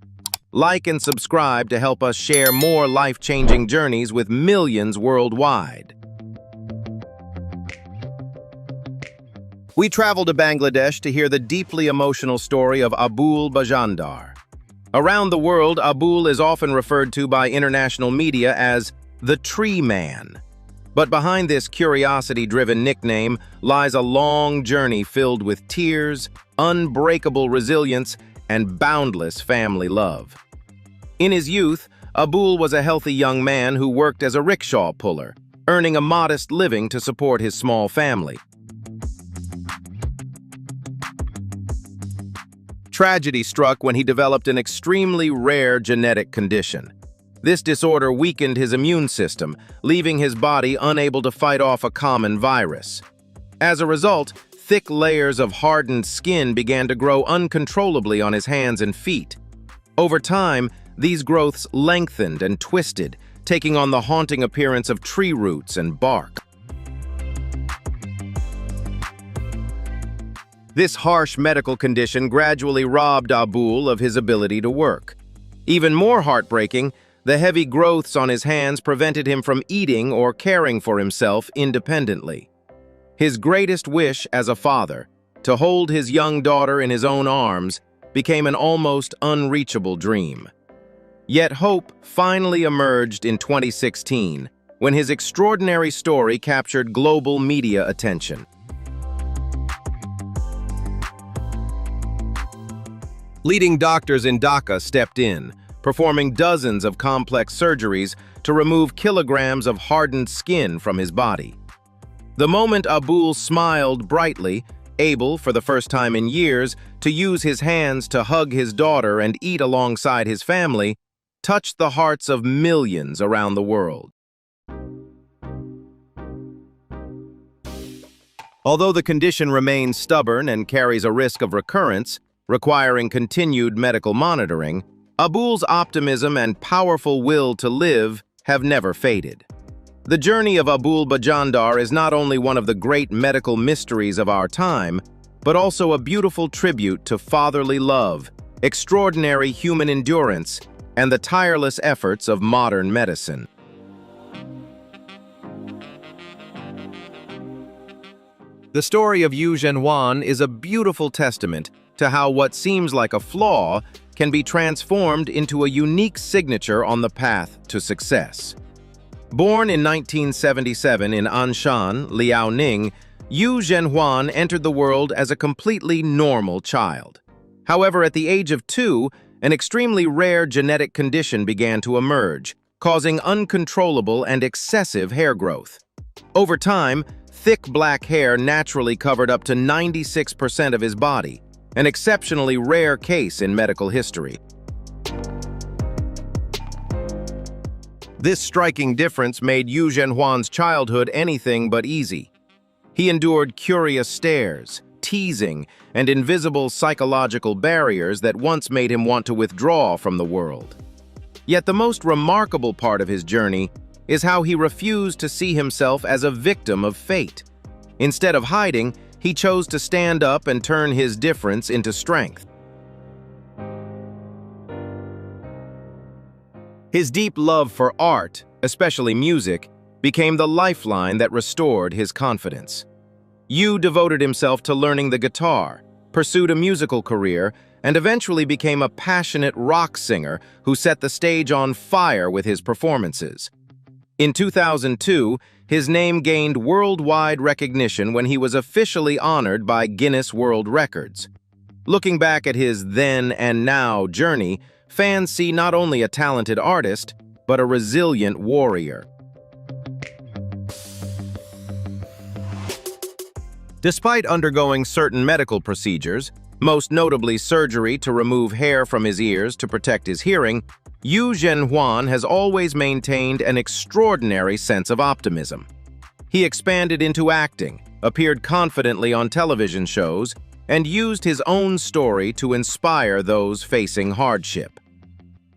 Like and subscribe to help us share more life-changing journeys with millions worldwide. We travel to Bangladesh to hear the deeply emotional story of Abul Bajandar. Around the world, Abul is often referred to by international media as the Tree Man. But behind this curiosity-driven nickname lies a long journey filled with tears, unbreakable resilience, and boundless family love. In his youth, Abul was a healthy young man who worked as a rickshaw puller, earning a modest living to support his small family. Tragedy struck when he developed an extremely rare genetic condition. This disorder weakened his immune system, leaving his body unable to fight off a common virus. As a result, thick layers of hardened skin began to grow uncontrollably on his hands and feet. Over time, these growths lengthened and twisted, taking on the haunting appearance of tree roots and bark. This harsh medical condition gradually robbed Abul of his ability to work. Even more heartbreaking, the heavy growths on his hands prevented him from eating or caring for himself independently. His greatest wish as a father, to hold his young daughter in his own arms, became an almost unreachable dream. Yet hope finally emerged in 2016, when his extraordinary story captured global media attention. Leading doctors in Dhaka stepped in, performing dozens of complex surgeries to remove kilograms of hardened skin from his body. The moment Abul smiled brightly, able, for the first time in years, to use his hands to hug his daughter and eat alongside his family, touched the hearts of millions around the world. Although the condition remains stubborn and carries a risk of recurrence, requiring continued medical monitoring, Abul's optimism and powerful will to live have never faded. The journey of Abul Bajandar is not only one of the great medical mysteries of our time, but also a beautiful tribute to fatherly love, extraordinary human endurance, and the tireless efforts of modern medicine. The story of Yu Zhenwan is a beautiful testament to how what seems like a flaw can be transformed into a unique signature on the path to success. Born in 1977 in Anshan, Liaoning, Yu Zhenhuan entered the world as a completely normal child. However, at the age of 2, an extremely rare genetic condition began to emerge, causing uncontrollable and excessive hair growth. Over time, thick black hair naturally covered up to 96% of his body, an exceptionally rare case in medical history. This striking difference made Yu Zhenhuan's childhood anything but easy. He endured curious stares, teasing, and invisible psychological barriers that once made him want to withdraw from the world. Yet the most remarkable part of his journey is how he refused to see himself as a victim of fate. Instead of hiding, he chose to stand up and turn his difference into strength. His deep love for art, especially music, became the lifeline that restored his confidence. Yu devoted himself to learning the guitar, pursued a musical career, and eventually became a passionate rock singer who set the stage on fire with his performances. In 2002, his name gained worldwide recognition when he was officially honored by Guinness World Records. Looking back at his then and now journey, fans see not only a talented artist, but a resilient warrior. Despite undergoing certain medical procedures, most notably surgery to remove hair from his ears to protect his hearing, Yu Zhenhuan has always maintained an extraordinary sense of optimism. He expanded into acting, appeared confidently on television shows, and used his own story to inspire those facing hardship.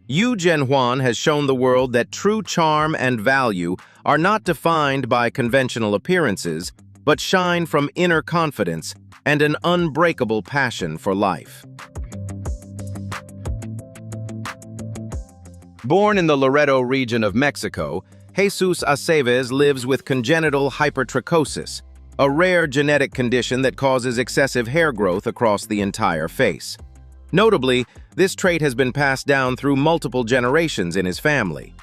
Yu Zhenhuan has shown the world that true charm and value are not defined by conventional appearances, but shine from inner confidence and an unbreakable passion for life. Born in the Loreto region of Mexico, Jesus Aceves lives with congenital hypertrichosis, a rare genetic condition that causes excessive hair growth across the entire face. Notably, this trait has been passed down through multiple generations in his family.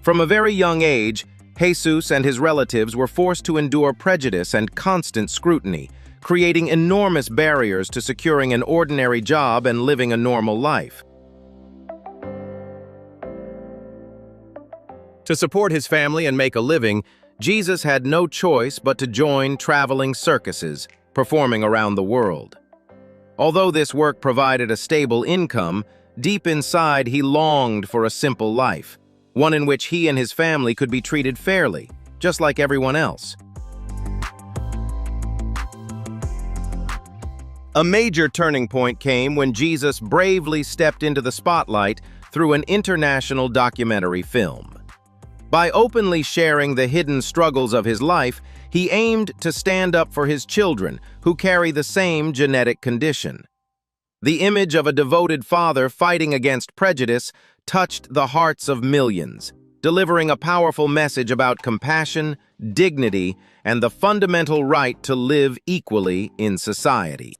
From a very young age, Jesus and his relatives were forced to endure prejudice and constant scrutiny, creating enormous barriers to securing an ordinary job and living a normal life. To support his family and make a living, Jesus had no choice but to join traveling circuses, performing around the world. Although this work provided a stable income, deep inside he longed for a simple life, one in which he and his family could be treated fairly, just like everyone else. A major turning point came when Jesus bravely stepped into the spotlight through an international documentary film. By openly sharing the hidden struggles of his life, he aimed to stand up for his children who carry the same genetic condition. The image of a devoted father fighting against prejudice touched the hearts of millions, delivering a powerful message about compassion, dignity, and the fundamental right to live equally in society.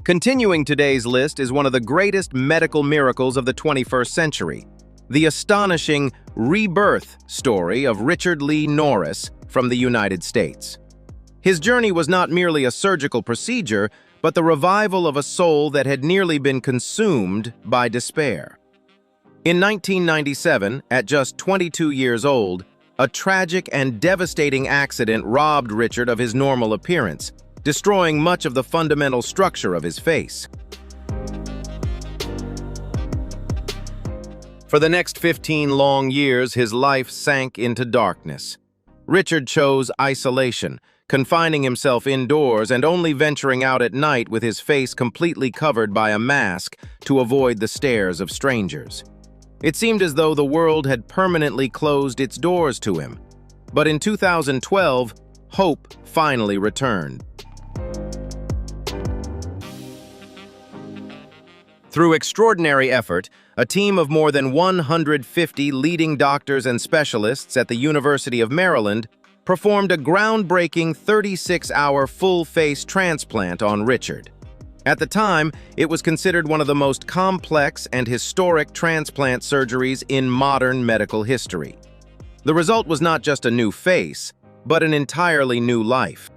Continuing today's list is one of the greatest medical miracles of the 21st century, the astonishing rebirth story of Richard Lee Norris from the United States. His journey was not merely a surgical procedure, but the revival of a soul that had nearly been consumed by despair. In 1997, at just 22 years old, a tragic and devastating accident robbed Richard of his normal appearance, destroying much of the fundamental structure of his face. For the next 15 long years, his life sank into darkness. Richard chose isolation, confining himself indoors and only venturing out at night with his face completely covered by a mask to avoid the stares of strangers. It seemed as though the world had permanently closed its doors to him. But in 2012, hope finally returned. Through extraordinary effort, a team of more than 150 leading doctors and specialists at the University of Maryland performed a groundbreaking 36-hour full-face transplant on Richard. At the time, it was considered one of the most complex and historic transplant surgeries in modern medical history. The result was not just a new face, but an entirely new life.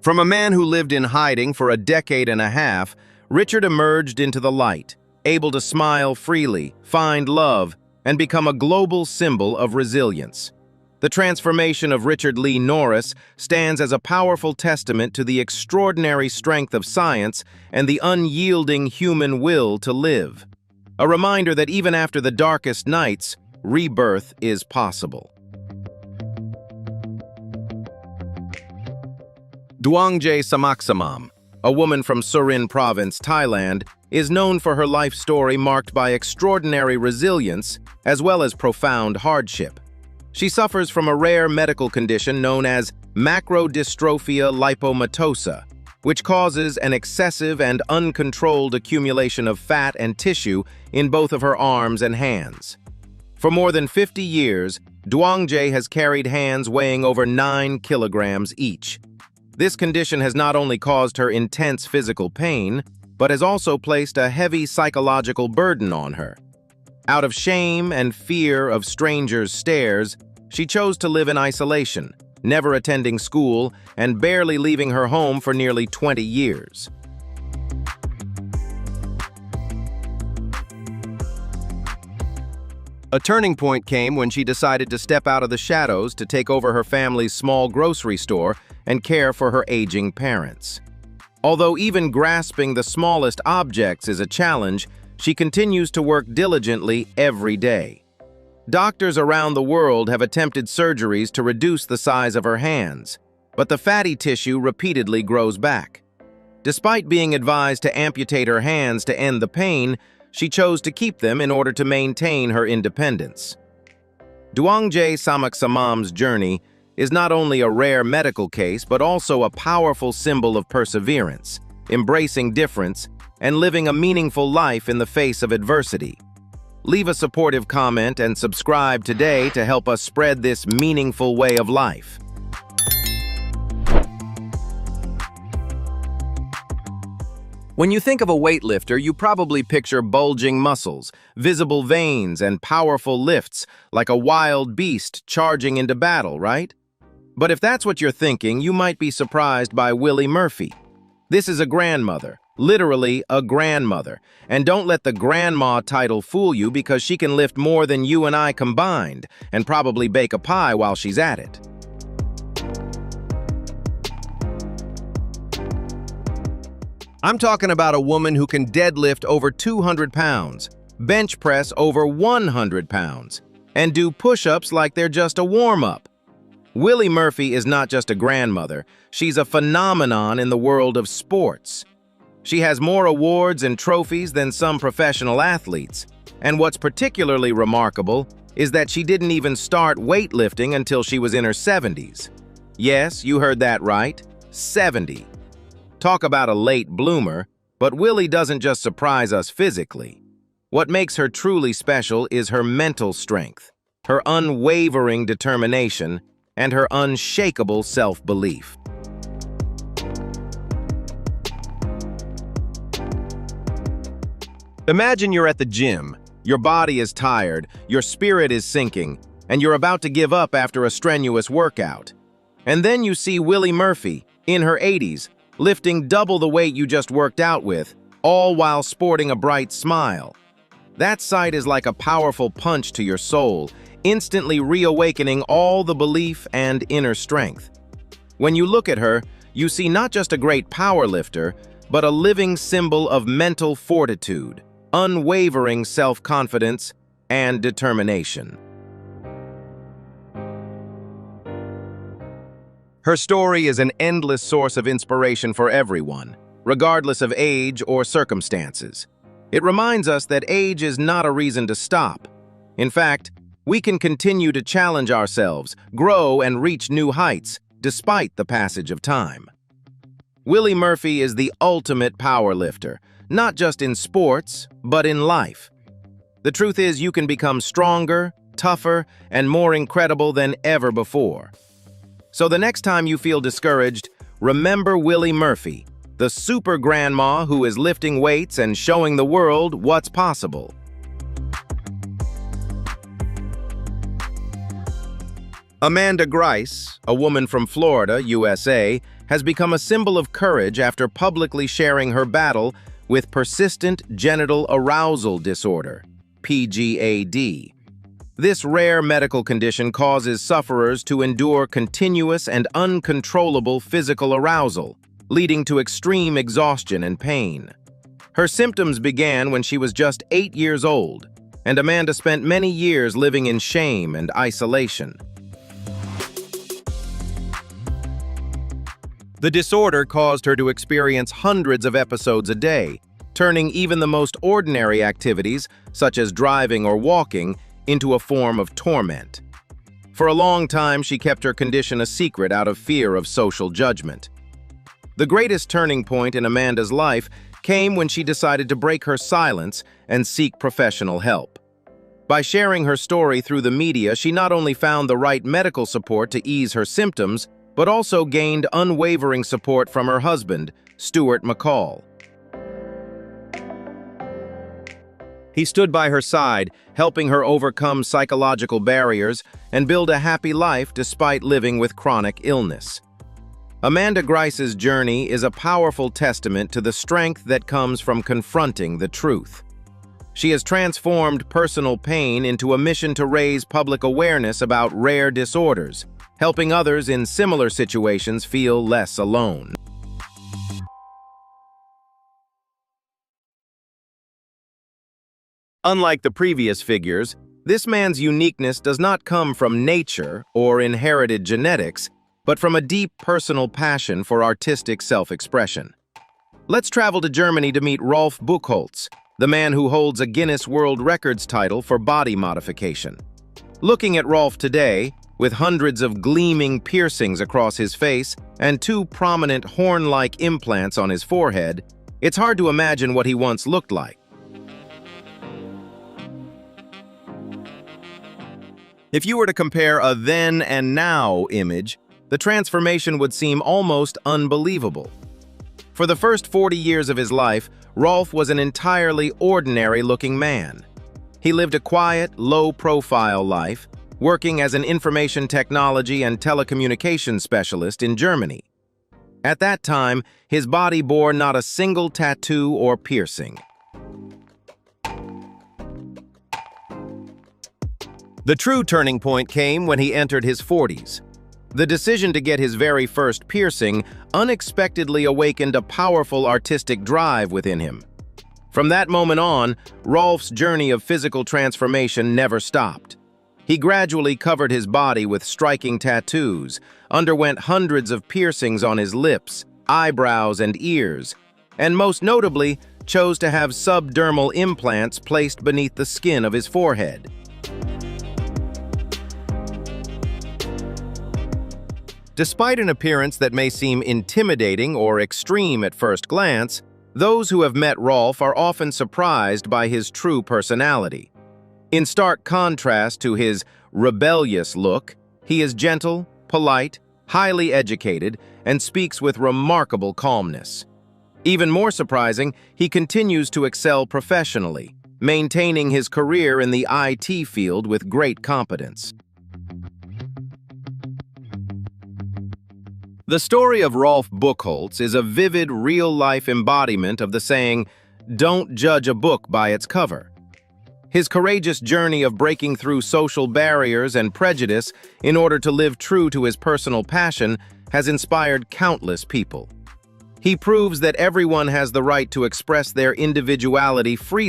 From a man who lived in hiding for a decade and a half, Richard emerged into the light, able to smile freely, find love, and become a global symbol of resilience. The transformation of Richard Lee Norris stands as a powerful testament to the extraordinary strength of science and the unyielding human will to live. A reminder that even after the darkest nights, rebirth is possible. Doangje Samaksamam, a woman from Surin Province, Thailand, is known for her life story marked by extraordinary resilience as well as profound hardship. She suffers from a rare medical condition known as macrodystrophia lipomatosa, which causes an excessive and uncontrolled accumulation of fat and tissue in both of her arms and hands. For more than 50 years, Doangje has carried hands weighing over 9 kilograms each. This condition has not only caused her intense physical pain, but has also placed a heavy psychological burden on her. Out of shame and fear of strangers' stares, she chose to live in isolation, never attending school and barely leaving her home for nearly 20 years. A turning point came when she decided to step out of the shadows to take over her family's small grocery store and care for her aging parents. Although even grasping the smallest objects is a challenge, she continues to work diligently every day. Doctors around the world have attempted surgeries to reduce the size of her hands, but the fatty tissue repeatedly grows back. Despite being advised to amputate her hands to end the pain, she chose to keep them in order to maintain her independence. Doangje Samaksamam's journey is not only a rare medical case, but also a powerful symbol of perseverance, embracing difference, and living a meaningful life in the face of adversity. Leave a supportive comment and subscribe today to help us spread this meaningful way of life. When you think of a weightlifter, you probably picture bulging muscles, visible veins, and powerful lifts, like a wild beast charging into battle, right? But if that's what you're thinking, you might be surprised by Willie Murphy. This is a grandmother, literally a grandmother. And don't let the grandma title fool you, because she can lift more than you and I combined, and probably bake a pie while she's at it. I'm talking about a woman who can deadlift over 200 pounds, bench press over 100 pounds, and do push-ups like they're just a warm-up. Willie Murphy is not just a grandmother, she's a phenomenon in the world of sports. She has more awards and trophies than some professional athletes, and what's particularly remarkable is that she didn't even start weightlifting until she was in her 70s. Yes, you heard that right, 70. Talk about a late bloomer, but Willie doesn't just surprise us physically. What makes her truly special is her mental strength, her unwavering determination, and her unshakable self-belief. Imagine you're at the gym, your body is tired, your spirit is sinking, and you're about to give up after a strenuous workout. And then you see Willie Murphy, in her 80s, lifting double the weight you just worked out with, all while sporting a bright smile. That sight is like a powerful punch to your soul, instantly reawakening all the belief and inner strength. When you look at her, you see not just a great power lifter, but a living symbol of mental fortitude, unwavering self-confidence, and determination. Her story is an endless source of inspiration for everyone, regardless of age or circumstances. It reminds us that age is not a reason to stop. In fact, we can continue to challenge ourselves, grow, and reach new heights, despite the passage of time. Willie Murphy is the ultimate power lifter, not just in sports, but in life. The truth is, you can become stronger, tougher and more incredible than ever before. So the next time you feel discouraged, remember Willie Murphy, the super grandma who is lifting weights and showing the world what's possible. Amanda Grice, a woman from Florida, USA, has become a symbol of courage after publicly sharing her battle with persistent genital arousal disorder, PGAD. This rare medical condition causes sufferers to endure continuous and uncontrollable physical arousal, leading to extreme exhaustion and pain. Her symptoms began when she was just 8 years old, and Amanda spent many years living in shame and isolation. The disorder caused her to experience hundreds of episodes a day, turning even the most ordinary activities, such as driving or walking, into a form of torment. For a long time, she kept her condition a secret out of fear of social judgment. The greatest turning point in Amanda's life came when she decided to break her silence and seek professional help. By sharing her story through the media, she not only found the right medical support to ease her symptoms, but also gained unwavering support from her husband, Stuart McCall. He stood by her side, helping her overcome psychological barriers and build a happy life despite living with chronic illness. Amanda Grice's journey is a powerful testament to the strength that comes from confronting the truth. She has transformed personal pain into a mission to raise public awareness about rare disorders, helping others in similar situations feel less alone. Unlike the previous figures, this man's uniqueness does not come from nature or inherited genetics, but from a deep personal passion for artistic self-expression. Let's travel to Germany to meet Rolf Buchholz, the man who holds a Guinness World Records title for body modification. Looking at Rolf today, with hundreds of gleaming piercings across his face and 2 prominent horn-like implants on his forehead, it's hard to imagine what he once looked like. If you were to compare a then and now image, the transformation would seem almost unbelievable. For the first 40 years of his life, Rolf was an entirely ordinary-looking man. He lived a quiet, low-profile life, working as an information technology and telecommunications specialist in Germany. At that time, his body bore not a single tattoo or piercing. The true turning point came when he entered his 40s. The decision to get his very first piercing unexpectedly awakened a powerful artistic drive within him. From that moment on, Rolf's journey of physical transformation never stopped. He gradually covered his body with striking tattoos, underwent hundreds of piercings on his lips, eyebrows, and ears, and most notably, chose to have subdermal implants placed beneath the skin of his forehead. Despite an appearance that may seem intimidating or extreme at first glance, those who have met Rolf are often surprised by his true personality. In stark contrast to his rebellious look, he is gentle, polite, highly educated, and speaks with remarkable calmness. Even more surprising, he continues to excel professionally, maintaining his career in the IT field with great competence. The story of Rolf Buchholz is a vivid, real-life embodiment of the saying, "Don't judge a book by its cover." His courageous journey of breaking through social barriers and prejudice in order to live true to his personal passion has inspired countless people. He proves that everyone has the right to express their individuality freely